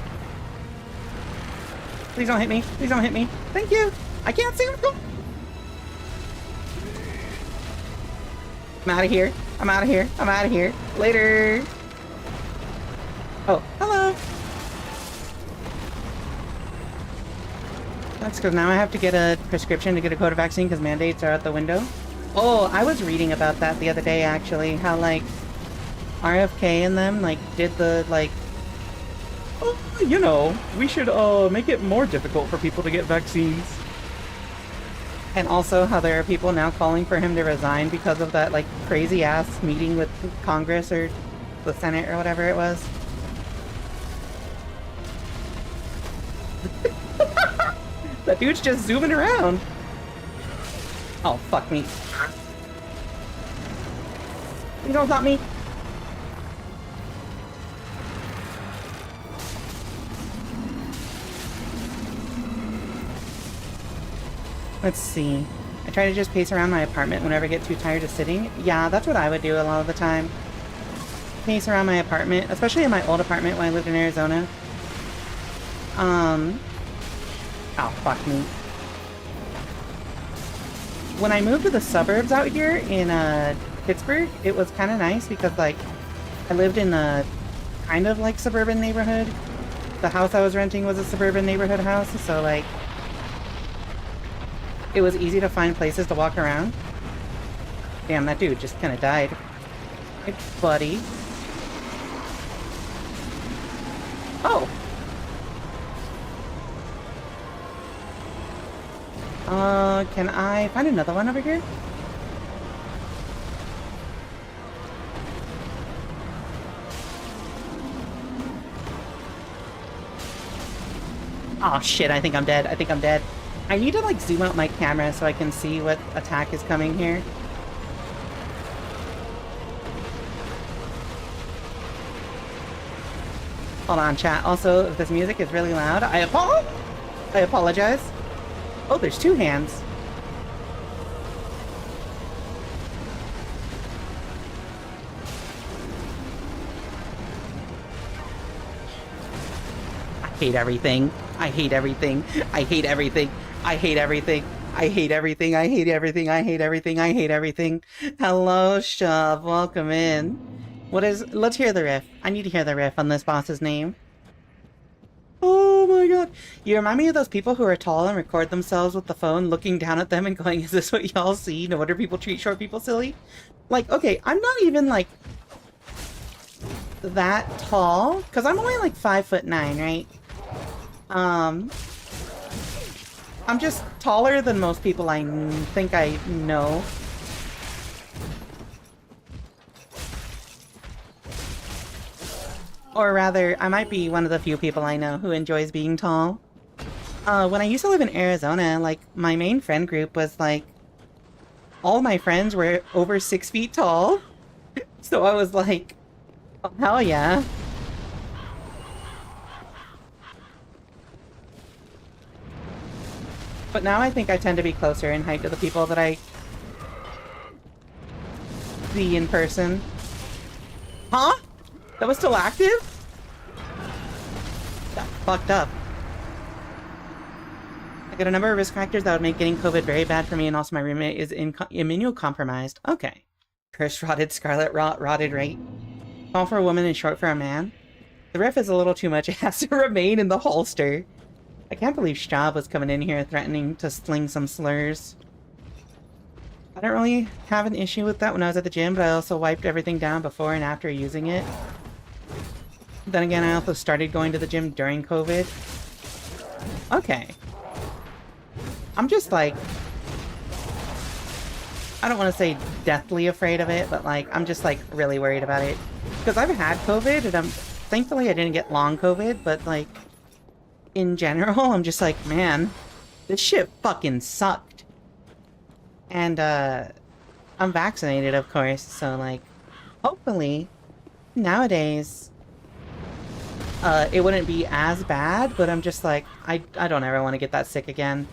Please don't hit me. Please don't hit me. Thank you. I can't see him. I'm out of here. I'm out of here. I'm out of here. Later. Oh, hello. That's because now I have to get a prescription to get a COVID vaccine because mandates are out the window. Oh, I was reading about that the other day, actually. How, like, RFK and them, like, did the, like, oh, you know, we should, make it more difficult for people to get vaccines. And also how there are people now calling for him to resign because of that, like, crazy-ass meeting with Congress or the Senate or whatever it was. That dude's just zooming around. Oh, fuck me. You don't stop me. Let's see. I try to just pace around my apartment whenever I get too tired of sitting. Yeah, that's what I would do a lot of the time. Pace around my apartment, especially in my old apartment when I lived in Arizona. Oh, fuck me. When I moved to the suburbs out here in, Pittsburgh, it was kind of nice because, like, I lived in a kind of, like, suburban neighborhood. The house I was renting was a suburban neighborhood house, so, like, it was easy to find places to walk around. Damn, that dude just kind of died. Hey, buddy. Oh! Can I find another one over here? Oh shit, I think I'm dead. I think I'm dead. I need to like zoom out my camera so I can see what attack is coming here. Hold on, chat. Also, if this music is really loud, I apologize. Oh, there's two hands. I hate everything. I hate everything. I hate everything. I hate everything. I hate everything. I hate everything. I hate everything. I hate everything. Hello, Shove. Welcome in. Let's hear the riff. I need to hear the riff on this boss's name. Oh my god. You remind me of those people who are tall and record themselves with the phone looking down at them and going, is this what y'all see? No wonder people treat short people silly. Like, okay, I'm not even like that tall, because I'm only like 5'9", right? I'm just taller than most people I think I know. Or rather, I might be one of the few people I know who enjoys being tall. When I used to live in Arizona, like, my main friend group was, like, all my friends were over 6 feet tall. So I was like, oh, hell yeah. But now I think I tend to be closer in height to the people that I see in person. Huh? That was still active? That's fucked up. I got a number of risk factors that would make getting COVID very bad for me, and also my roommate is immunocompromised. Okay. Cursed, rotted, scarlet, rotted right. Tall for a woman and short for a man. The ref is a little too much. It has to remain in the holster. I can't believe Schaub was coming in here threatening to sling some slurs. I don't really have an issue with that when I was at the gym, but I also wiped everything down before and after using it. Then again, I also started going to the gym during COVID. Okay. I'm just like... I don't want to say deathly afraid of it, but like, I'm just like really worried about it. Because I've had COVID, and thankfully I didn't get long COVID, but like, in general, I'm just like, man, this shit fucking sucked. And, I'm vaccinated, of course, so like, hopefully, nowadays, it wouldn't be as bad, but I'm just like, I don't ever want to get that sick again.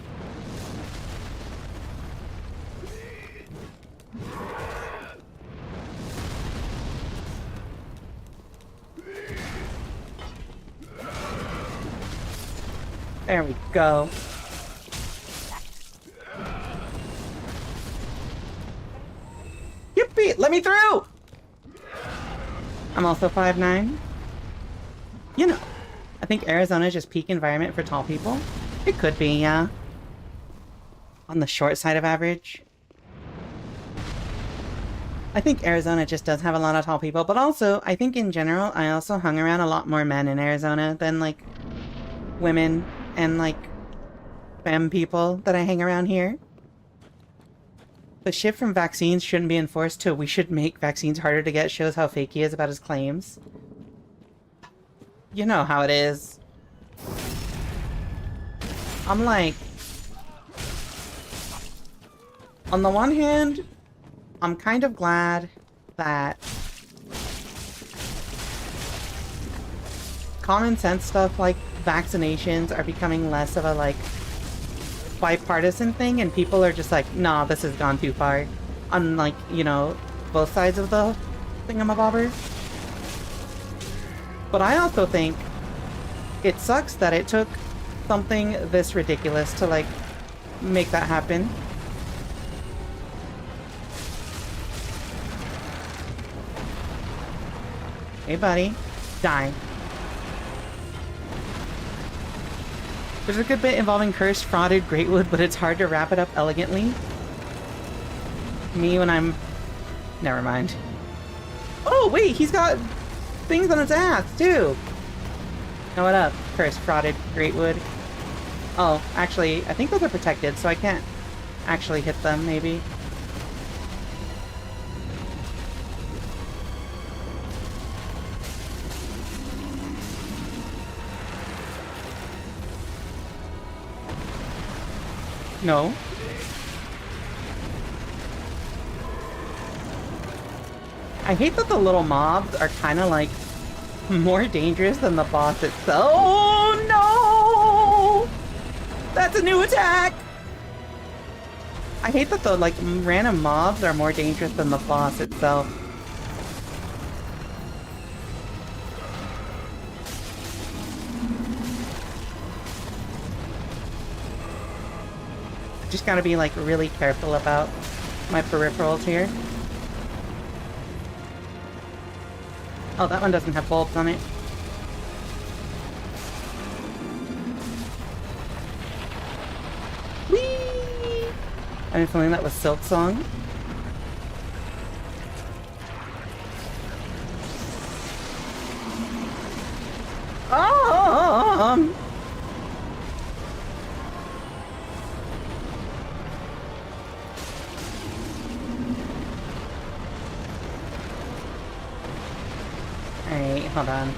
There we go. Yippee! Let me through! I'm also 5'9". You know, I think Arizona is just peak environment for tall people. It could be, yeah. On the short side of average. I think Arizona just does have a lot of tall people, but also, I think in general, I also hung around a lot more men in Arizona than, like, women and, like, femme people that I hang around here. The shift from vaccines shouldn't be enforced to we should make vaccines harder to get shows how fake he is about his claims. You know how it is. I'm like... On the one hand, I'm kind of glad that common sense stuff like vaccinations are becoming less of a, like, bipartisan thing, and people are just like, nah, this has gone too far. On, like, you know, both sides of the thingamabobber. But I also think it sucks that it took something this ridiculous to, like, make that happen. Hey, buddy. Die. There's a good bit involving cursed, frauded, greatwood, but it's hard to wrap it up elegantly. Me when I'm... Never mind. Oh, wait! He's got things on his ass, too! Now what up? Cursed, frauded, greatwood. Oh, actually, I think those are protected, so I can't actually hit them, maybe. No. I hate that the little mobs are kind of like more dangerous than the boss itself. Oh no! That's a new attack! I hate that the like random mobs are more dangerous than the boss itself. Just gotta be like really careful about my peripherals here. Oh, that one doesn't have bulbs on it. Whee! I have a feeling that was Silk Song. Hold on.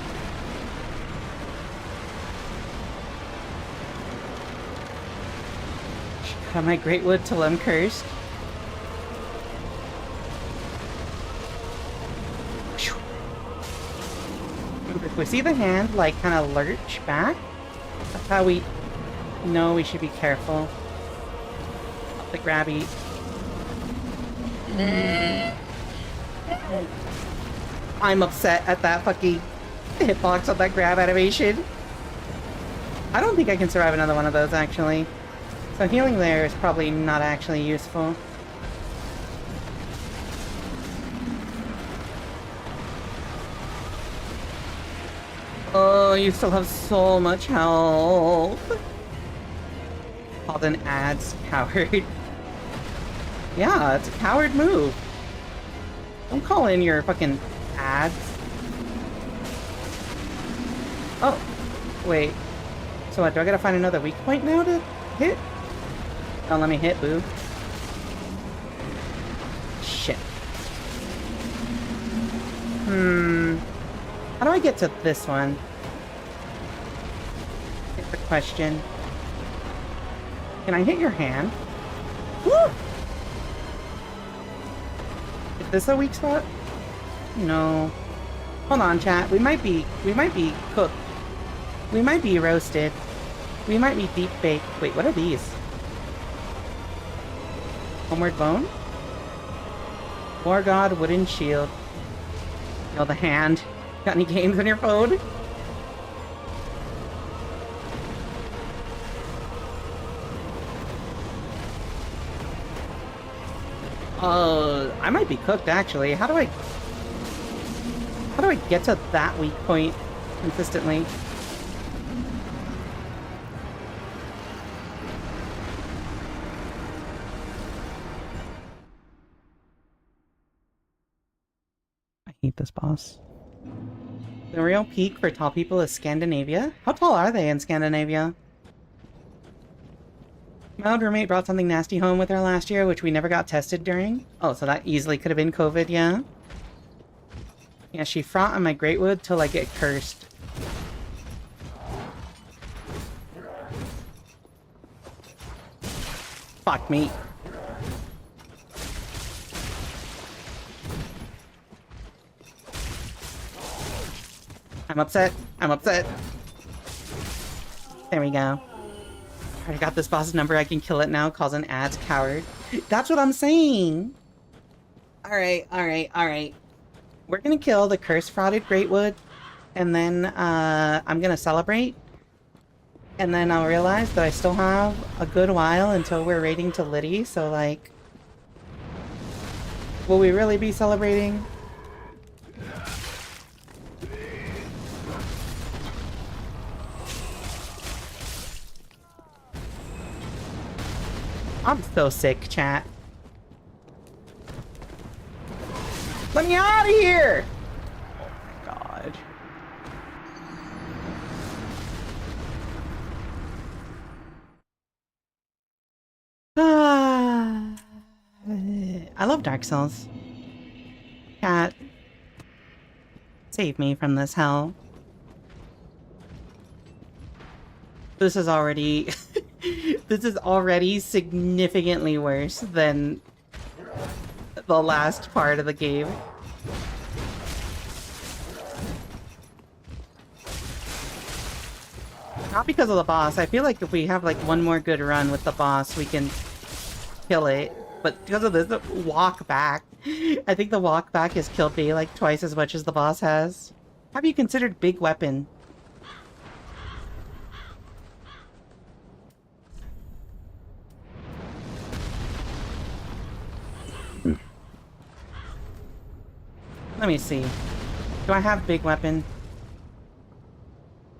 Got my great wood till I'm cursed. If we see the hand, like, kind of lurch back, that's how we know we should be careful. Up the grabby. I'm upset at that fucking hitbox on that grab animation. I don't think I can survive another one of those, actually. So healing there is probably not actually useful. Oh, you still have so much health. Called an ads coward. Yeah, it's a coward move. Don't call in your fucking ads. Oh, wait. So what, do I gotta find another weak point now to hit? Don't let me hit, boo. Shit. How do I get to this one? It's the question. Can I hit your hand? Woo! Is this a weak spot? No. Hold on, chat. We might be cooked. We might be roasted. We might be deep baked. Wait, what are these? Homeward Bone? War God, Wooden Shield. Oh, the hand. Got any games on your phone? I might be cooked, actually. How do I get to that weak point consistently? I hate this boss. The real peak for tall people is Scandinavia? How tall are they in Scandinavia? My old roommate brought something nasty home with her last year, which we never got tested during. Oh, so that easily could have been COVID, yeah? Yeah, she fraught on my greatwood till I get cursed. Fuck me. I'm upset. I'm upset. There we go. I got this boss's number. I can kill it now. Calls an ads coward. That's what I'm saying. Alright, alright, alright. We're gonna kill the curse-frauded Greatwood. And then, I'm gonna celebrate. And then I'll realize that I still have a good while until we're raiding to Liddy. So, like... will we really be celebrating? I'm so sick, chat. Let me out of here! Oh my god. I love Dark Souls. Cat, save me from this hell. This is already... this is already significantly worse than the last part of the game. Not because of the boss. I feel like if we have like one more good run with the boss, we can kill it. But because of this walk back, I think the walk back has killed me like twice as much as the boss has. Have you considered big weapon? Let me see. Do I have big weapon?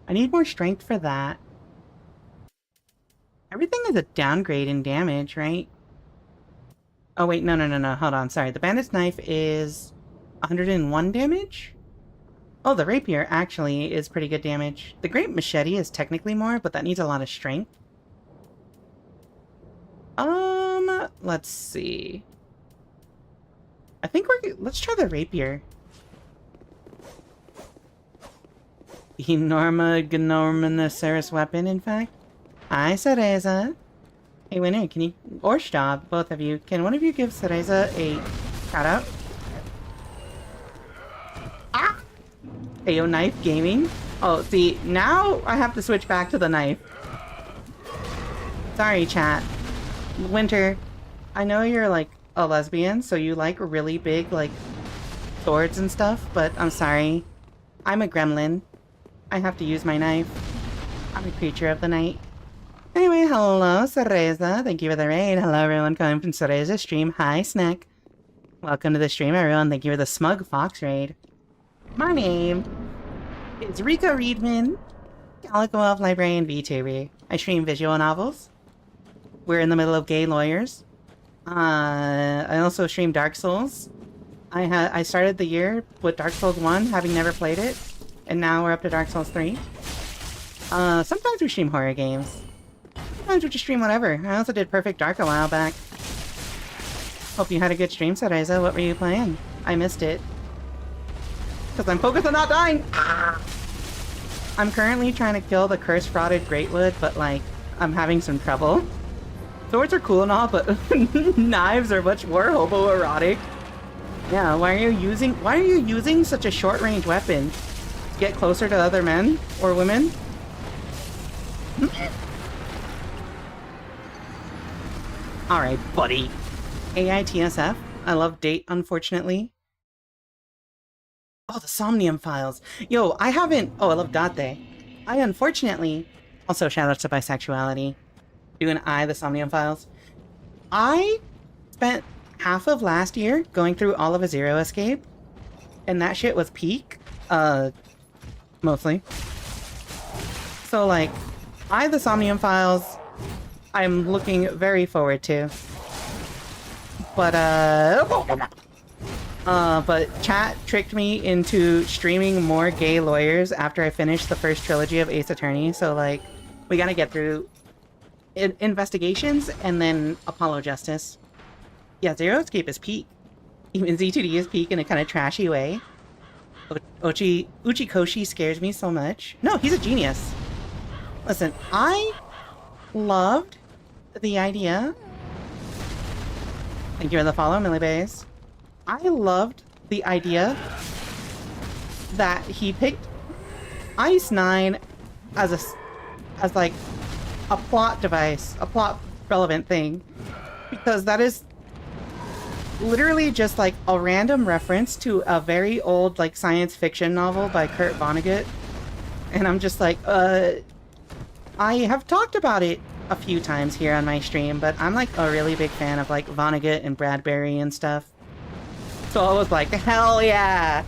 I need more strength for that. Everything is a downgrade in damage, right? Oh wait, no, hold on, sorry. The bandit's knife is 101 damage? Oh, the rapier actually is pretty good damage. The great machete is technically more, but that needs a lot of strength. Let's see. I think let's try the rapier. enormous weapon, in fact. Hi, Cereza. Hey, winner, can you... Or Stab, both of you. Can one of you give Cereza a shout-out? Ah! Ayo, knife gaming? Oh, see, now I have to switch back to the knife. Sorry, chat. Winter, I know you're, like, a lesbian, so you like really big, like, swords and stuff, but I'm sorry. I'm a gremlin. I have to use my knife. I'm a creature of the night. Anyway, hello, Cereza. Thank you for the raid. Hello, everyone coming from Cereza's stream. Hi, Snack. Welcome to the stream, everyone. Thank you for the Smug Fox raid. My name is Rika Readman, Calico Elf Librarian VTuber. I stream visual novels. We're in the middle of Gay Lawyers. I also stream Dark Souls. I started the year with Dark Souls 1, having never played it, and now we're up to Dark Souls 3. Sometimes we stream horror games. Sometimes we just stream whatever. I also did Perfect Dark a while back. Hope you had a good stream, Cereza. What were you playing? I missed it. Because I'm focused on not dying! Ah! I'm currently trying to kill the cursed-frauded Greatwood, but, like, I'm having some trouble. Swords are cool and all, but knives are much more homoerotic. Yeah, why are you using such a short-range weapon? To get closer to other men? Or women? Alright, buddy. AITSF. I love date, unfortunately. Oh, the Somnium Files. Yo, I haven't... Oh, I love Date. I unfortunately... Also, shout out to bisexuality. Doing the Somnium Files. I spent half of last year going through all of a Zero Escape. And that shit was peak. Mostly. So, like, the Somnium Files, I'm looking very forward to. But chat tricked me into streaming more Gay Lawyers after I finished the first trilogy of Ace Attorney, so, like, we gotta get through investigations and then Apollo Justice. Yeah, Zero Escape is peak. Even Z2D is peak in a kind of trashy way. Uchikoshi scares me so much. No, he's a genius. Listen, I loved the idea... Thank you for the follow, Millibays. I loved the idea that he picked Ice 9 as like a plot device, a plot relevant thing, because that is literally just like a random reference to a very old like science fiction novel by Kurt Vonnegut, and I'm just like, I have talked about it a few times here on my stream, but I'm like a really big fan of like Vonnegut and Bradbury and stuff. So I was like, hell yeah!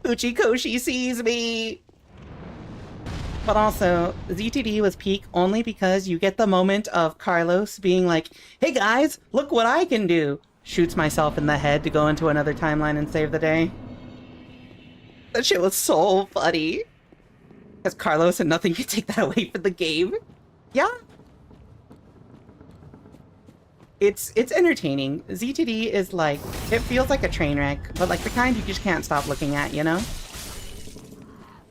Uchikoshi sees me! But also, ZTD was peak only because you get the moment of Carlos being like, hey guys, look what I can do! Shoots myself in the head to go into another timeline and save the day. That shit was so funny. Because Carlos and nothing can take that away from the game. Yeah. It's entertaining. ZTD is like, it feels like a train wreck, but like the kind you just can't stop looking at, you know?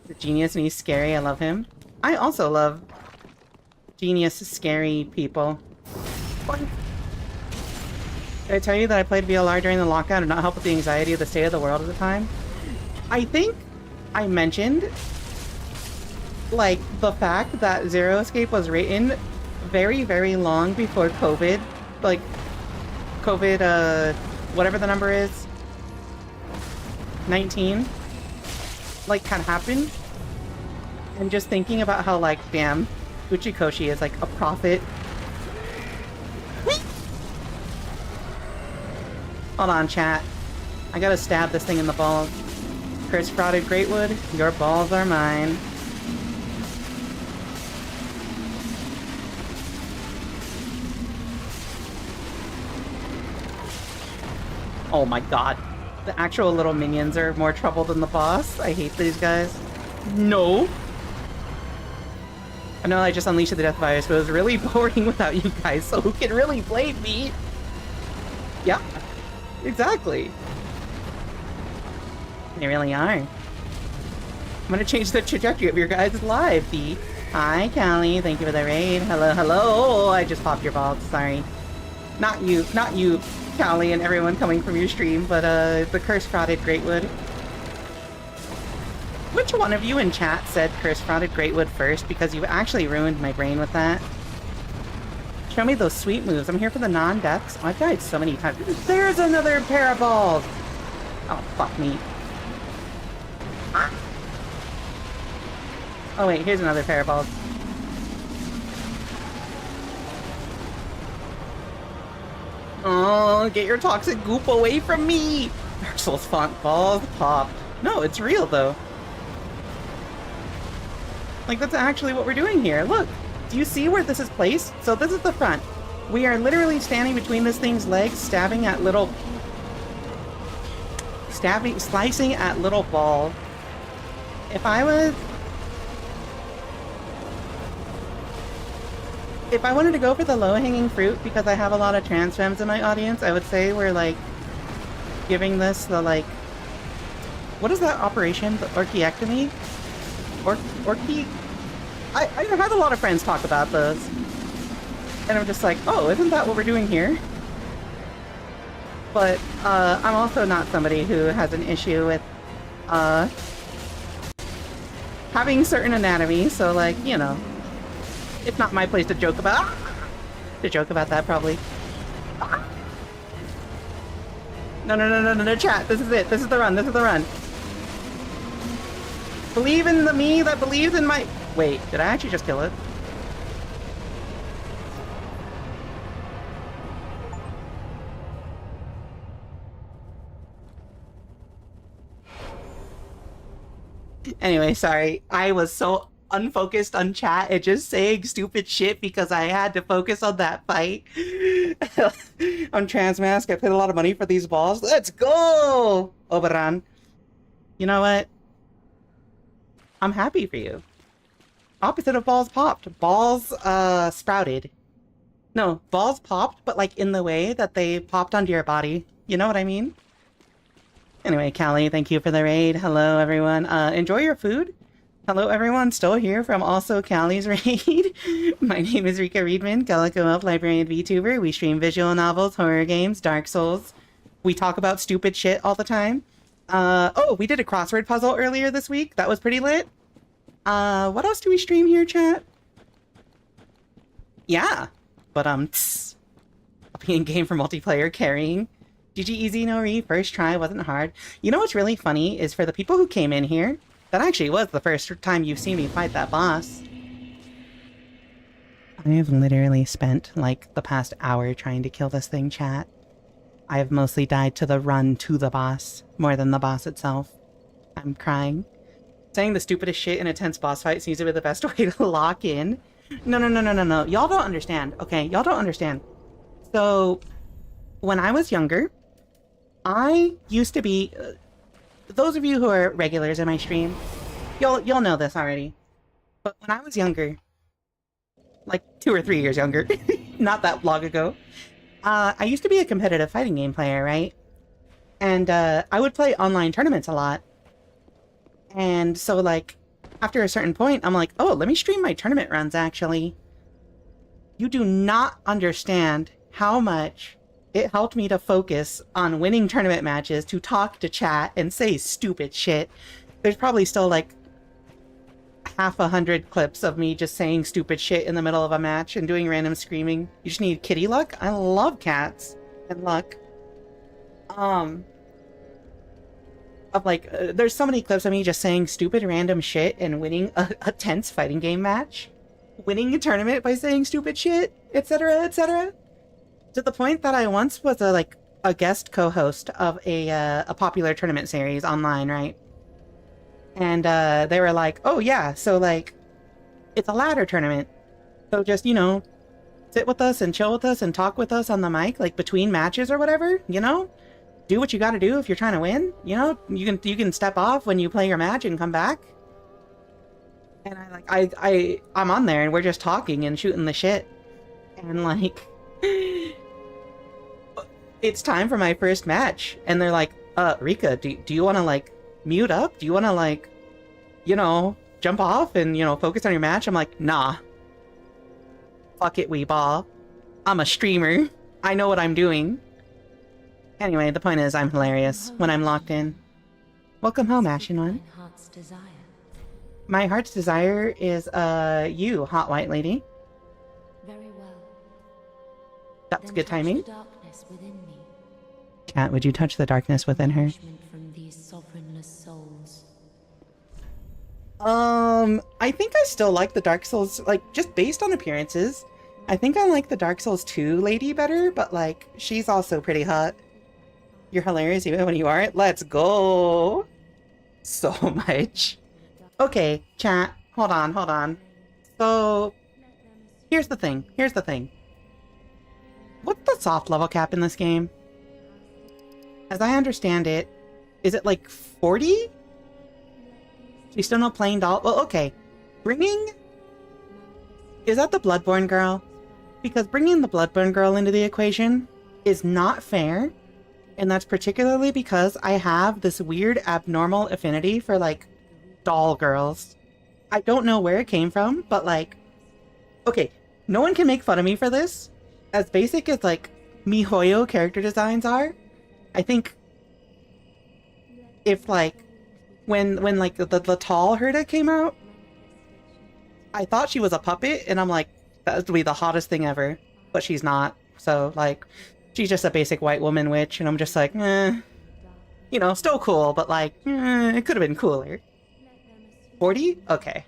The genius and he's scary, I love him. I also love genius, scary people. What? Did I tell you that I played VLR during the lockdown and not help with the anxiety of the state of the world at the time? I think I mentioned, like, the fact that Zero Escape was written very, very long before COVID. Like, COVID, whatever the number is, 19, like, had happened. And just thinking about how, like, damn, Uchikoshi is, like, a prophet. Hold on, chat. I gotta stab this thing in the balls. Curse Frauded Greatwood, your balls are mine. Oh my god. The actual little minions are more trouble than the boss. I hate these guys. No! I know I just unleashed the death virus, but it was really boring without you guys, so who can really blame me? Yeah, exactly. They really are. gonna change the trajectory of your guys' live feed. Hi, Callie. Thank you for the raid. Hello, hello. Oh, I just popped your balls. Sorry. Not you, Callie, and everyone coming from your stream, but the curse-frauded Greatwood. Which one of you in chat said curse-frauded Greatwood first? Because you actually ruined my brain with that. Show me those sweet moves. I'm here for the non-deaths. Oh, I've died so many times. There's another pair of balls! Oh, fuck me. Oh wait, here's another pair of balls. Oh, get your toxic goop away from me! Dark Souls font balls popped. No, it's real though. Like, that's actually what we're doing here. Look, do you see where this is placed? So this is the front. We are literally standing between this thing's legs, slicing at little balls. If I wanted to go for the low-hanging fruit, because I have a lot of trans femmes in my audience, I would say we're, like, giving this the, like... What is that operation? The orchiectomy? I had a lot of friends talk about those. And I'm just like, oh, isn't that what we're doing here? But, I'm also not somebody who has an issue with, having certain anatomy, so, like, you know... It's not my place to joke about. To joke about that, probably. No, chat. This is it. This is the run. This is the run. Believe in the me that believes in my... Wait, did I actually just kill it? Anyway, sorry. I was so unfocused on chat and just saying stupid shit because I had to focus on that fight. On Transmask, I paid a lot of money for these balls. Let's go! Oberon. You know what? I'm happy for you. Opposite of balls popped. Balls, sprouted. No, balls popped, but like in the way that they popped onto your body. You know what I mean? Anyway, Callie, thank you for the raid. Hello, everyone. Enjoy your food. Hello, everyone. Still here from also Callie's raid. My name is Rika Readman, Calico Elf Librarian VTuber. We stream visual novels, horror games, Dark Souls. We talk about stupid shit all the time. Oh, we did a crossword puzzle earlier this week. That was pretty lit. What else do we stream here, chat? Yeah, but I'll be in game for multiplayer carrying. GG easy, no re. First try wasn't hard. You know what's really funny is for the people who came in here, that actually was the first time you've seen me fight that boss. I have literally spent, like, the past hour trying to kill this thing, chat. I have mostly died to the run to the boss, more than the boss itself. I'm crying. Saying the stupidest shit in a tense boss fight seems to be the best way to lock in. No. Y'all don't understand, okay? Y'all don't understand. So, when I was younger, I used to be... those of you who are regulars in my stream, you'll know this already. But when I was younger, like 2 or 3 years younger, not that long ago, I used to be a competitive fighting game player, right? And I would play online tournaments a lot. And so, like, after a certain point, I'm like, oh, let me stream my tournament runs, actually. You do not understand how much it helped me to focus on winning tournament matches, to talk to chat, and say stupid shit. There's probably still, like, 100 clips of me just saying stupid shit in the middle of a match and doing random screaming. You just need kitty luck? I love cats and luck. There's so many clips of me just saying stupid random shit and winning a tense fighting game match. Winning a tournament by saying stupid shit, etc., etc. To the point that I once was a guest co-host of a popular tournament series online, right? And they were like, oh yeah, so like, it's a ladder tournament. So just, you know, sit with us and chill with us and talk with us on the mic, like between matches or whatever, you know? Do what you gotta do if you're trying to win, you know? You can step off when you play your match and come back. And I'm on there and we're just talking and shooting the shit. And like, it's time for my first match. And they're like, Rika, do you wanna like mute up? Do you wanna like you know, jump off and, you know, focus on your match. I'm like, nah. Fuck it, weeball. I'm a streamer. I know what I'm doing. Anyway, the point is I'm hilarious when I'm locked in. Welcome home, Ashen One. Heart's desire. My heart's desire is, you, hot white lady. Very well. That's Then good touch timing. the darkness within me. Cat, would you touch the darkness within her? Nourishment from these sovereignless souls. I think I still like the Dark Souls, like, just based on appearances. I think I like the Dark Souls 2 lady better, but, like, she's also pretty hot. You're hilarious even when you aren't. Let's go! So much. Okay, chat. Hold on. So, here's the thing. What's the soft level cap in this game? As I understand it, is it like 40? She's still not playing doll? Well, okay. Is that the Bloodborne girl? Because bringing the Bloodborne girl into the equation is not fair. And that's particularly because I have this weird abnormal affinity for, like, doll girls. I don't know where it came from, but, like... Okay, no one can make fun of me for this. As basic as, like, MiHoYo character designs are, I think... If, like... When like, the tall Herda came out, I thought she was a puppet, and I'm like, that would be the hottest thing ever. But she's not. So, like, she's just a basic white woman witch, and I'm just like, eh. You know, still cool, but like, it could have been cooler. 40? Okay.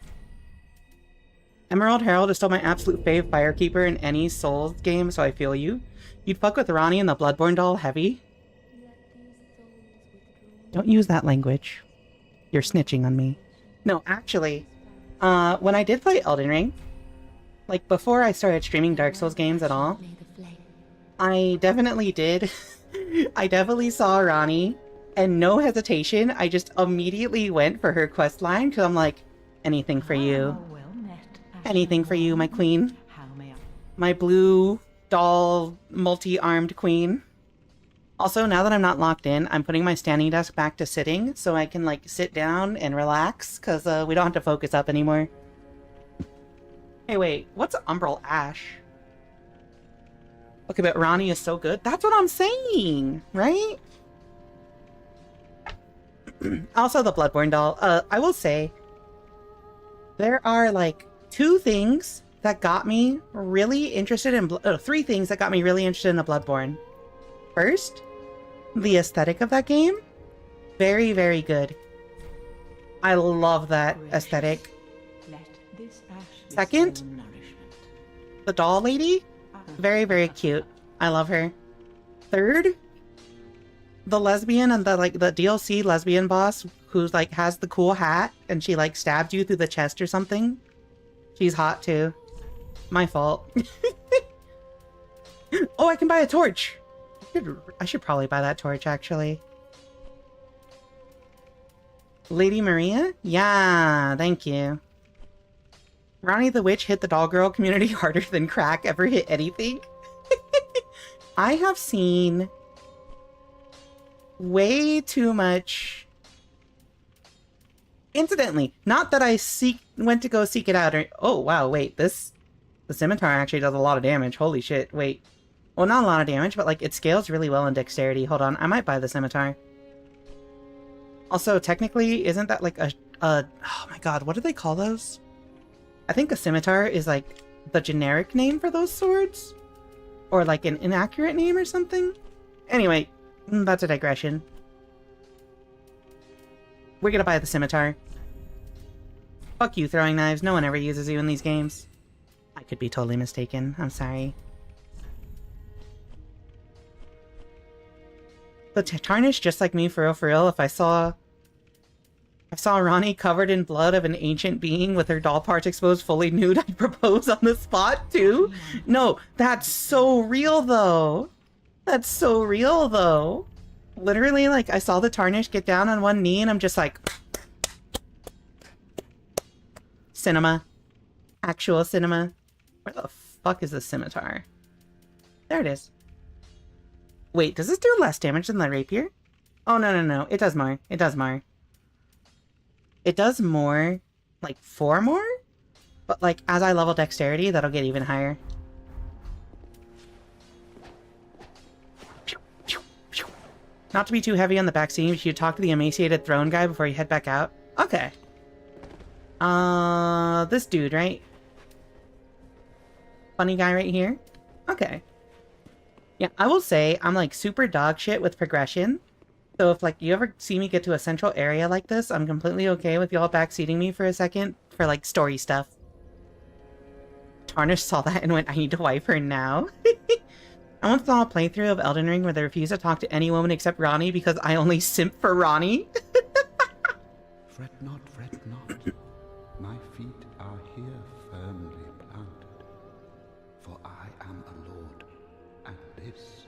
Emerald Herald is still my absolute fave firekeeper in any Souls game, so I feel you. You'd fuck with Ronnie and the Bloodborne doll heavy? Don't use that language. You're snitching on me. No, actually, when I did play Elden Ring, like before I started streaming Dark Souls games at all, I definitely did. I definitely saw Ronnie, and no hesitation, I just immediately went for her quest line, because I'm like, anything for you. Anything for you, my queen. My blue doll multi-armed queen. Also, now that I'm not locked in, I'm putting my standing desk back to sitting so I can, like, sit down and relax, because we don't have to focus up anymore. Hey, wait, what's Umbral Ash? Okay, but Ronnie is so good. That's what I'm saying, right? Also, the Bloodborne doll. I will say, there are, like, two things that got me really interested in... three things that got me really interested in the Bloodborne. First, the aesthetic of that game. Very, very good. I love that aesthetic. Second, the doll lady. Very, very cute. I love her. Third, the lesbian and the DLC lesbian boss who's like has the cool hat and she like stabbed you through the chest or something. She's hot too. My fault. Oh, I can buy a torch. I should probably buy that torch, actually. Lady Maria? Yeah, thank you. Ronnie the Witch hit the doll girl community harder than crack ever hit anything. I have seen way too much... Incidentally, not that I went to go seek it out or... Oh, wow, wait, the scimitar actually does a lot of damage. Holy shit, wait. Well, not a lot of damage, but, like, it scales really well in dexterity. Hold on, I might buy the scimitar. Also, technically, isn't that, like, oh my god, what do they call those? I think a scimitar is, like, the generic name for those swords? Or, like, an inaccurate name or something? Anyway, that's a digression. We're gonna buy the scimitar. Fuck you, throwing knives. No one ever uses you in these games. I could be totally mistaken. I'm sorry. But tarnished just like me, for real, if I saw Ronnie covered in blood of an ancient being with her doll parts exposed fully nude, I'd propose on the spot too? No, that's so real though. That's so real though. Literally, like, I saw the tarnished get down on one knee and I'm just like... Cinema. Actual cinema. Where the fuck is the scimitar? There it is. Wait, does this do less damage than the rapier? Oh, no. It does more. it does more, like 4 more, but like as I level dexterity, that'll get even higher. Not to be too heavy on the backseat, but you talk to the emaciated throne guy before you head back out. Okay. This dude, right? Funny guy right here? Okay. Yeah, I will say I'm like super dog shit with progression. So if like you ever see me get to a central area like this, I'm completely okay with y'all backseating me for a second for like story stuff. Tarnish saw that and went, I need to wipe her now. I once saw a playthrough of Elden Ring where they refused to talk to any woman except Ronnie because I only simp for Ronnie. Fret not, fret not. My feet are here firmly planted. For I am a lord, and this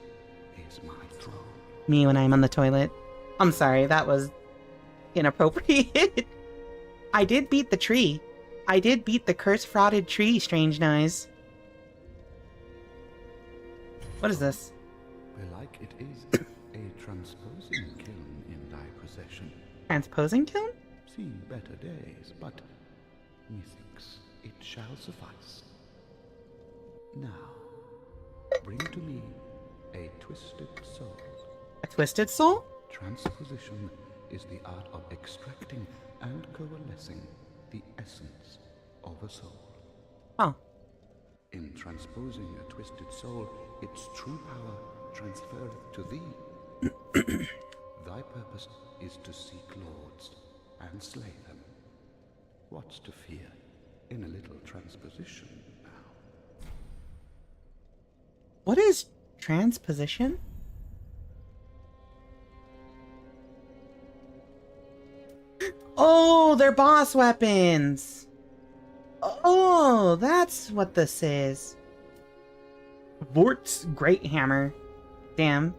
is my throne. Me when I'm on the toilet. I'm sorry, that was inappropriate. I did beat the tree. I did beat the curse-frauded tree, strange noise. What is this? Belike it is a transposing kiln in thy possession. Transposing kiln? Seen better days, but methinks it shall suffice. Now, bring to me a twisted soul. A twisted soul? Transposition is the art of extracting and coalescing the essence of a soul. Oh. In transposing a twisted soul, its true power transferreth to thee. Thy purpose is to seek lords and slay them. What's to fear in a little transposition now? What is transposition? Oh, they're boss weapons! Oh, that's what this is. Vort's Great Hammer. Damn.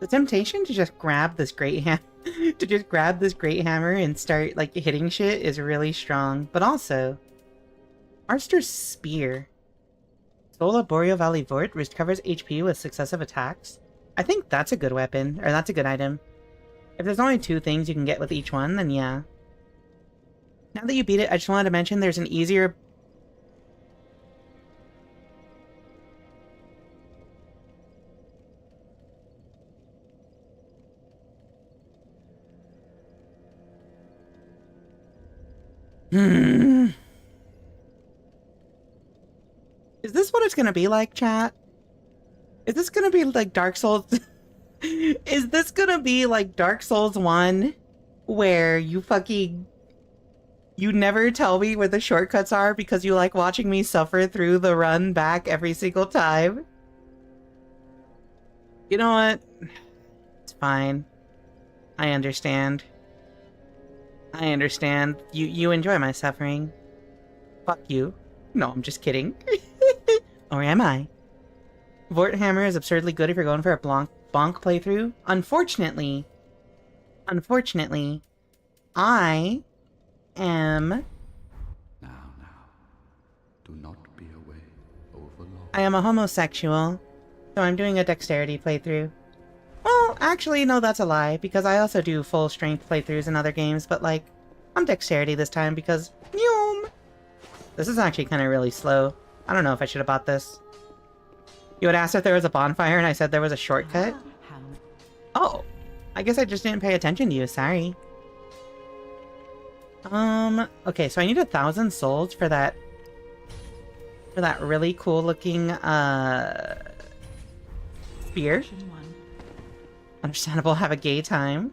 The temptation to just grab this great hammer and start like hitting shit is really strong. But also, Arster's Spear. Sola Boreal Valley Vort recovers HP with successive attacks. I think that's a good weapon, or that's a good item. If there's only 2 things you can get with each one, then yeah. Now that you beat it, I just wanted to mention there's an easier... Is this what it's gonna be like, chat? Is this gonna be like Dark Souls? Is this gonna be like Dark Souls 1? Where you never tell me where the shortcuts are because you like watching me suffer through the run back every single time? You know what? It's fine. I understand. I understand. You enjoy my suffering. Fuck you. No, I'm just kidding. Or am I? Vort Hammer is absurdly good if you're going for a bonk playthrough. Unfortunately, I am... Now, do not be away overlong. I am a homosexual, so I'm doing a dexterity playthrough. Well, actually, no, that's a lie, because I also do full strength playthroughs in other games, but like, I'm dexterity this time because... Noom! This is actually kind of really slow. I don't know if I should have bought this. You had asked if there was a bonfire and I said there was a shortcut? Oh, I guess I just didn't pay attention to you, sorry. Okay, so I need 1,000 souls for that really cool looking, spear. Understandable, have a gay time.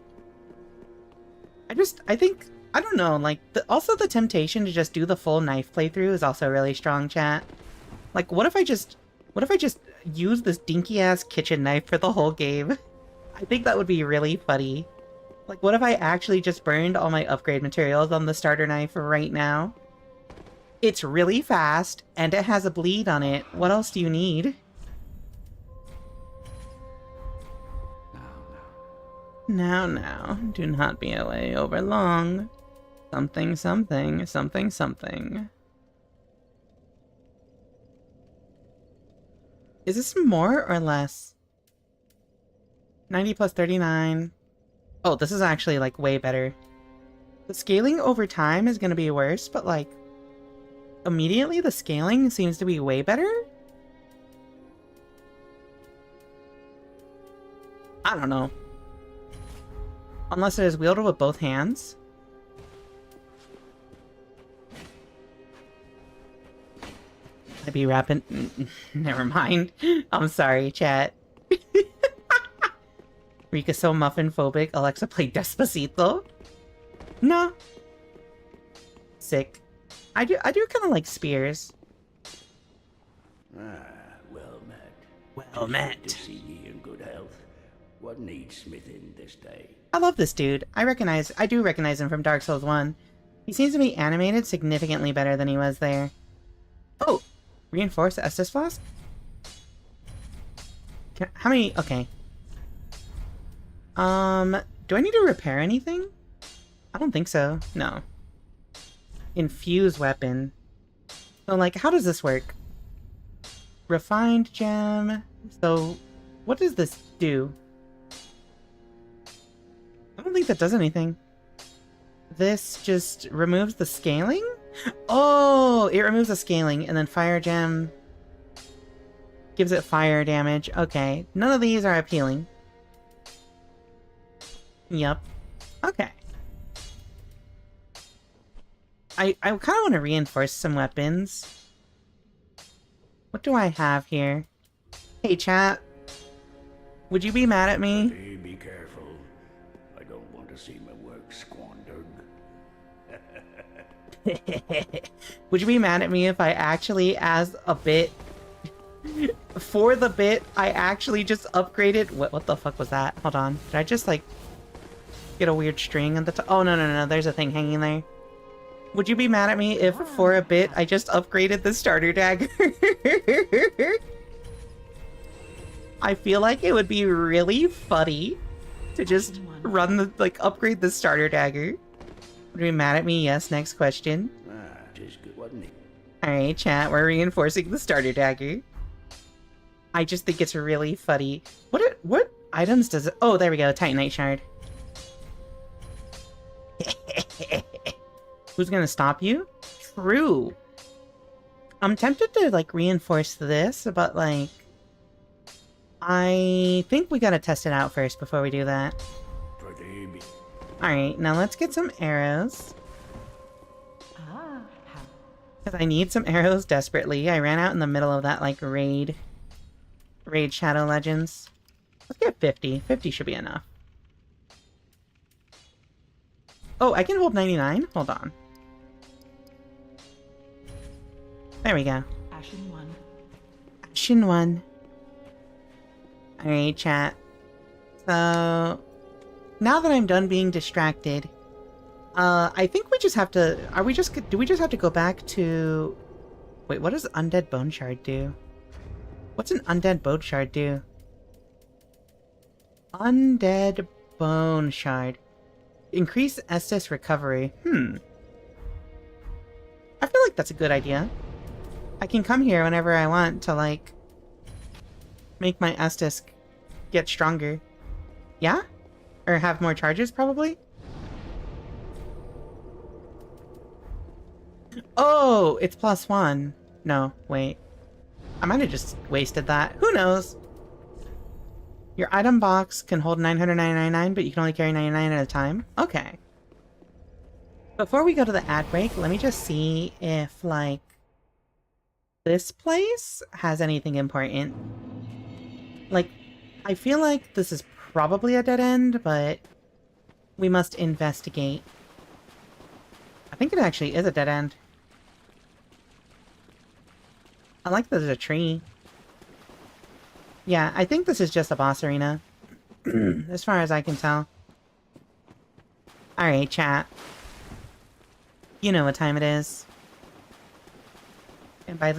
I don't know, like, also the temptation to just do the full knife playthrough is also really strong, chat. Like, what if I just use this dinky-ass kitchen knife for the whole game? I think that would be really funny. Like, what if I actually just burned all my upgrade materials on the starter knife right now? It's really fast, and it has a bleed on it. What else do you need? Now, do not be away over long. Something, something, something, something. Is this more or less? 90 plus 39. Oh, this is actually, like, way better. The scaling over time is going to be worse, but like immediately the scaling seems to be way better. I don't know. Unless it is wielded with both hands. I'd be rapping. Never mind. I'm sorry, chat. Rika's so muffin phobic. Alexa played Despacito. No. Sick. I do kind of like spears. Ah, well met. Well met. To see ye in good health. What needs smithing this day? I love this dude. I do recognize him from Dark Souls 1. He seems to be animated significantly better than he was there. Oh! Reinforced Estus Flask? How many? Okay. Do I need to repair anything? I don't think so. No. Infuse weapon. So, like, how does this work? Refined gem. So, what does this do? I don't think that does anything. This just removes the scaling? Oh, it removes the scaling, and then fire gem gives it fire damage. Okay, none of these are appealing. Yep. Okay. I kind of want to reinforce some weapons. What do I have here? Hey, chat. Would you be mad at me? Hey, be careful. I don't want to see my work squandered. Would you be mad at me if I actually, as a bit... For the bit, I actually just upgraded... What the fuck was that? Hold on. Did I just, like, get a weird string at the top? Oh, no. There's a thing hanging there. Would you be mad at me if, for a bit, I just upgraded the starter dagger? I feel like it would be really funny to just run the, like, upgrade the starter dagger. Would you be mad at me? Yes, next question. Ah, tis good, wasn't it? Alright, chat, we're reinforcing the starter dagger. I just think it's really funny. What items does it... Oh, there we go, Titanite Shard. Who's gonna stop you? True. I'm tempted to, like, reinforce this, but, like... I think we gotta test it out first before we do that. Alright, now let's get some arrows. Because I need some arrows desperately. I ran out in the middle of that, like, raid Shadow Legends. Let's get 50. 50 should be enough. Oh, I can hold 99? Hold on. There we go. Ashen 1. Ashen 1. Alright, chat. So... Now that I'm done being distracted, I think we just have to... Do we just have to go back to... Wait, what does Undead Bone Shard do? What's an Undead Bone Shard do? Undead Bone Shard. Increase Estus recovery. I feel like that's a good idea. I can come here whenever I want to, like... make my Estus get stronger. Yeah? Or have more charges, probably? Oh, it's +1. No, wait. I might have just wasted that. Who knows? Your item box can hold 999, but you can only carry 99 at a time? Okay. Before we go to the ad break, let me just see if, like, this place has anything important. Like, I feel like this is probably a dead end, but we must investigate. I think it actually is a dead end. I like that there's a tree. Yeah, I think this is just a boss arena. As far as I can tell. Alright, chat. You know what time it is. And by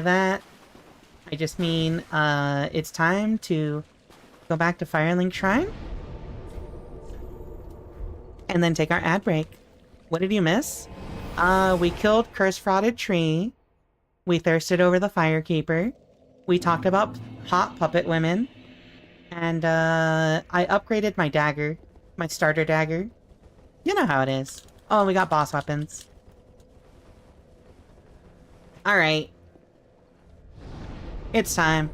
that, I just mean, it's time to go back to Firelink Shrine. And then take our ad break. What did you miss? We killed Curse Frauded Tree. We thirsted over the Firekeeper. We talked about hot puppet women. And, I upgraded my dagger. My starter dagger. You know how it is. Oh, we got boss weapons. Alright. It's time.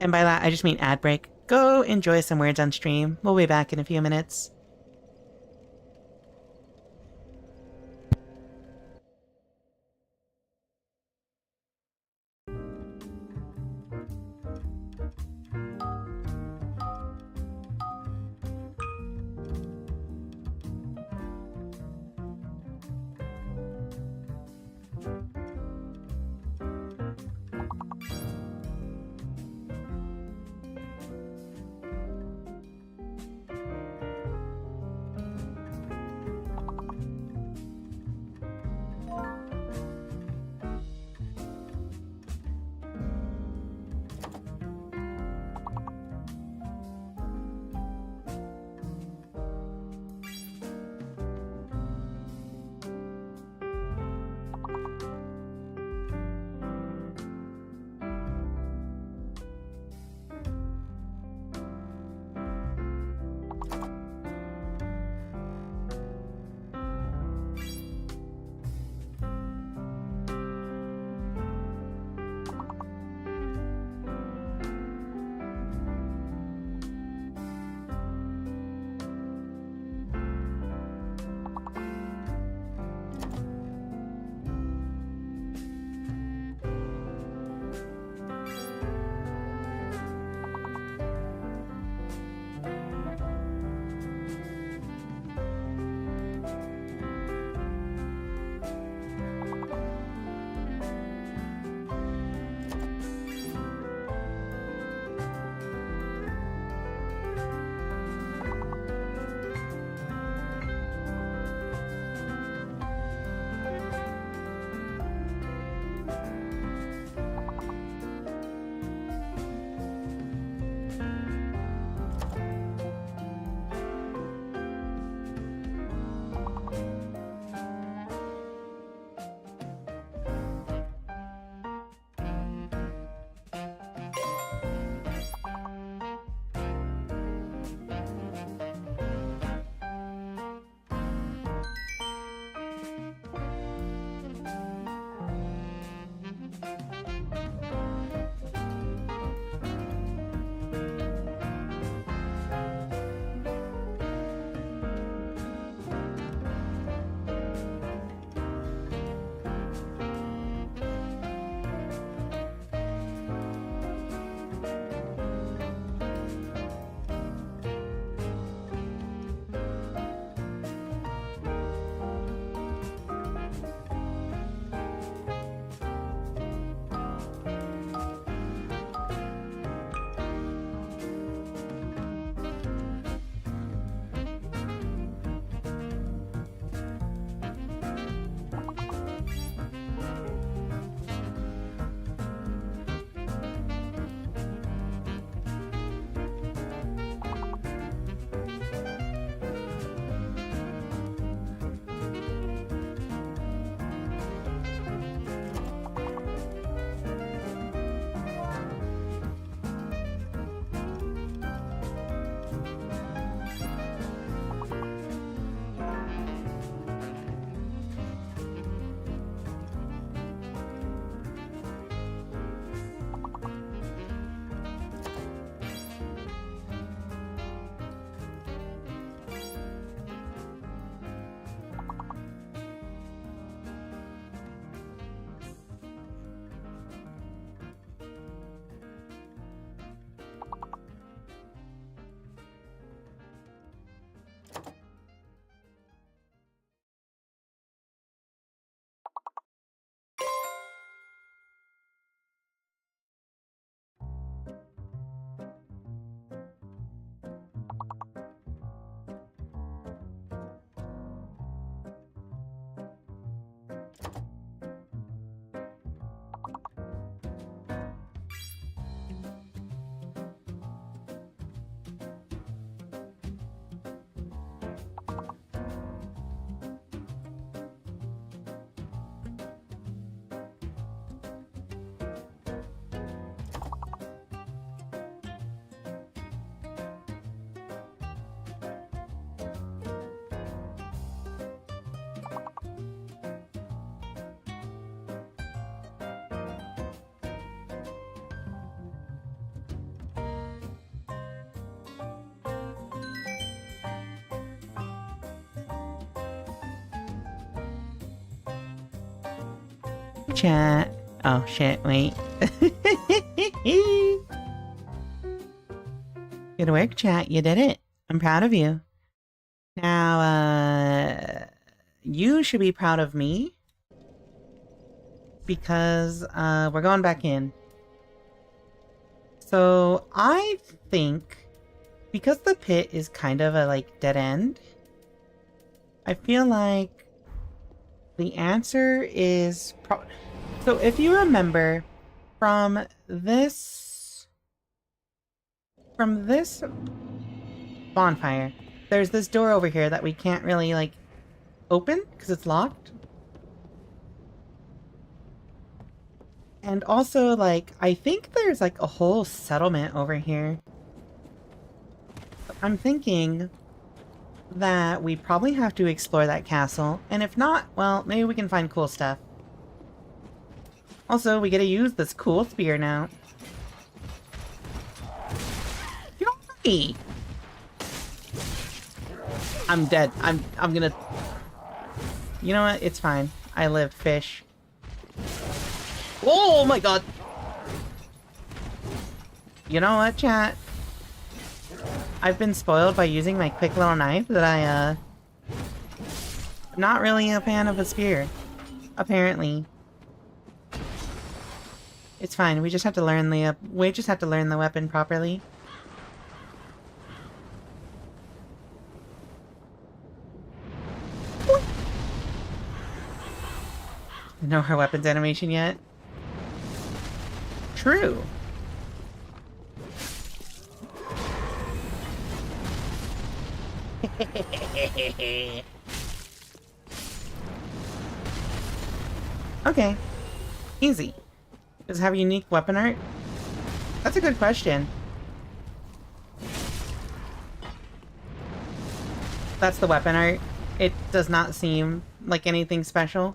And by that, I just mean ad break. Go enjoy some words on stream. We'll be back in a few minutes. chat. Oh shit, wait. Good work, chat. You did it. I'm proud of you. Now, you should be proud of me. Because, we're going back in. So, I think, because the pit is kind of a, like, dead end, I feel like the answer is... So, if you remember, from this bonfire, there's this door over here that we can't really, like, open, because it's locked. And also, like, I think there's, like, a whole settlement over here. I'm thinking that we probably have to explore that castle. And if not, well, maybe we can find cool stuff. Also, we get to use this cool spear now. Get off me! I'm dead. I'm gonna... You know what? It's fine. I live, fish. Oh my god! You know what, chat? I've been spoiled by using my quick little knife that I'm not really a fan of a spear. Apparently. It's fine, we just have to learn the weapon properly. Know her weapons animation yet? True. Okay. Easy. Does it have unique weapon art? That's a good question. That's the weapon art. It does not seem like anything special.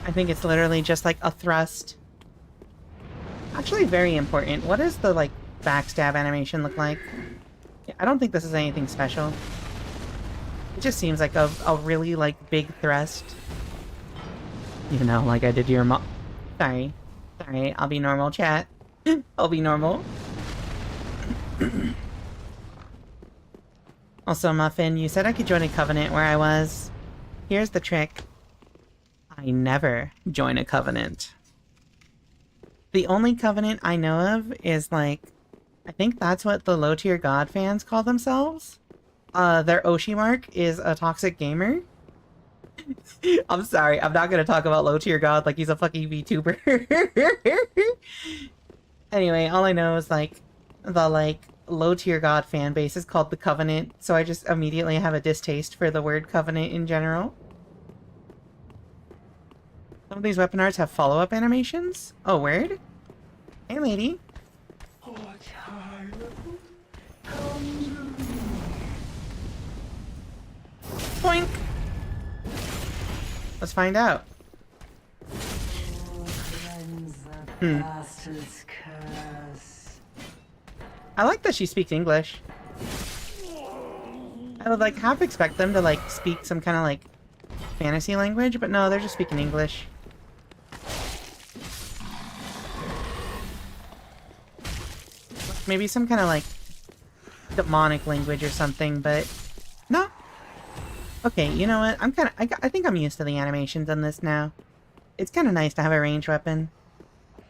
I think it's literally just like a thrust. Actually very important. What does the like backstab animation look like? Yeah, I don't think this is anything special. It just seems like a really like big thrust. You know, like I did to your mom. Sorry. Sorry, I'll be normal, chat. I'll be normal. Also, Muffin, you said I could join a covenant where I was. Here's the trick. I never join a covenant. The only covenant I know of is like, I think that's what the low tier god fans call themselves. Their Oshi mark is a toxic gamer. I'm sorry, I'm not gonna talk about low tier god like he's a fucking VTuber. Anyway, all I know is like, the like low tier god fan base is called the Covenant, so I just immediately have a distaste for the word covenant in general. Some of these weapon arts have follow-up animations. Oh, word? Hey, lady. Boink! Let's find out. I like that she speaks English. I would like half expect them to like speak some kind of like fantasy language, but no, they're just speaking English. Maybe some kind of like demonic language or something, but no. Okay, you know what? I think I'm used to the animations on this now. It's kind of nice to have a ranged weapon.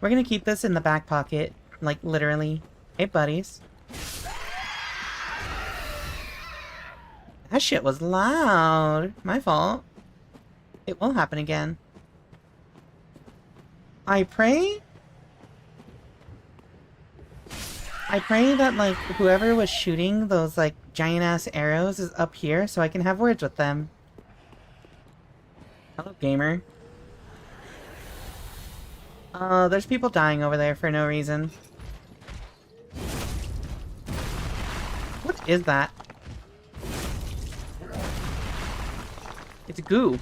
We're gonna keep this in the back pocket, like literally. Hey, buddies. That shit was loud. My fault. It will happen again. I pray that, like, whoever was shooting those, like, giant-ass arrows is up here so I can have words with them. Hello, gamer. There's people dying over there for no reason. What is that? It's goo.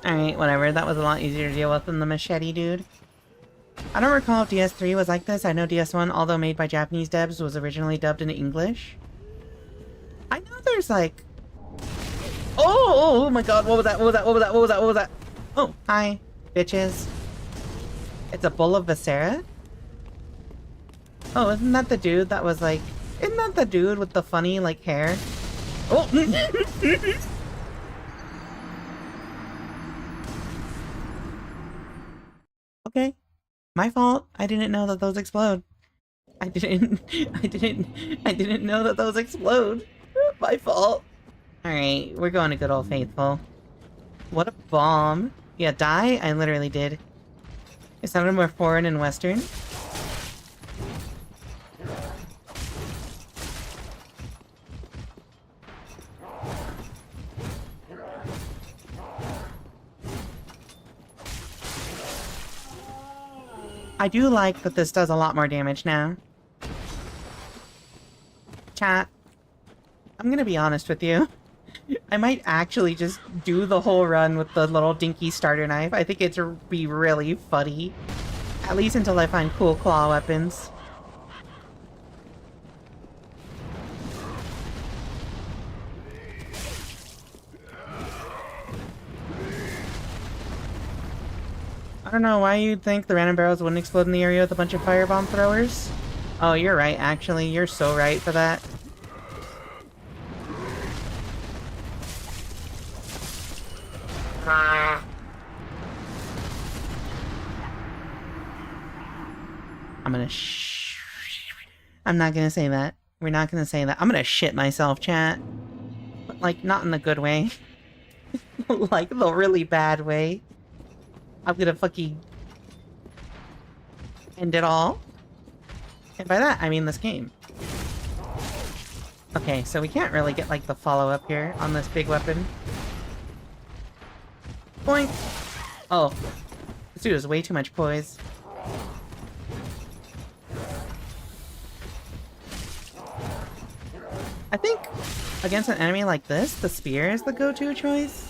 Alright, whatever. That was a lot easier to deal with than the machete dude. I don't recall if DS3 was like this. I know DS1, although made by Japanese devs, was originally dubbed into English. I know there's like... Oh my god, what was that? What was that? What was that? What was that? What was that? Oh, hi, bitches. It's a bull of Viscera? Oh, isn't that the dude that was like... Isn't that the dude with the funny, like, hair? Oh! Okay. My fault. I didn't know that those explode. I didn't know that those explode. My fault. Alright, we're going to good old faithful. What a bomb. Yeah, die? I literally did. It sounded more foreign and western. I do like that this does a lot more damage now. Chat, I'm gonna be honest with you. I might actually just do the whole run with the little dinky starter knife. I think it'd be really funny. At least until I find cool claw weapons. I don't know why you'd think the random barrels wouldn't explode in the area with a bunch of firebomb throwers. Oh, you're right, actually. You're so right for that. I'm not gonna say that. We're not gonna say that. I'm gonna shit myself, chat. But, like, not in the good way. Like, the really bad way. I'm gonna fucking end it all. And by that, I mean this game. Okay, so we can't really get, like, the follow-up here on this big weapon. Boink! Oh. This dude has way too much poise. I think against an enemy like this, the spear is the go-to choice.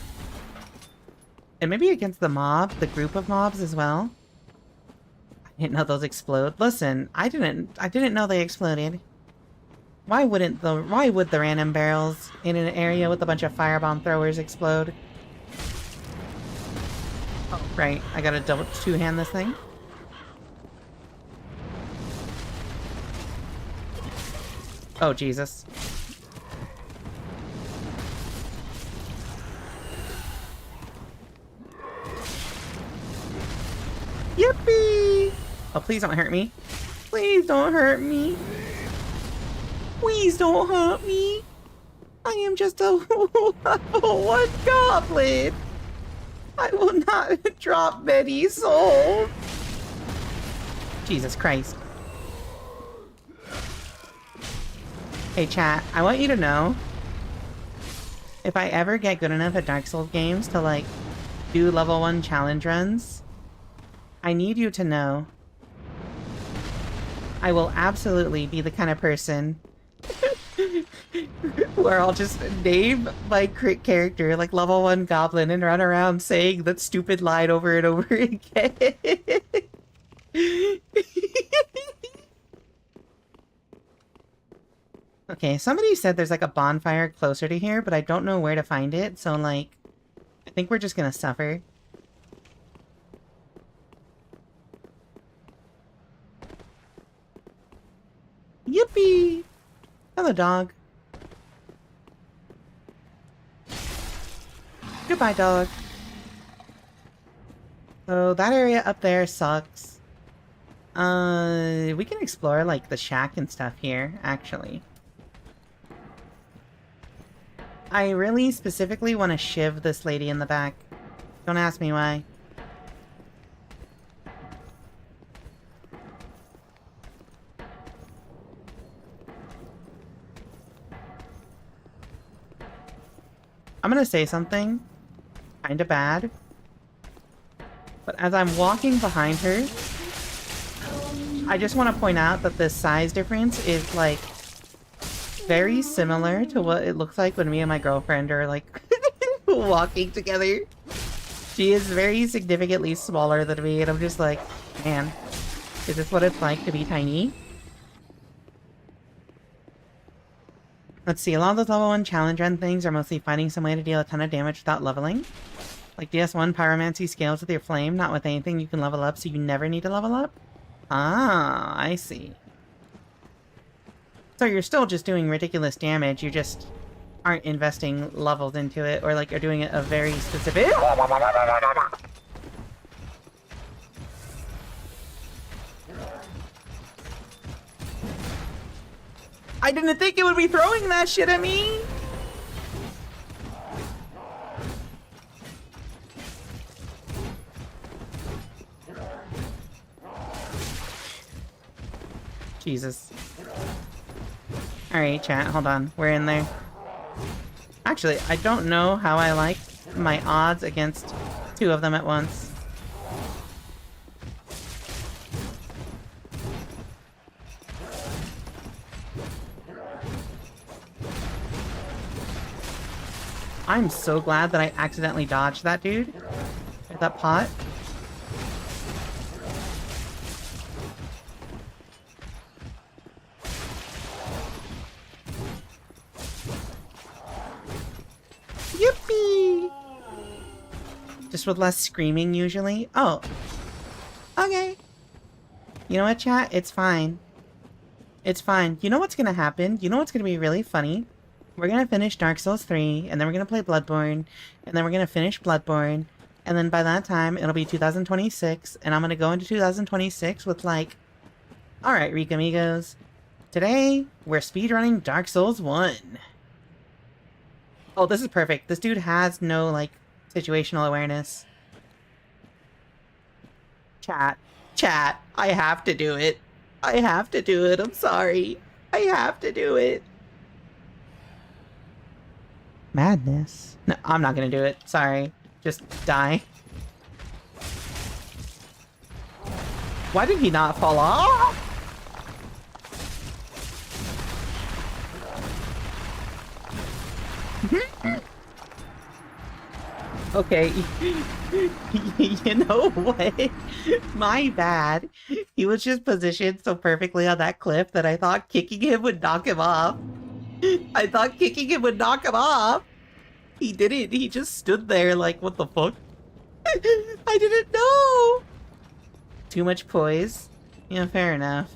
And maybe against the mob, the group of mobs as well. I didn't know those explode. Listen, I didn't know they exploded. Why would the random barrels in an area with a bunch of firebomb throwers explode? Oh, right. I gotta double two-hand this thing. Oh, Jesus. Yippee! Oh, please don't hurt me. Please don't hurt me. Please don't hurt me. I am just a one goblin. I will not drop many souls. Jesus Christ. Hey chat, I want you to know, if I ever get good enough at Dark Souls games to, like, do level 1 challenge runs, I need you to know I will absolutely be the kind of person where I'll just name my character like level 1 goblin and run around saying that stupid line over and over again. Okay, somebody said there's like a bonfire closer to here, but I don't know where to find it, so like, I think we're just gonna suffer. Yippee! Hello, dog. Goodbye, dog. So that area up there sucks. We can explore like the shack and stuff here, actually. I really specifically want to shiv this lady in the back. Don't ask me why. I'm gonna say something kinda bad, but as I'm walking behind her, I just want to point out that this size difference is like very similar to what it looks like when me and my girlfriend are like walking together. She is very significantly smaller than me, and I'm just like, man, is this what it's like to be tiny? Let's see, a lot of those level 1 challenge run things are mostly finding some way to deal a ton of damage without leveling. Like DS1 pyromancy scales with your flame, not with anything you can level up, so you never need to level up? Ah, I see. So you're still just doing ridiculous damage, you just aren't investing levels into it, or like are doing it a very specific... I didn't think it would be throwing that shit at me! Jesus. Alright, chat, hold on. We're in there. Actually, I don't know how I like my odds against 2 of them at once. I'm so glad that I accidentally dodged that dude. That pot. Yippee! Just with less screaming, usually. Oh. Okay. You know what, chat? It's fine. It's fine. You know what's gonna happen? You know what's gonna be really funny? We're gonna finish Dark Souls 3, and then we're gonna play Bloodborne, and then we're gonna finish Bloodborne, and then by that time, it'll be 2026, and I'm gonna go into 2026 with like, alright, Rika amigos, today, we're speedrunning Dark Souls 1. Oh, this is perfect. This dude has no, like, situational awareness. Chat. Chat. I have to do it. I have to do it. I'm sorry. I have to do it. Madness. No, I'm not gonna do it. Sorry. Just die. Why did he not fall off? Okay. You know what? My bad. He was just positioned so perfectly on that cliff that I thought kicking him would knock him off. I thought kicking him would knock him off. He didn't. He just stood there like, what the fuck? I didn't know. Too much poise. Yeah, fair enough.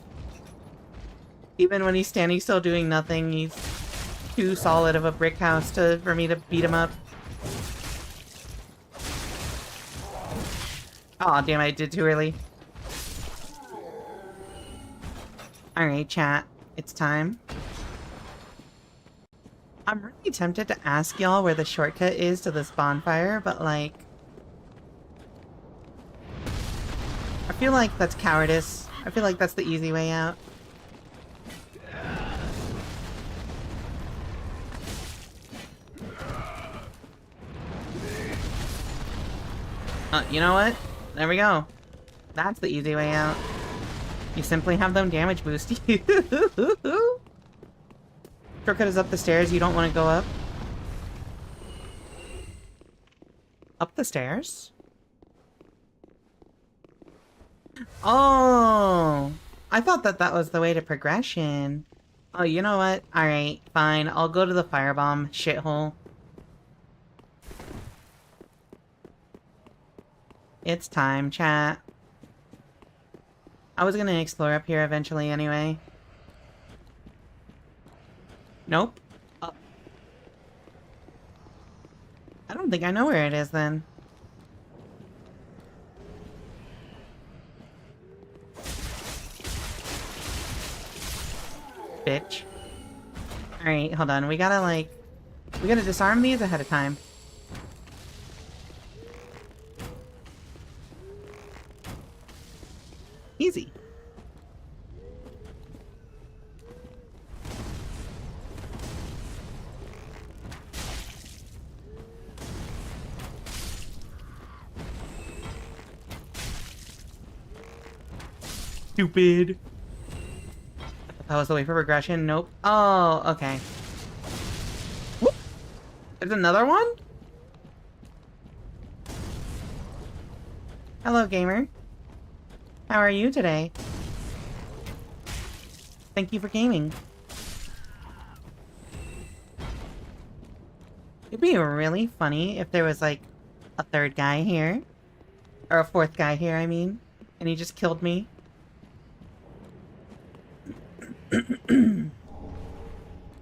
Even when he's standing still doing nothing, he's too solid of a brick house for me to beat him up. Aw, damn, I did too early. Alright, chat. It's time. I'm really tempted to ask y'all where the shortcut is to this bonfire, but like... I feel like that's cowardice. I feel like that's the easy way out. You know what? There we go. That's the easy way out. You simply have them damage boost you. Shortcut is up the stairs. You don't want to go up. Up the stairs? Oh! I thought that that was the way to progression. Oh, you know what? Alright, fine. I'll go to the firebomb shithole. It's time, chat. I was gonna explore up here eventually anyway. Nope. Up. I don't think I know where it is then. Bitch. Alright, hold on. We gotta disarm these ahead of time. Easy. Stupid. That was the way for progression. Nope. Oh, okay. Whoop. There's another one? Hello, gamer. How are you today? Thank you for gaming. It'd be really funny if there was, like, a third guy here. Or a fourth guy here, I mean. And he just killed me.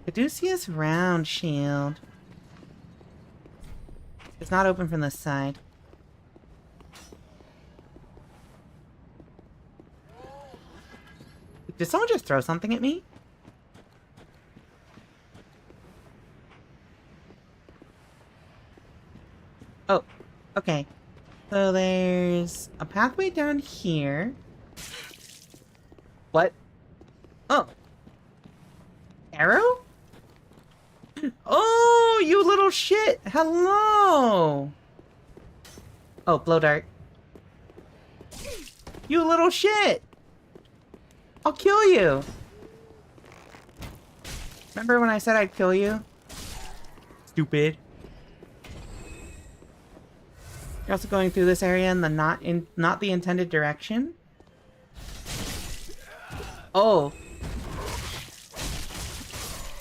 Caduceus round shield. It's not open from this side. Did someone just throw something at me? Oh, okay. So there's a pathway down here. What? Oh. Arrow? Oh, you little shit! Hello! Oh, blow dart. You little shit! I'll kill you! Remember when I said I'd kill you? Stupid. You're also going through this area in the not the intended direction. Oh.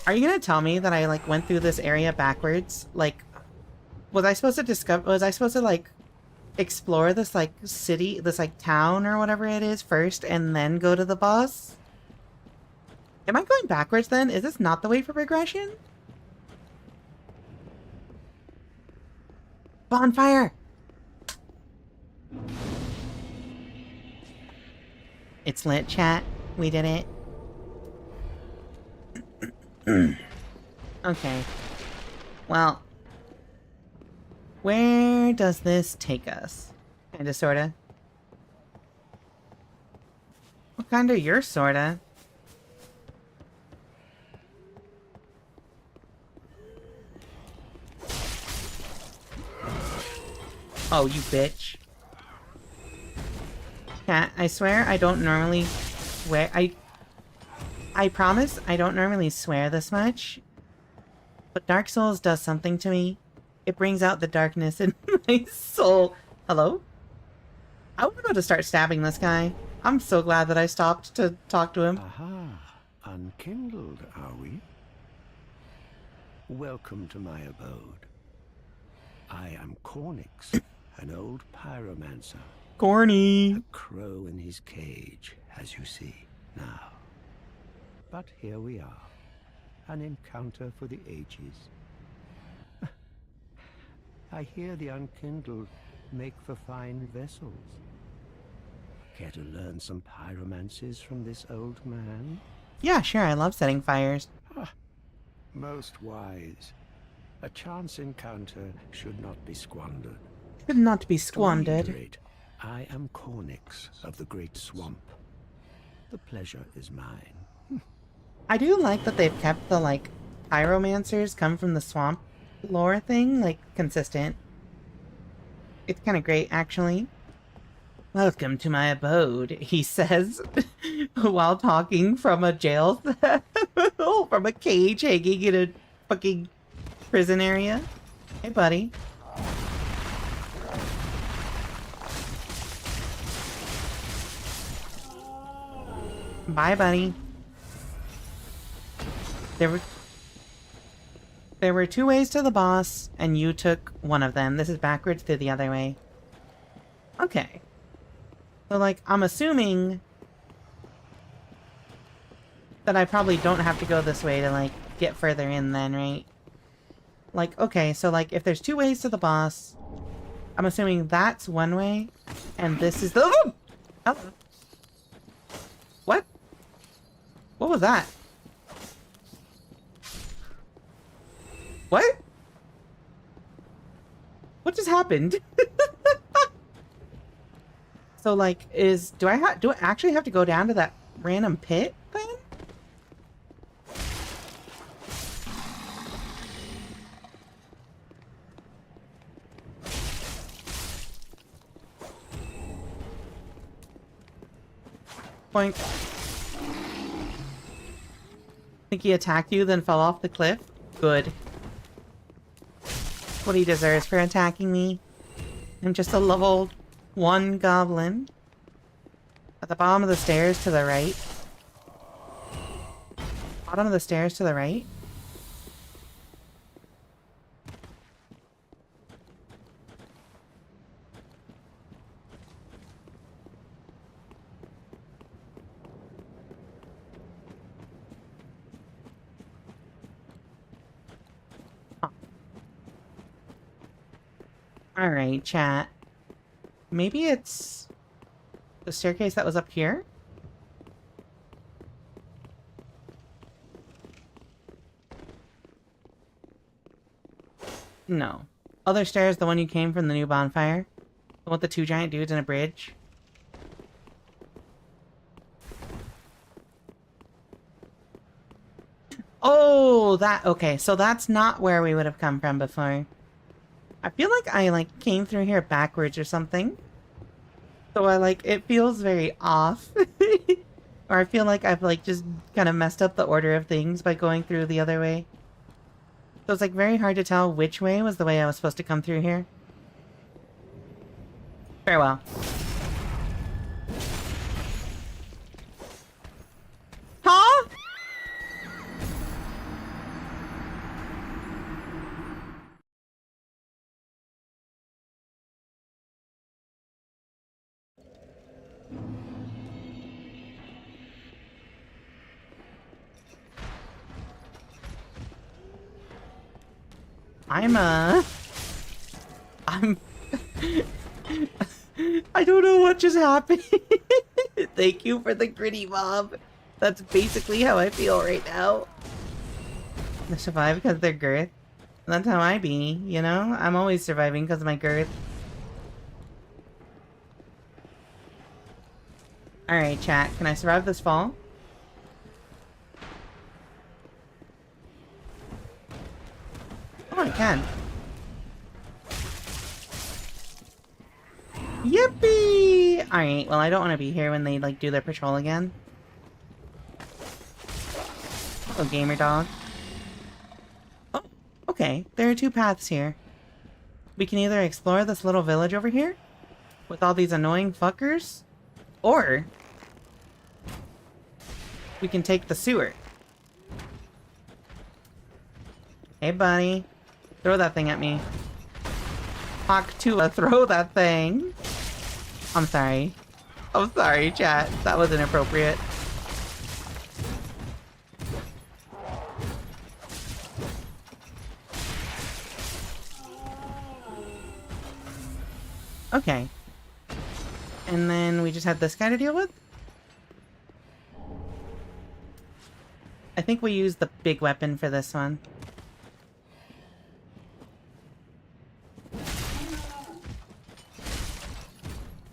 Are you gonna tell me that I, like, went through this area backwards? Like, was I supposed to, like, explore this, like, city, this, like, town or whatever it is first and then go to the boss? Am I going backwards then? Is this not the way for progression? Bonfire! It's lit, chat. We did it. Okay. Well. Where does this take us? Kinda, sorta. What kind of you're sorta? Oh, you bitch. Cat, I swear I don't normally swear. I promise I don't normally swear this much. But Dark Souls does something to me. It brings out the darkness in my soul. Hello? I want to go to start stabbing this guy. I'm so glad that I stopped to talk to him. Aha, unkindled, are we? Welcome to my abode. I am Cornix, an old pyromancer. Corny. A crow in his cage, as you see now. But here we are, an encounter for the ages. I hear the unkindled make for fine vessels. Care to learn some pyromancies from this old man? Yeah, sure, I love setting fires. Most wise. A chance encounter should not be squandered. Should not be To squandered. reiterate, I am Cornix of the Great Swamp. The pleasure is mine. I do like that they've kept the, like, pyromancers come from the swamp lore thing, like, consistent. It's kind of great, actually. Welcome to my abode, he says, while talking from a jail cell, from a cage hanging in a fucking prison area. Hey, buddy. Bye, buddy. There were two ways to the boss, and you took one of them. This is backwards to the other way. Okay. So, like, I'm assuming that I probably don't have to go this way to, like, get further in then, right? Like, okay, so, like, if there's two ways to the boss, I'm assuming that's one way, and this is the... Oh! Hello. What? What was that? What? What just happened? So, like, do I actually have to go down to that random pit then? Boink. Think he attacked you, then fell off the cliff? Good. What he deserves for attacking me. I'm just a level One goblin. At the bottom of the stairs to the right. Bottom of the stairs to the right. Alright, chat. Maybe it's the staircase that was up here? No. Other stairs, the one you came from the new bonfire? The one with the two giant dudes and a bridge? Oh, that... Okay, so that's not where we would have come from before. I feel like I, came through here backwards or something. So it feels very off. Or I feel like I've, just kind of messed up the order of things by going through the other way. So it's, very hard to tell which way was the way I was supposed to come through here. Farewell. Huh? I don't know what just happened. Thank you for the gritty mob. That's basically how I feel right now. They survive because of their girth. That's how I be, you know? I'm always surviving because of my girth. Alright, chat. Can I survive this fall? Oh, I can. Yippee! Alright, well, I don't want to be here when they, do their patrol again. Oh, gamer dog. Oh, okay. There are two paths here. We can either explore this little village over here with all these annoying fuckers, or we can take the sewer. Hey, buddy. Throw that thing at me. Hawk Tula, throw that thing. I'm sorry. I'm sorry, chat. That was inappropriate. Okay. And then we just had this guy to deal with? I think we use the big weapon for this one.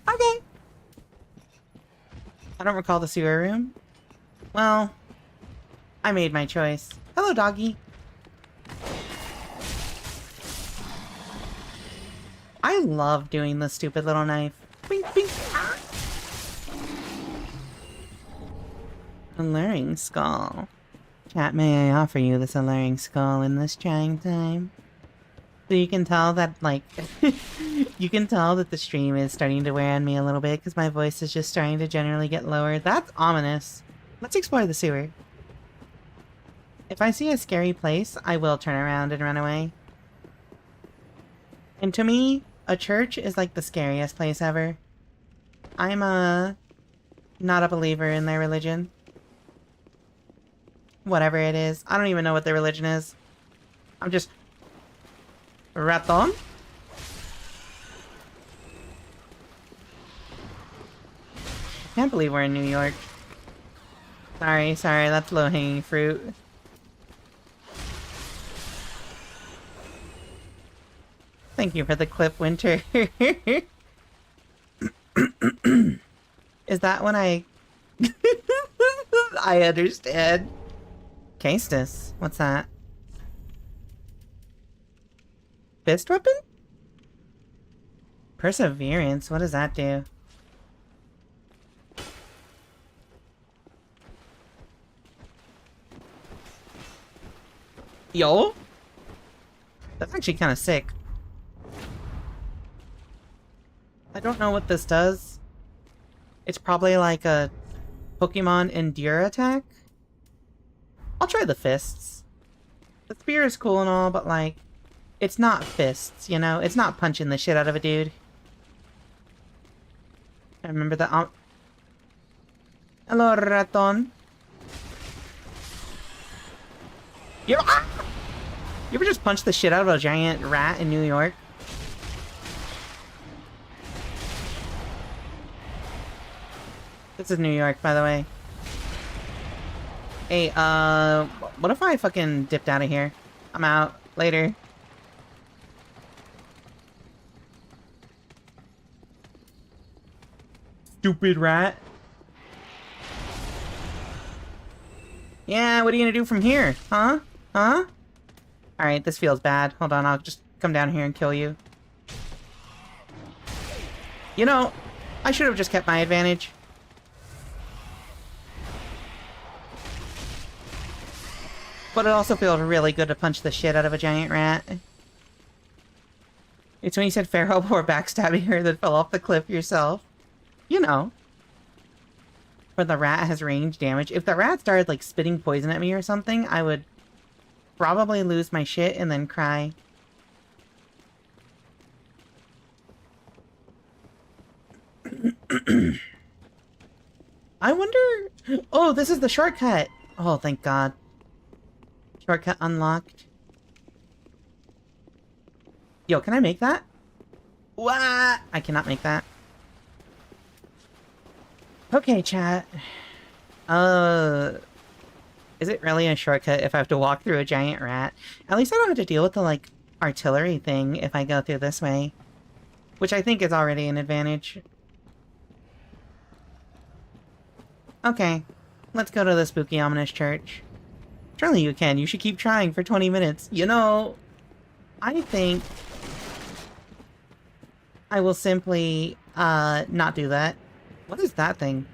Okay. I don't recall the sewer room. Well, I made my choice. Hello, doggy. I love doing the stupid little knife. Bink, bink. Ah. Alluring skull. Chat, may I offer you this alluring skull in this trying time? So you can tell that, you can tell that the stream is starting to wear on me a little bit because my voice is just starting to generally get lower. That's ominous. Let's explore the sewer. If I see a scary place, I will turn around and run away. And to me, a church is the scariest place ever. I'm not a believer in their religion. Whatever it is. I don't even know what their religion is. I'm just... Raton? I can't believe we're in New York. Sorry, that's low-hanging fruit. Thank you for the clip, Winter. Is that when I... I understand. Castus, what's that? Fist weapon? Perseverance, what does that do? Yo? That's actually kind of sick. I Don't know what this does. It's probably like a Pokemon Endure attack. I'll try the fists. The spear is cool and all, but like, it's not fists, you know? It's not punching the shit out of a dude. I remember that. Hello, Raton. You ever just punch the shit out of a giant rat in New York? This is New York, by the way. Hey, what if I fucking dipped out of here? I'm out. Later. Stupid rat. Yeah, what are you gonna do from here? Huh? Huh? Alright, this feels bad. Hold on, I'll just come down here and kill you. You know, I should have just kept my advantage. But it also feels really good to punch the shit out of a giant rat. It's when you said Pharaoh before backstabbing her that fell off the cliff yourself. You know. When the rat has range damage. If the rat started, like, spitting poison at me or something, I would probably lose my shit and then cry. I wonder... Oh, this is the shortcut! Oh, thank God. Shortcut unlocked. Yo, can I make that? What? I cannot make that. Okay, chat. Is it really a shortcut if I have to walk through a giant rat? At least I don't have to deal with the, like, artillery thing if I go through this way. Which I think is already an advantage. Okay. Let's go to the spooky, ominous church. Surely you can. You should keep trying for 20 minutes. You know, I think I will simply, not do that. What is that thing?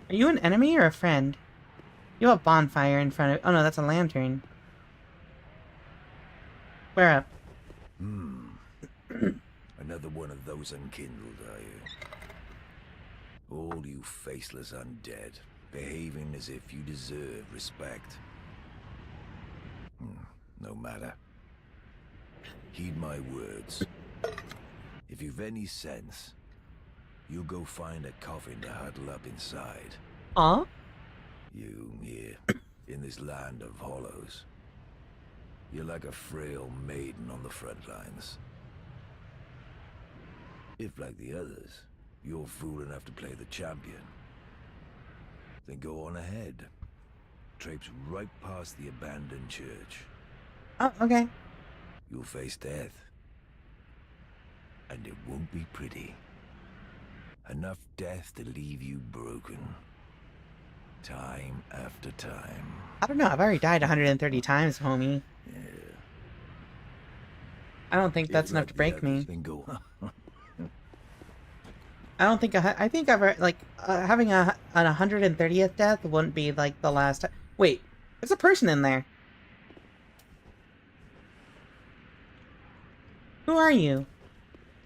Are you an enemy or a friend? You have a bonfire in front of... Oh no, that's a lantern. Where up? Another one of those unkindled, are you? All you faceless undead, behaving as if you deserve respect. No matter. Heed my words. If you've any sense, you'll go find a coffin to huddle up inside. Aw? You, here, in this land of hollows. You're like a frail maiden on the front lines. If, like the others, you're fool enough to play the champion, then go on ahead. Traipse right past the abandoned church. Oh, okay. You'll face death. And it won't be pretty. Enough death to leave you broken. Time after time. I don't know, I've already died 130 times, homie. Yeah. I don't think that's enough to break me. I don't think I think I've like having an 130th death wouldn't be like the last time. Wait, there's a person in there. Who are you?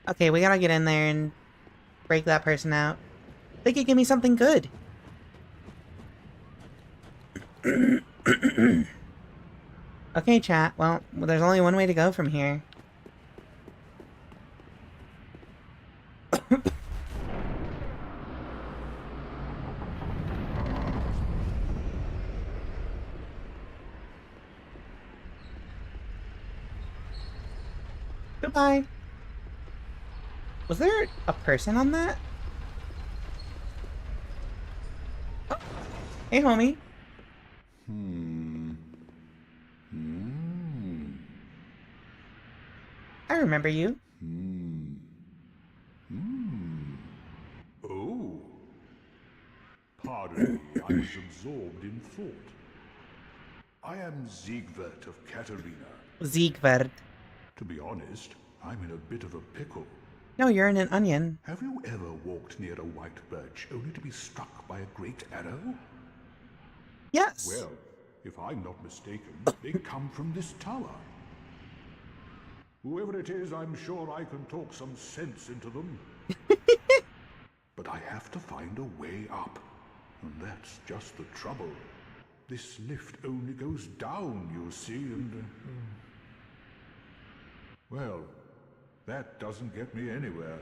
Okay, we gotta get in there and break that person out. They could give me something good. Okay, chat. Well, there's only one way to go from here. Goodbye. Was there a person on that? Oh. Hey, homie. I remember you. Oh. Pardon me, I was absorbed in thought. I am Siegward of Katarina. Siegward. To be honest, I'm in a bit of a pickle. No, you're in an onion. Have you ever walked near a white birch only to be struck by a great arrow? Yes. Well, if I'm not mistaken, they come from this tower. Whoever it is, I'm sure I can talk some sense into them. But I have to find a way up. And that's just the trouble. This lift only goes down, you see, and... Well, that doesn't get me anywhere.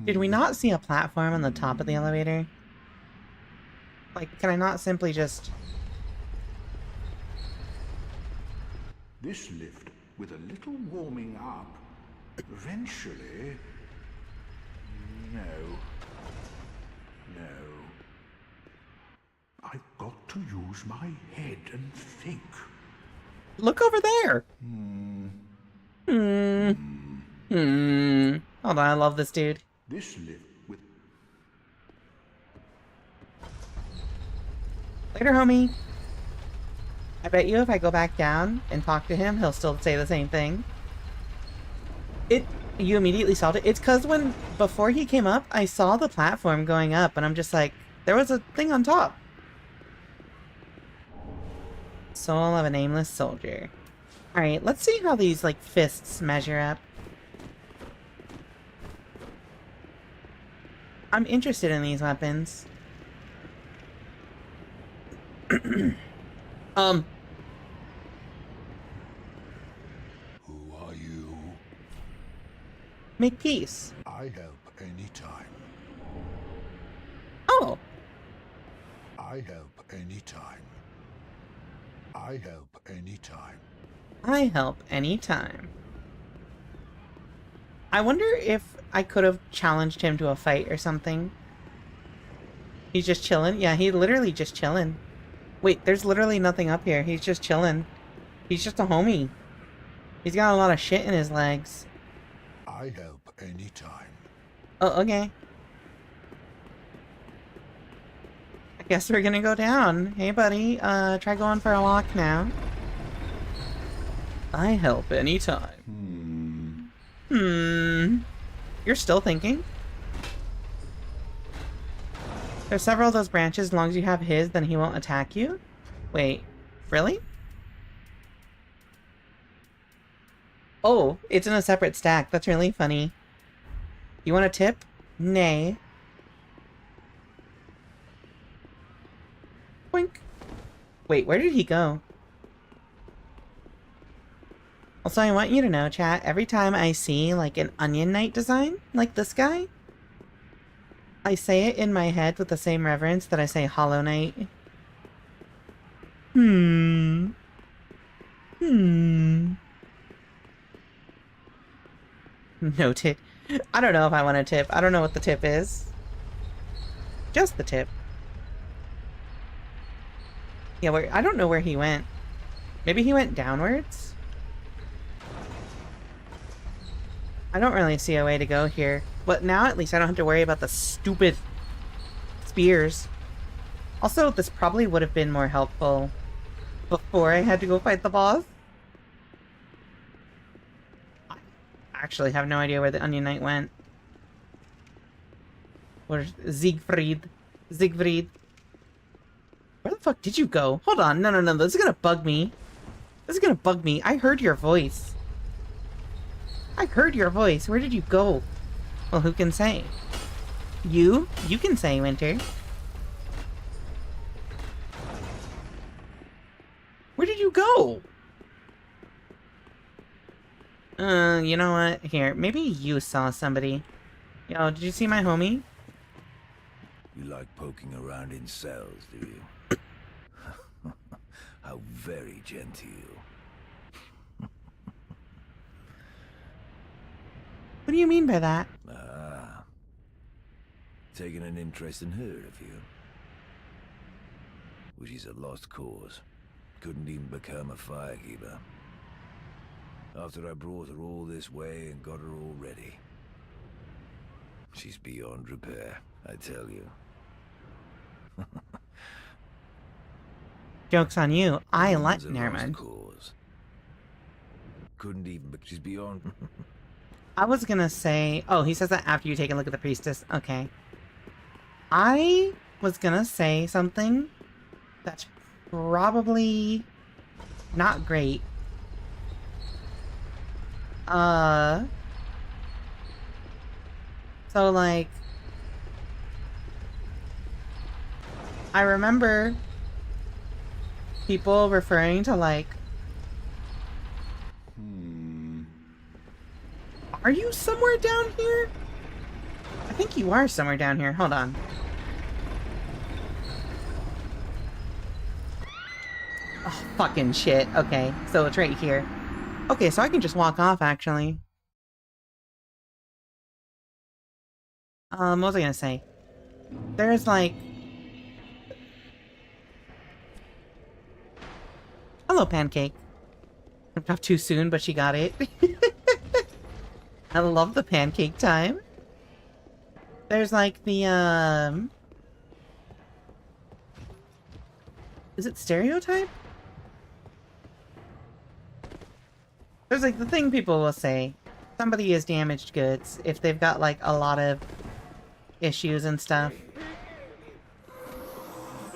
Did we not see a platform on the top of the elevator? Like, can I not simply just... This lift, with a little warming up, eventually... No. I've got to use my head and think. Look over there! Hold on, I love this dude. This lift with... Later, homie. I bet you if I go back down and talk to him, he'll still say the same thing. You immediately solved it. It's because before he came up, I saw the platform going up, and I'm just like, there was a thing on top. Soul of a nameless soldier. Alright, let's see how these, like, fists measure up. I'm interested in these weapons. Who are you? Make peace. I help anytime. Oh! I help anytime. I help anytime. I help anytime. I wonder if I could have challenged him to a fight or something. He's just chilling? Yeah, he literally just chilling. Wait, there's literally nothing up here. He's just chilling. He's just a homie. He's got a lot of shit in his legs. I help anytime. Oh, okay. I guess we're gonna go down. Hey, buddy. Try going for a walk now. I help anytime. You're still thinking? There's several of those branches. As long as you have his, then he won't attack you? Wait, really? Oh, it's in a separate stack. That's really funny. You want a tip? Nay. Boink. Wait, where did he go? Also, I want you to know, chat, every time I see, like, an Onion Knight design, like this guy, I say it in my head with the same reverence that I say Hollow Knight. No tip. I don't know if I want a tip. I don't know what the tip is. Just the tip. Yeah, I don't know where he went. Maybe he went downwards? I don't really see a way to go here. But now at least I don't have to worry about the stupid spears. Also, this probably would have been more helpful before I had to go fight the boss. I actually have no idea where the Onion Knight went. Where's Siegfried? Siegfried. Where the fuck did you go? Hold on. No. This is gonna bug me. This is gonna bug me. I heard your voice. I heard your voice. Where did you go? Well, who can say? You? You can say, Winter. Where did you go? You know what? Here, maybe you saw somebody. Yo, did you see my homie? You like poking around in cells, do you? How very genteel. What do you mean by that? Ah. Taking an interest in her, have you? Well, she's a lost cause. Couldn't even become a firekeeper. After I brought her all this way and got her all ready. She's beyond repair, I tell you. Joke's on you. I like... Woman's a Never lost mind. cause. Couldn't even... She's beyond... I was gonna say... Oh, he says that after you take a look at the priestess. Okay. I was gonna say something that's probably not great. So like, I remember people referring to like, are you somewhere down here? I think you are somewhere down here. Hold on. Oh, fucking shit. Okay, so it's right here. Okay, so I can just walk off, actually. What was I gonna say? There's, like... Hello, Pancake. Jumped off too soon, but she got it. I love the pancake time. There's, like, the, is it stereotype? There's, like, the thing people will say. Somebody is damaged goods if they've got, like, a lot of issues and stuff.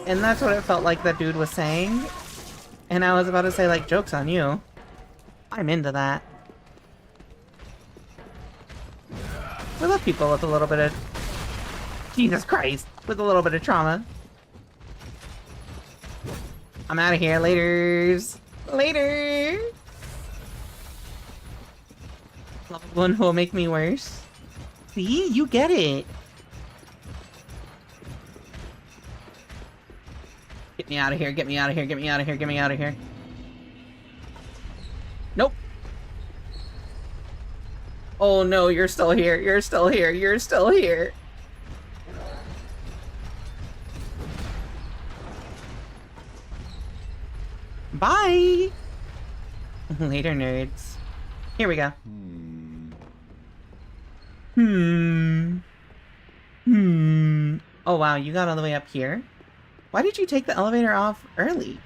And that's what it felt like that dude was saying. And I was about to say, like, joke's on you. I'm into that. We love people with a little bit of... Jesus Christ! With a little bit of trauma. I'm out of here. Laters! Later! Love one who will make me worse. See? You get it! Get me out of here, get me out of here, get me out of here, get me out of here. Nope! Oh no, you're still here, you're still here, you're still here! Bye! Later, nerds. Here we go. Oh wow, you got all the way up here? Why did you take the elevator off early?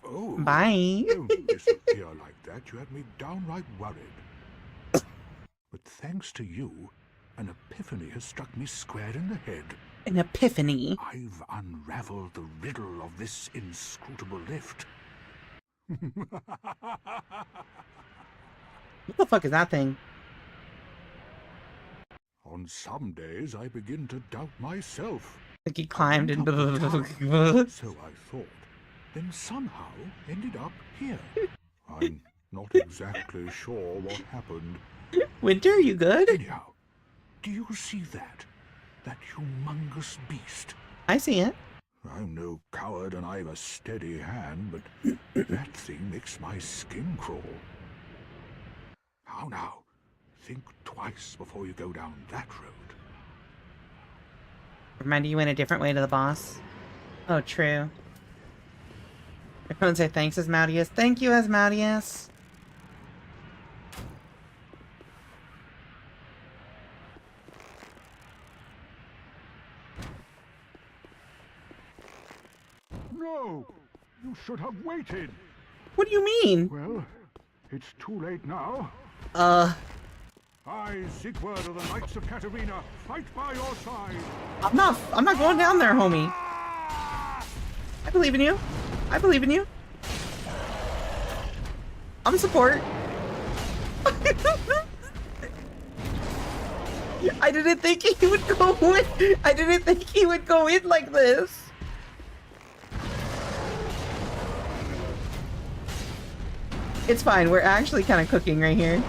Oh, Bye. don't disappear like that. You had me downright worried. But thanks to you, an epiphany has struck me square in the head. An epiphany. I've unraveled the riddle of this inscrutable lift. What the fuck is that thing? On some days, I begin to doubt myself. Like he climbed and... So I thought, then somehow ended up here. I'm not exactly sure what happened. Winter, you good? Anyhow, do you see that? That humongous beast? I see it. I'm no coward and I've a steady hand, but that thing makes my skin crawl. How now? Think twice before you go down that road. Remind you went a different way to the boss. Oh, true. Everyone say thanks, Asmodeus. Thank you, Asmodeus. No! You should have waited! What do you mean? Well, it's too late now. I, Sigurd of the Knights of Katarina, fight by your side. I'm not going down there, homie. I believe in you. I believe in you. I'm support. I didn't think he would go in. I didn't think he would go in like this. It's fine. We're actually kind of cooking right here.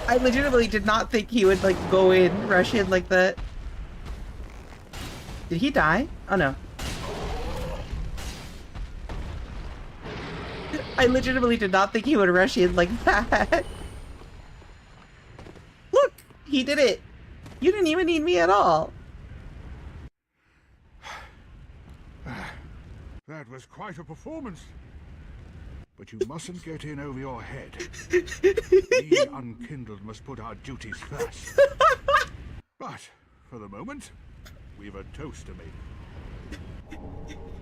I legitimately did not think he would, like, go in, rush in like that. Did he die? Oh, no. I legitimately did not think he would rush in like that. Look! He did it! You didn't even need me at all. That was quite a performance. But you mustn't get in over your head. We unkindled must put our duties first. But, for the moment, we've a toast to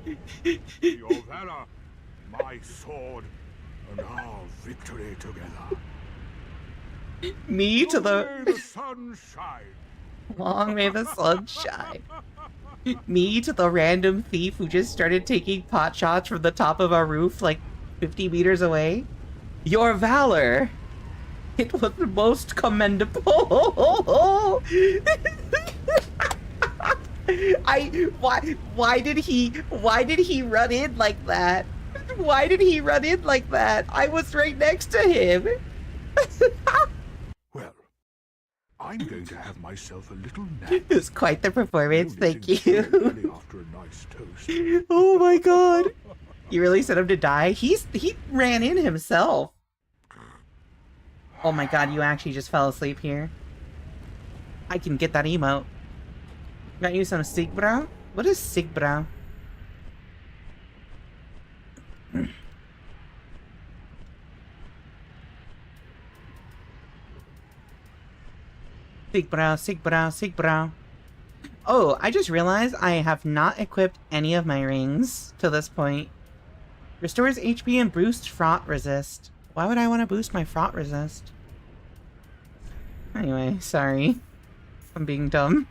make. Your valor, my sword, and our victory together. Me to Long the... may the sun shine. Long may the sun shine. Me to the random thief who just started taking pot shots from the top of our roof like 50 meters away. Your valor! It was most commendable! Why did he run in like that? Why did he run in like that? I was right next to him! Well, I'm going to have myself a little nap. It was quite the performance, thank Noticing so you. early after a nice toast. Oh my god. You really sent him to die? He ran in himself. Oh my god, you actually just fell asleep here. I can get that emote. Got you some Sigbrow? What is Sigbrow? Sigbrow. Oh, I just realized I have not equipped any of my rings to this point. Restores HP and boosts frost resist. Why would I want to boost my frost resist? Anyway, sorry. I'm being dumb.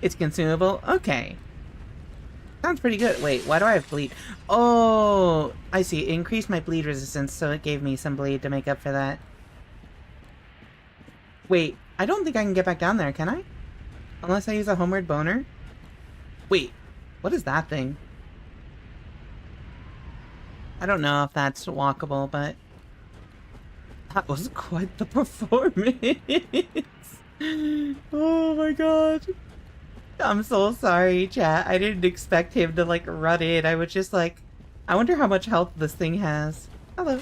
It's consumable? Okay. Sounds pretty good. Wait, why do I have bleed? Oh, I see. It increased my bleed resistance, so it gave me some bleed to make up for that. Wait, I don't think I can get back down there, can I? Unless I use a homeward boner? Wait, what is that thing? I don't know if that's walkable, but... that was quite the performance! Oh my god. I'm so sorry, chat. I didn't expect him to, like, run in. I was just like, I wonder how much health this thing has. Hello.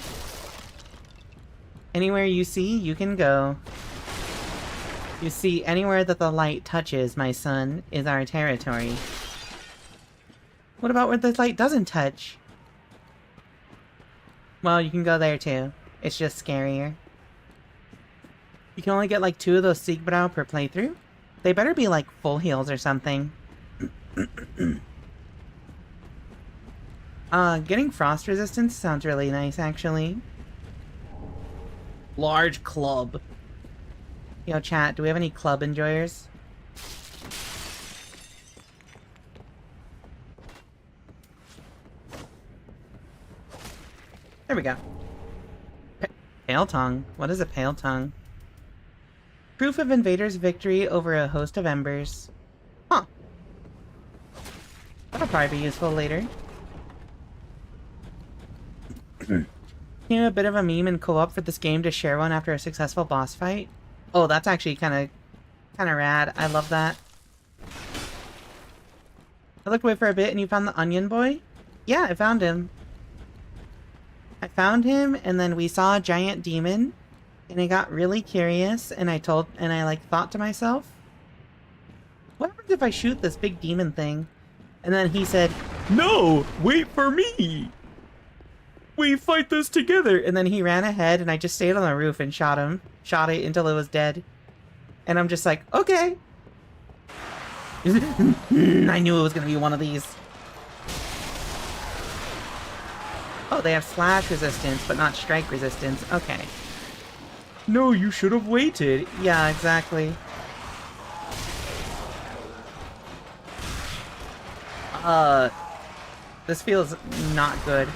Anywhere you see, you can go. You see, anywhere that the light touches, my son, is our territory. What about where the light doesn't touch? Well, you can go there too. It's just scarier. You can only get like 2 of those Sigbrow per playthrough. They better be like full heals or something. Getting frost resistance sounds really nice, actually. Large club. Yo, chat, do we have any club enjoyers? There we go. Pale tongue. What is a pale tongue? Proof of invaders' victory over a host of embers. Huh. That'll probably be useful later. You know, a bit of a meme in co-op for this game to share one after a successful boss fight. Oh, that's actually kind of rad. I love that. I looked away for a bit and you found the onion boy? Yeah, I found him. I found him and then we saw a giant demon and I got really curious and I like thought to myself, what happens if I shoot this big demon thing? And then he said, no, wait for me. We fight this together. And then he ran ahead and I just stayed on the roof and shot him. Shot it until it was dead. And I'm just like, okay. I knew it was going to be one of these. Oh, they have slash resistance, but not strike resistance. Okay. No, you should have waited. Yeah, exactly. This feels not good.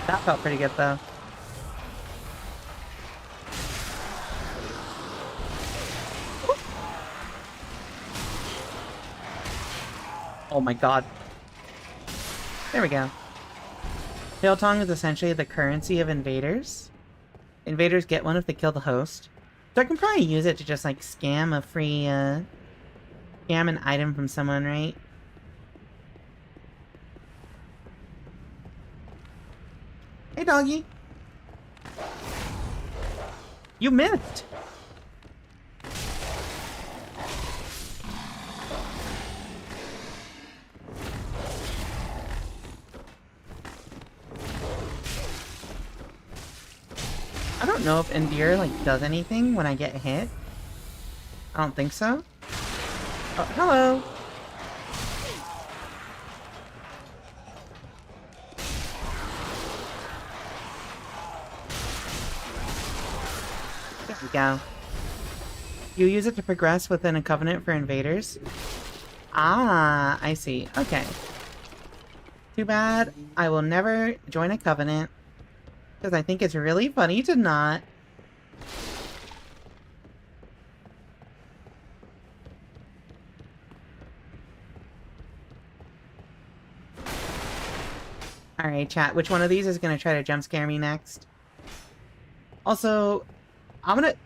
That felt pretty good, though. Oh my god. There we go. Pale tongue is essentially the currency of invaders. Invaders get one if they kill the host. So I can probably use it to just, like, scam a free, scam an item from someone, right? Hey, doggy. You missed. I don't know if Endear, like, does anything when I get hit. I don't think so. Oh, hello. we go. You use it to progress within a covenant for invaders. Ah, I see. Okay. Too bad I will never join a covenant. Because I think it's really funny to not. Alright, chat. Which one of these is going to try to jump scare me next? Also, I'm going to...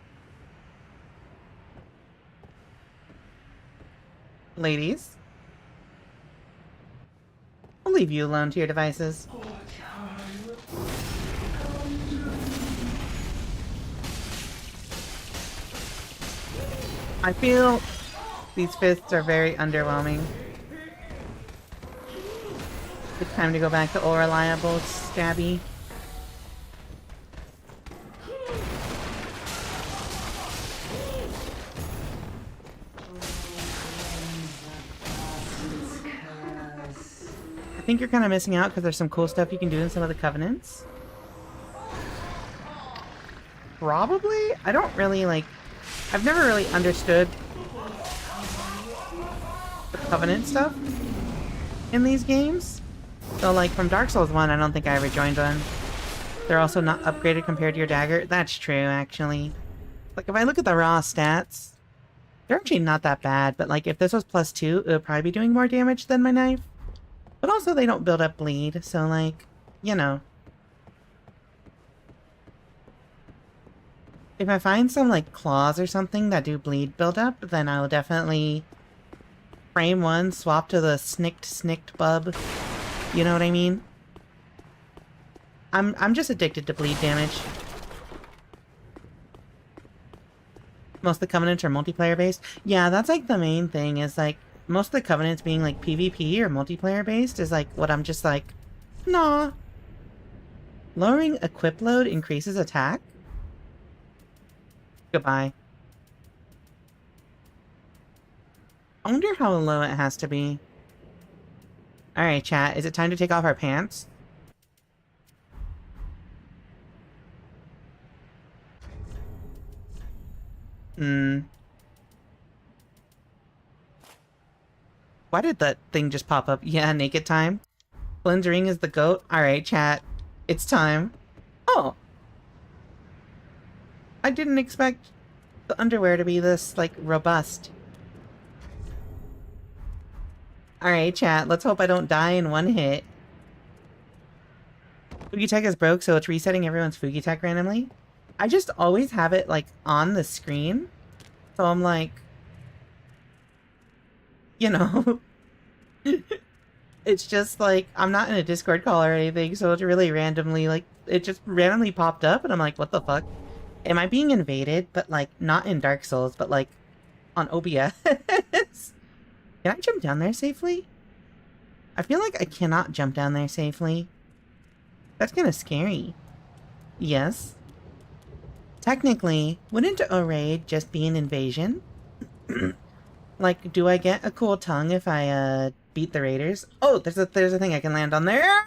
Ladies. I'll leave you alone to your devices. I feel these fists are very underwhelming. It's time to go back to old reliable stabby. I think you're kind of missing out because there's some cool stuff you can do in some of the covenants. Probably? I don't really like... I've never really understood the covenant stuff in these games. So like from Dark Souls 1, I don't think I ever joined one. They're also not upgraded compared to your dagger. That's true, actually. Like if I look at the raw stats, they're actually not that bad. But like if this was +2, it would probably be doing more damage than my knife. But also they don't build up bleed, so like, you know. If I find some like claws or something that do bleed buildup, then I'll definitely frame one, swap to the snicked bub. You know what I mean? I'm just addicted to bleed damage. Most of the covenants are multiplayer based. Yeah, that's like the main thing is like most of the covenants being like PvP or multiplayer based is like what I'm just like, nah. Lowering equip load increases attack? Goodbye. I wonder how low it has to be. Alright, chat. Is it time to take off our pants? Why did that thing just pop up? Yeah, naked time. Flynn's ring is the goat. Alright, chat. It's time. Oh! I didn't expect the underwear to be this, like, robust. Alright, chat. Let's hope I don't die in one hit. Fugi Tech is broke, so it's resetting everyone's Fugi Tech randomly. I just always have it, like, on the screen. So I'm like... You know... It's just, like, I'm not in a Discord call or anything, so it's really randomly, like... It just randomly popped up, and I'm like, what the fuck? Am I being invaded? But, like, not in Dark Souls, but, like, on OBS? Can I jump down there safely? I feel like I cannot jump down there safely. That's kind of scary. Yes. Technically, wouldn't a raid just be an invasion? Like, do I get a cool tongue if I, beat the raiders? Oh, there's a thing I can land on there!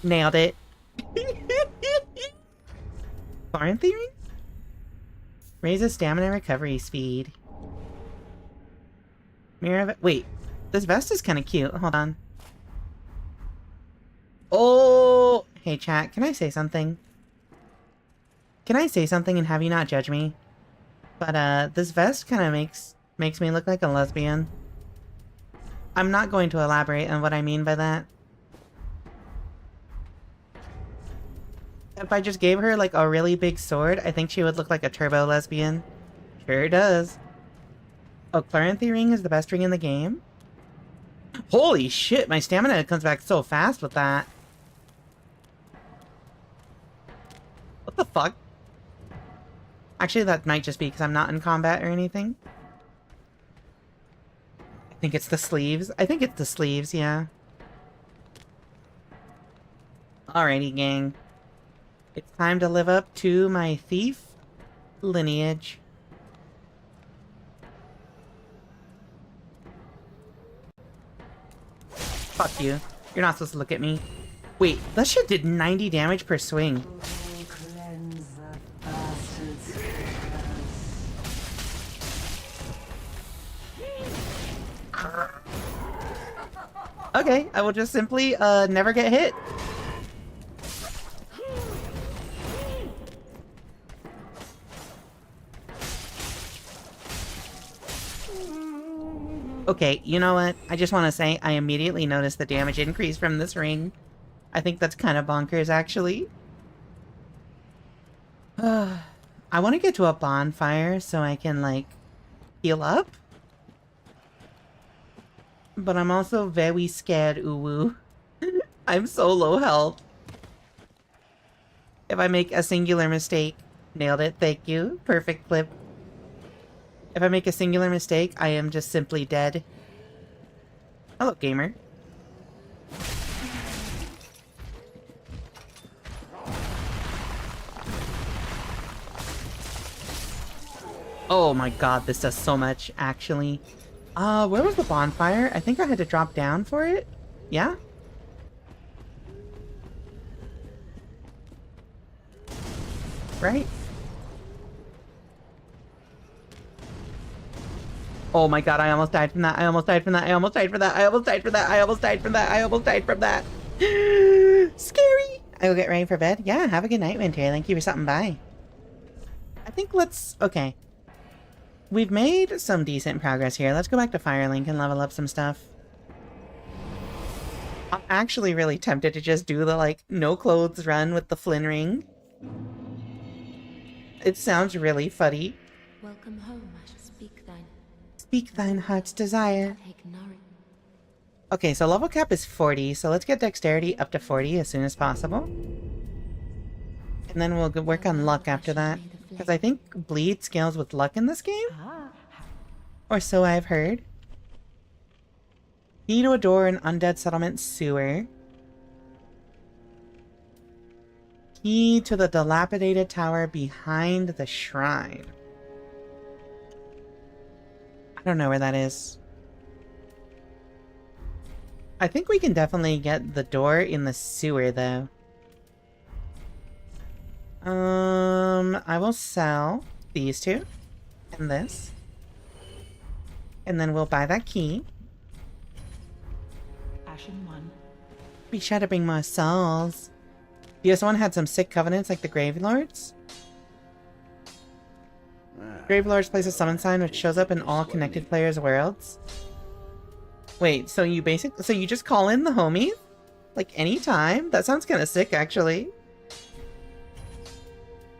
Nailed it. Foreign theory? Raises stamina recovery speed. Mirror of it. Wait, this vest is kind of cute. Hold on. Oh! Hey, chat, can I say something? Can I say something and have you not judge me? But, this vest kind of makes me look like a lesbian. I'm not going to elaborate on what I mean by that. If I just gave her, like, a really big sword, I think she would look like a turbo lesbian. Sure does. Oh, Claranthe ring is the best ring in the game? Holy shit, my stamina comes back so fast with that. What the fuck? Actually, that might just be because I'm not in combat or anything. I think it's the sleeves. I think it's the sleeves, yeah. Alrighty, gang. It's time to live up to my thief lineage. Fuck you. You're not supposed to look at me. Wait, that shit did 90 damage per swing. Okay, I will just simply never get hit. Okay, you know what? I just want to say I immediately noticed the damage increase from this ring. I think that's kind of bonkers, actually. I want to get to a bonfire so I can, like, heal up. But I'm also very scared, uwu. I'm so low health. If I make a singular mistake... Nailed it, thank you. Perfect clip. If I make a singular mistake, I am just simply dead. Hello, gamer. Oh my god, this does so much, actually. Where was the bonfire? I think I had to drop down for it? Yeah? Right? Oh my god, I almost died from that. I almost died from that. I almost died from that. I almost died from that. I almost died from that. I almost died from that. Scary! I will get ready for bed. Yeah, have a good night, Winter. Thank you for stopping by. I think let's... Okay. We've made some decent progress here. Let's go back to Firelink and level up some stuff. I'm actually really tempted to just do the, like, no clothes run with the Flynn ring. It sounds really funny. Welcome home, speak thine. Speak thine heart's desire. Take nourish. Okay, so level cap is 40, so let's get dexterity up to 40 as soon as possible. And then we'll work on luck after that. Because I think bleed scales with luck in this game? Or so I've heard. Key to a door in undead settlement sewer. Key to the dilapidated tower behind the shrine. I don't know where that is. I think we can definitely get the door in the sewer, though. I will sell these two. And this. And then we'll buy that key. Ashen one. Be sure to bring more souls. DS1 had some sick covenants like the Gravelords. Gravelords place a summon sign which shows up in all connected players' worlds. Wait, so you just call in the homies? Like anytime? That sounds kind of sick, actually.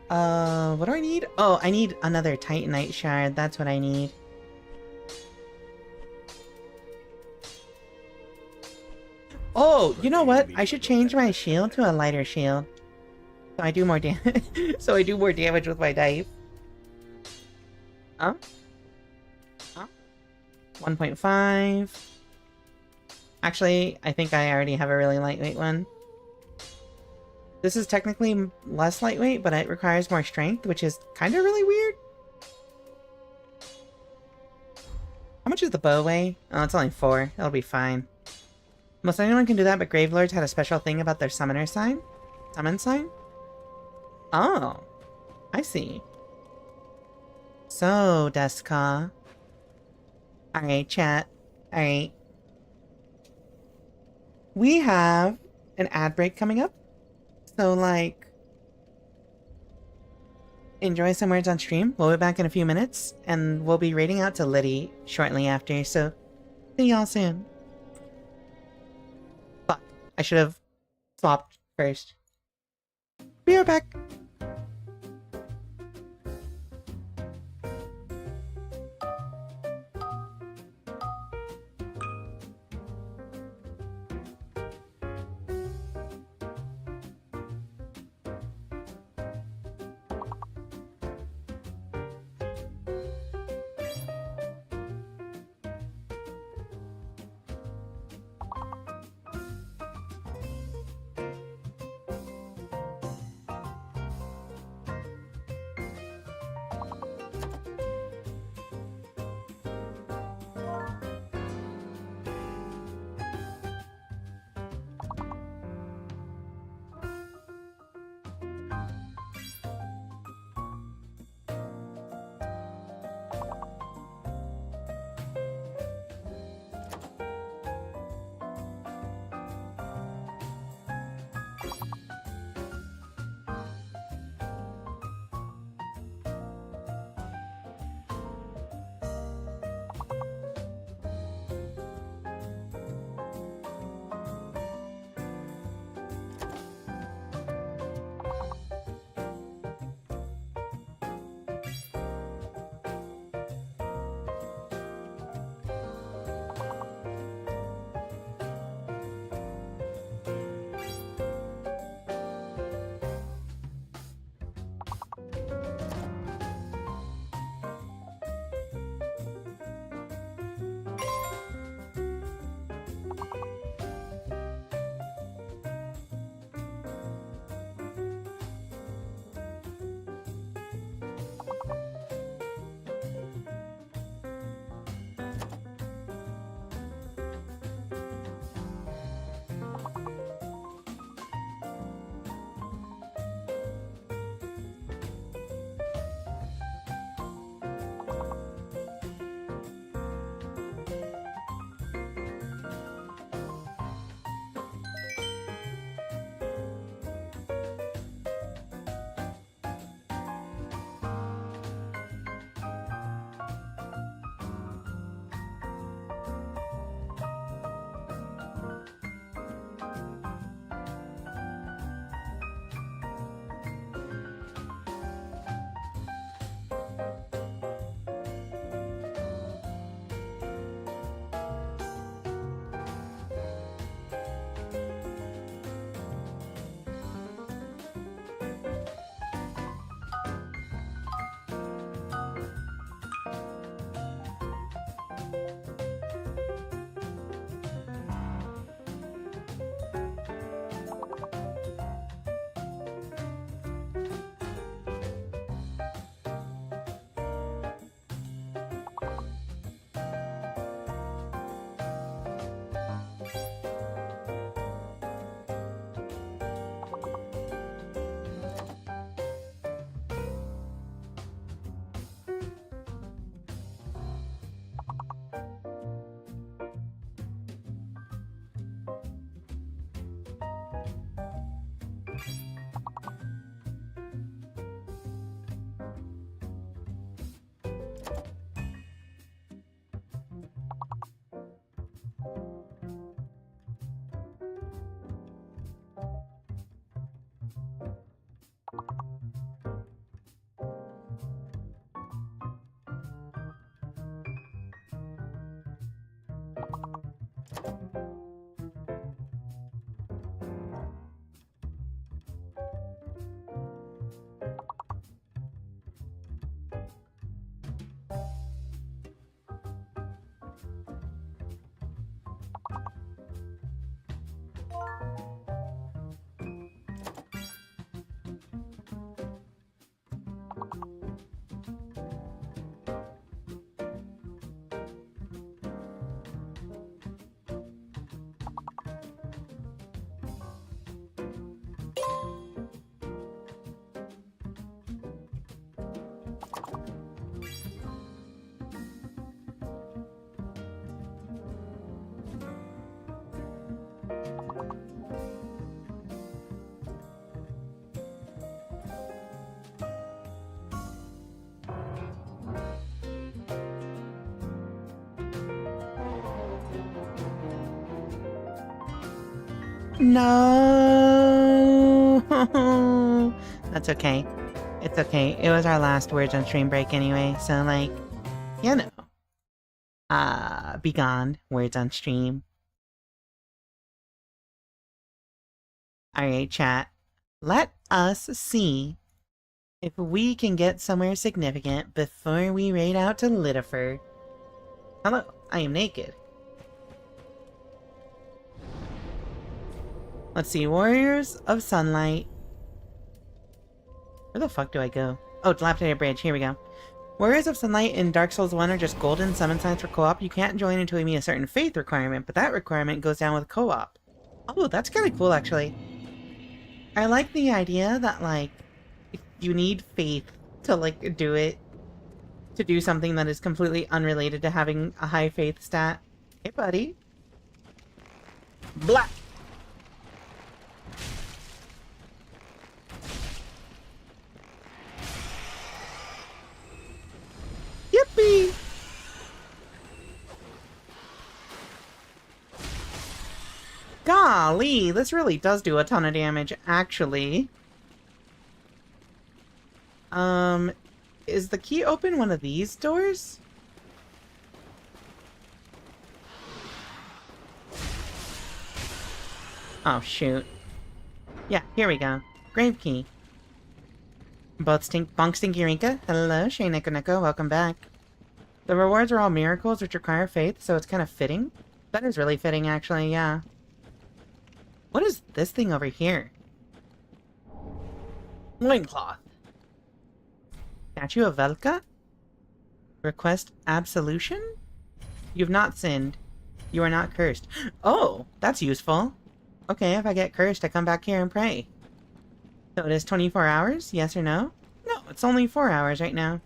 What do I need? Oh, I need another Titanite shard. That's what I need. Oh, you know what? I should change my shield to a lighter shield. So I do more damage. So I do more damage with my knife. Huh? Huh? 1.5. Actually, I think I already have a really lightweight one. This is technically less lightweight, but it requires more strength, which is kind of really weird. How much does the bow weigh? Oh, it's only 4. It'll be fine. Most anyone can do that, but Gravelords had a special thing about their summoner sign? Summon sign? Oh. I see. So, Deska. Alright, chat. Alright. We have an ad break coming up. So, like, enjoy some words on stream. We'll be back in a few minutes, and we'll be raiding out to Liddy shortly after, so see y'all soon. Fuck. I should have swapped first. Be right back. No! That's okay. It's okay. It was our last words on stream break anyway, so like, you know. Be gone. Words on stream. Alright, chat. Let us see if we can get somewhere significant before we raid out to Lidifer. Hello, I am naked. Let's see, Warriors of Sunlight. Where the fuck do I go? Oh, Dilapidated Bridge, here we go. Warriors of Sunlight in Dark Souls 1 are just golden summon signs for co-op. You can't join until you meet a certain faith requirement, but that requirement goes down with co-op. Oh, that's kind of cool, actually. I like the idea that, like, you need faith to, like, do it. To do something that is completely unrelated to having a high faith stat. Hey, buddy. Blah! Yippee! Golly, this really does do a ton of damage, actually. Is the key open one of these doors? Oh, shoot. Yeah, here we go. Grave key. Both Bonk Stinky Rika. Hello, Shane Neko, welcome back. The rewards are all miracles which require faith, so it's kind of fitting. That is really fitting, actually, yeah. What is this thing over here? Loincloth. Statue of Velka? Request absolution? You've not sinned. You are not cursed. Oh, that's useful. Okay, if I get cursed, I come back here and pray. So it is 24 hours? Yes or no? No, it's only 4 hours right now.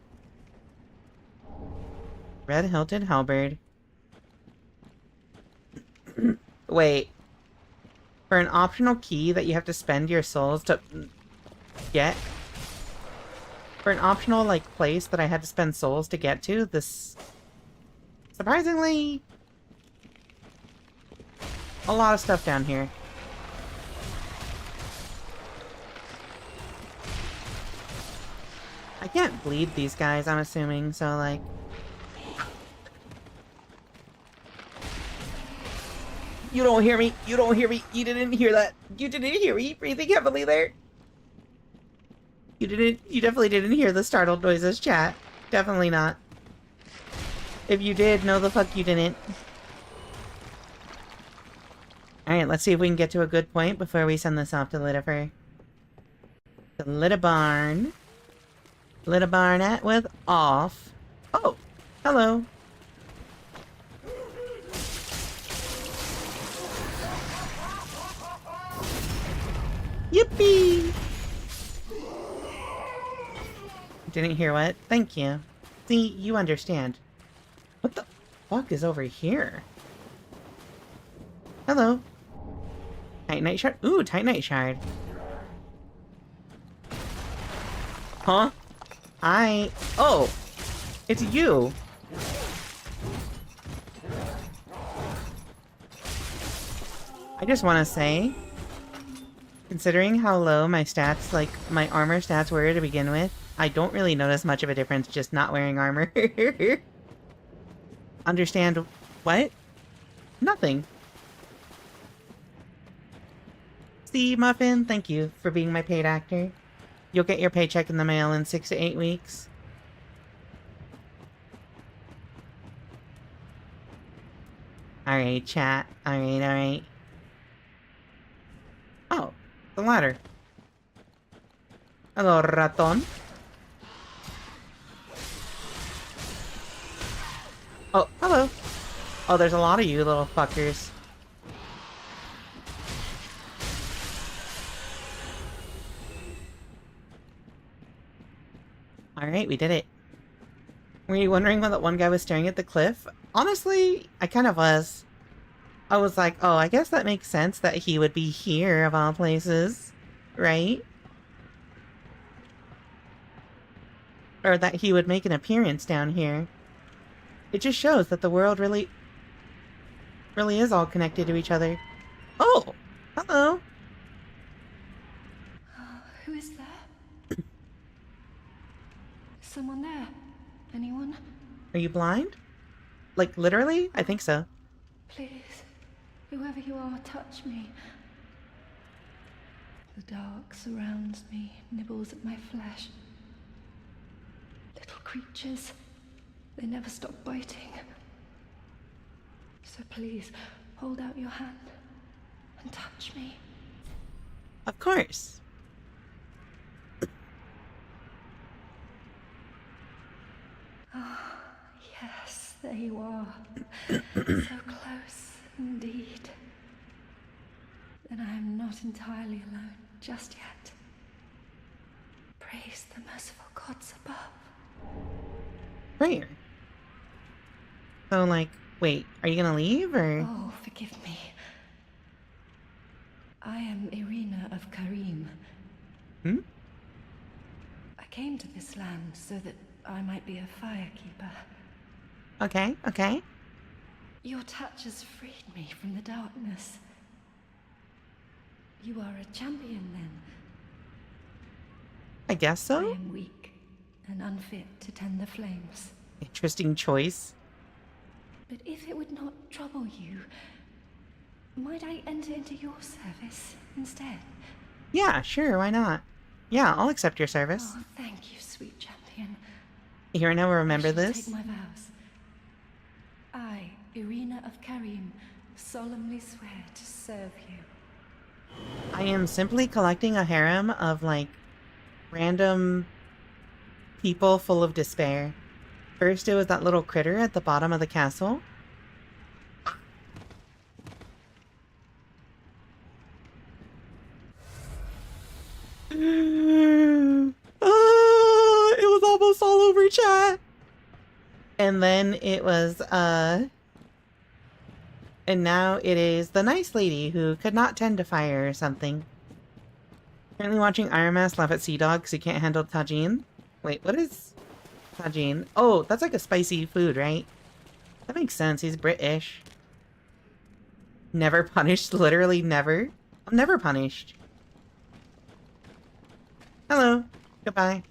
Red hilted halberd. Wait. For an optional key that you have to spend your souls to get? For an optional, like, place that I had to spend souls to get to, this... Surprisingly... a lot of stuff down here. I can't bleed these guys, I'm assuming, so, like... You don't hear me! You don't hear me! You didn't hear that! You didn't hear me breathing heavily there! You definitely didn't hear the startled noises, chat. Definitely not. If you did, no the fuck you didn't. Alright, let's see if we can get to a good point before we send this off to Lidifer. The Lidabarn. Lidabarnet with off. Oh! Hello! Yippee! Didn't hear what? Thank you. See, you understand. What the fuck is over here? Hello. Titanite shard? Ooh, Titanite shard. Huh? Oh! It's you! I just want to say, considering how low my stats, like, my armor stats were to begin with, I don't really notice much of a difference just not wearing armor. Understand what? Nothing. See, Muffin, thank you for being my paid actor. You'll get your paycheck in the mail in 6 to 8 weeks. Alright, chat. Alright. Oh, the ladder. Hello, raton. Oh, hello. Oh, there's a lot of you little fuckers. Alright, we did it. Were you wondering when that one guy was staring at the cliff? Honestly, I kind of was. I was like, oh, I guess that makes sense that he would be here of all places, right? Or that he would make an appearance down here. It just shows that the world really is all connected to each other. Oh, hello. Who is there? Is someone there? Anyone? Are you blind? Like, literally? I think so. Please, whoever you are, touch me. The dark surrounds me, nibbles at my flesh. Little creatures, they never stop biting. So please, hold out your hand and touch me. Of course. Ah, yes, there you are. So close, indeed. Then I am not entirely alone just yet. Praise the merciful gods above. Prayer. So, like, wait, are you gonna leave, or? Oh, forgive me. I am Irina of Karim. Hmm? I came to this land so that I might be a firekeeper. Okay, okay. Your touch has freed me from the darkness. You are a champion, then? I guess I so? am weak and unfit to tend the flames. Interesting choice. But if it would not trouble you, might I enter into your service instead? Yeah, sure, why not? Yeah, I'll accept your service. Oh, thank you, sweet champion. Here, now remember I shall this? take my vows. I, Irina of Karim, solemnly swear to serve you. I am simply collecting a harem of, like, random people full of despair. First, it was that little critter at the bottom of the castle. It was almost all over chat. And then it was, and now it is the nice lady who could not tend to fire or something. Currently watching Iron Mask laugh at Sea Dog because he can't handle tagine. Wait, what is tagine? Oh, that's like a spicy food, right? That makes sense. He's British. Never punished. Literally never. I'm never punished. Hello. Goodbye.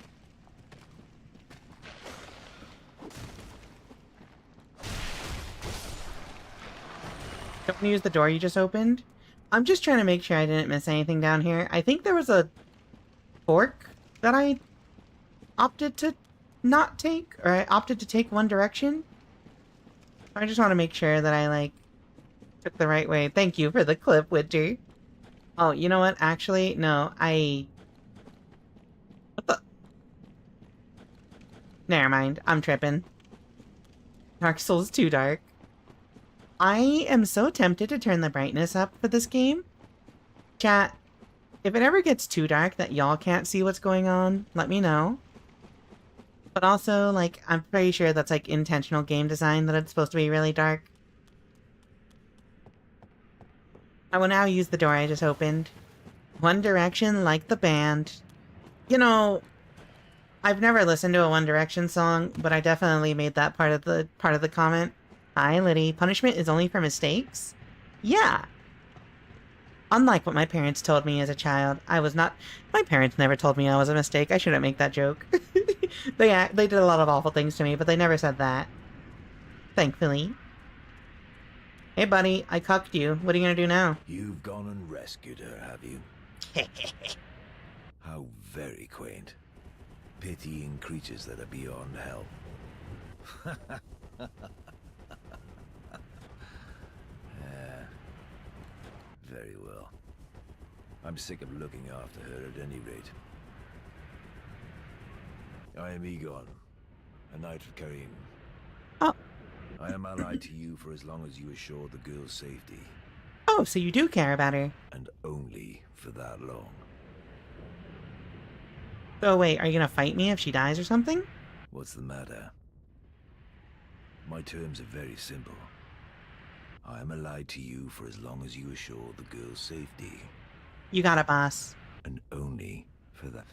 Don't use the door you just opened. I'm just trying to make sure I didn't miss anything down here. I think there was a fork that I opted to not take, or I opted to take one direction. I just want to make sure that I, like, took the right way. Thank you for the clip, Winter. Oh, you know what? Actually, no, what the? Never mind. I'm tripping. Dark Souls too dark. I am so tempted to turn the brightness up for this game. Chat, if it ever gets too dark that y'all can't see what's going on, let me know. But also, like, I'm pretty sure that's, like, intentional game design that it's supposed to be really dark. I will now use the door I just opened. One Direction like the band. You know, I've never listened to a One Direction song, but I definitely made that part of the comment. Hi, Liddy. Punishment is only for mistakes? Yeah. Unlike what my parents told me as a child, I was not... My parents never told me I was a mistake. I shouldn't make that joke. They did a lot of awful things to me, but they never said that. Thankfully. Hey, buddy. I cucked you. What are you gonna do now? You've gone and rescued her, have you? How very quaint. Pitying creatures that are beyond help. Very well. I'm sick of looking after her at any rate. I am Egon, a knight of Karim. Oh. I am allied to you for as long as you assure the girl's safety. Oh, so you do care about her. And only for that long. So wait, are you gonna fight me if she dies or something? What's the matter? My terms are very simple. I am allied to you for as long as you assure the girl's safety. You got it, boss. And only for that.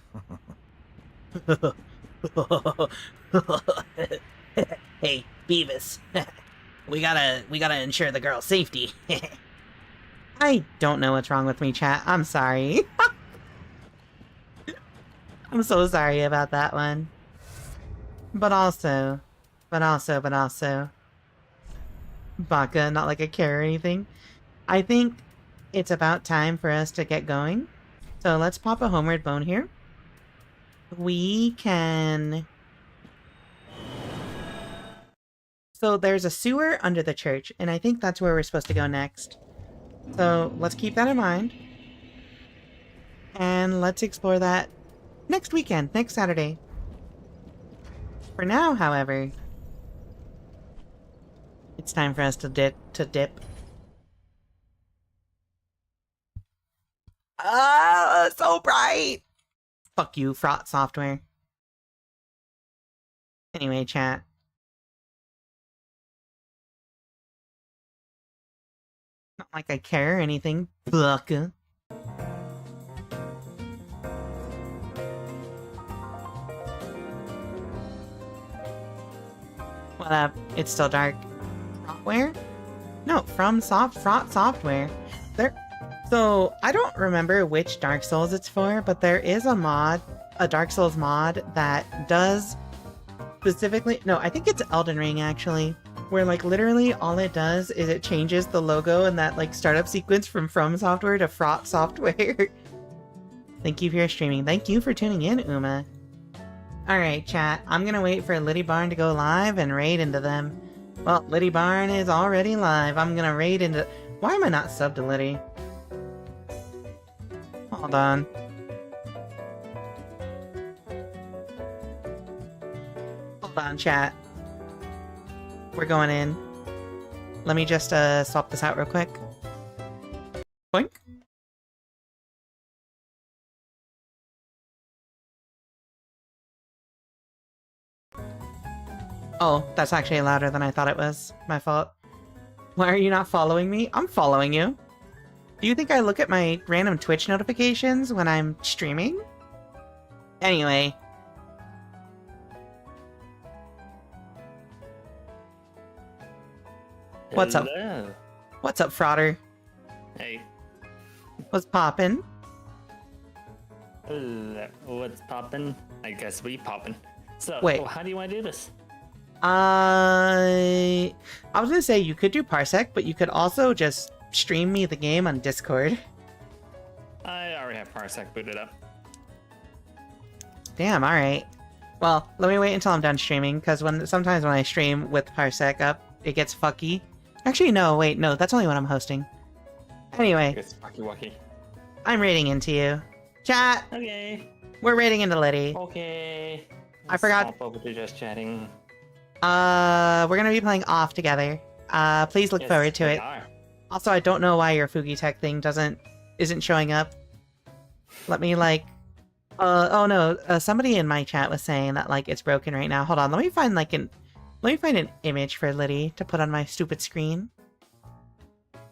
Hey, Beavis. we gotta ensure the girl's safety. I don't know what's wrong with me, chat. I'm sorry. I'm so sorry about that one. But also... Baka, not like I care or anything. I think it's about time for us to get going. So let's pop a homeward bone here. We can... So there's a sewer under the church, and I think that's where we're supposed to go next. So let's keep that in mind. And let's explore that next weekend, next Saturday. For now, however, it's time for us to dip. Ah, so bright! Fuck you, fraught software. Anyway, chat. Not like I care or anything. Baka. What up? It's still dark. Fraughtware? No, from Fraught Software. So, I don't remember which Dark Souls it's for, but there is a mod, a Dark Souls mod, that does specifically... No, I think it's Elden Ring, actually. Where, like, literally all it does is it changes the logo in that, like, startup sequence from Software to Fraught Software. Thank you for your streaming. Thank you for tuning in, Uma. Alright, chat. I'm gonna wait for Liddy Barn to go live and raid into them. Well, Liddy Barn is already live. I'm gonna raid into... Why am I not subbed to Liddy? Hold on. Hold on, chat. We're going in. Let me just swap this out real quick. Boink. Oh, that's actually louder than I thought it was. My fault. Why are you not following me? I'm following you. Do you think I look at my random Twitch notifications when I'm streaming? Anyway. What's up? Hello. What's up, Frauder? Hey. What's poppin'? What's poppin'? I guess we poppin'. So, Wait. How do you want to do this? I was gonna say you could do Parsec, but you could also just stream me the game on Discord. I already have Parsec booted up. Damn, alright. Well, let me wait until I'm done streaming, because sometimes when I stream with Parsec up, it gets fucky. Actually, no, wait, no, that's only when I'm hosting. Anyway. It's fucky wucky. I'm raiding into you. Chat! Okay. We're raiding into Liddy. Okay. I forgot. Hop over to just chatting. We're gonna be playing off together. Please look forward to it. Are. Also, I don't know why your Fugi Tech thing isn't showing up. Let me, like... oh no, somebody in my chat was saying that, like, it's broken right now. Hold on, let me find an image for Liddy to put on my stupid screen.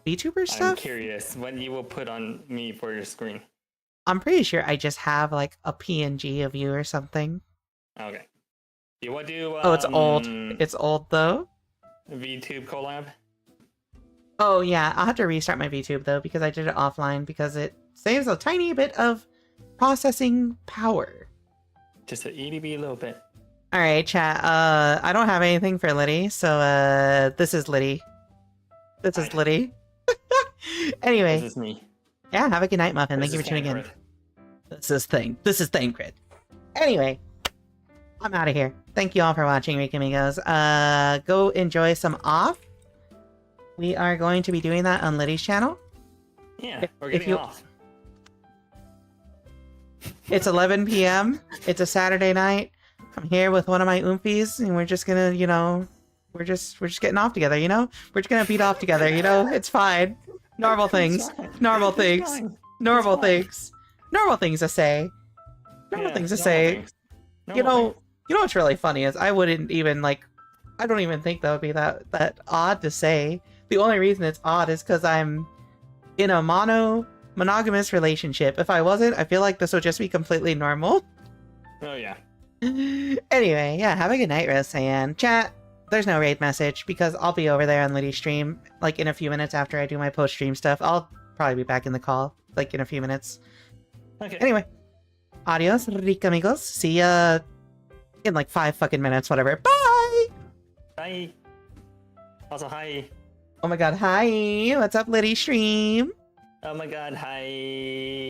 VTuber stuff? I'm curious when you will put on me for your screen. I'm pretty sure I just have, like, a PNG of you or something. Okay. You want to do, oh, it's old. It's old, though. VTube collab? Oh, yeah. I'll have to restart my VTube, though, because I did it offline, because it saves a tiny bit of processing power. Just a itty little bit. Alright, chat. I don't have anything for Liddy, so, this is Liddy. This is Liddy. Anyway. This is me. Yeah, have a good night, Muffin. Thank you for tuning in. This is Thancred. Anyway. I'm out of here. Thank you all for watching, Rika Amigos. Go enjoy some off. We are going to be doing that on Liddy's channel. Yeah, we're getting off. It's 11 p.m. It's a Saturday night. I'm here with one of my oompies, and we're just gonna, you know, we're just getting off together, you know? We're just gonna beat off together, you know? It's fine. Normal things. Normal things. Normal things. Normal things to say. Normal things to say. You know what's really funny is I wouldn't even, like, I don't even think that would be that odd to say. The only reason it's odd is because I'm in a monogamous relationship. If I wasn't, I feel like this would just be completely normal. Oh yeah. Anyway, yeah, have a good night, Roseanne. Chat, there's no raid message because I'll be over there on Liddy's stream, like, in a few minutes after I do my post-stream stuff. I'll probably be back in the call, like, in a few minutes. Okay. Anyway, adios, Rika amigos. See ya in, like, 5 fucking minutes, whatever. Bye! Bye. Also, hi. Oh my god, hi! What's up, Liddy stream? Oh my god, hi.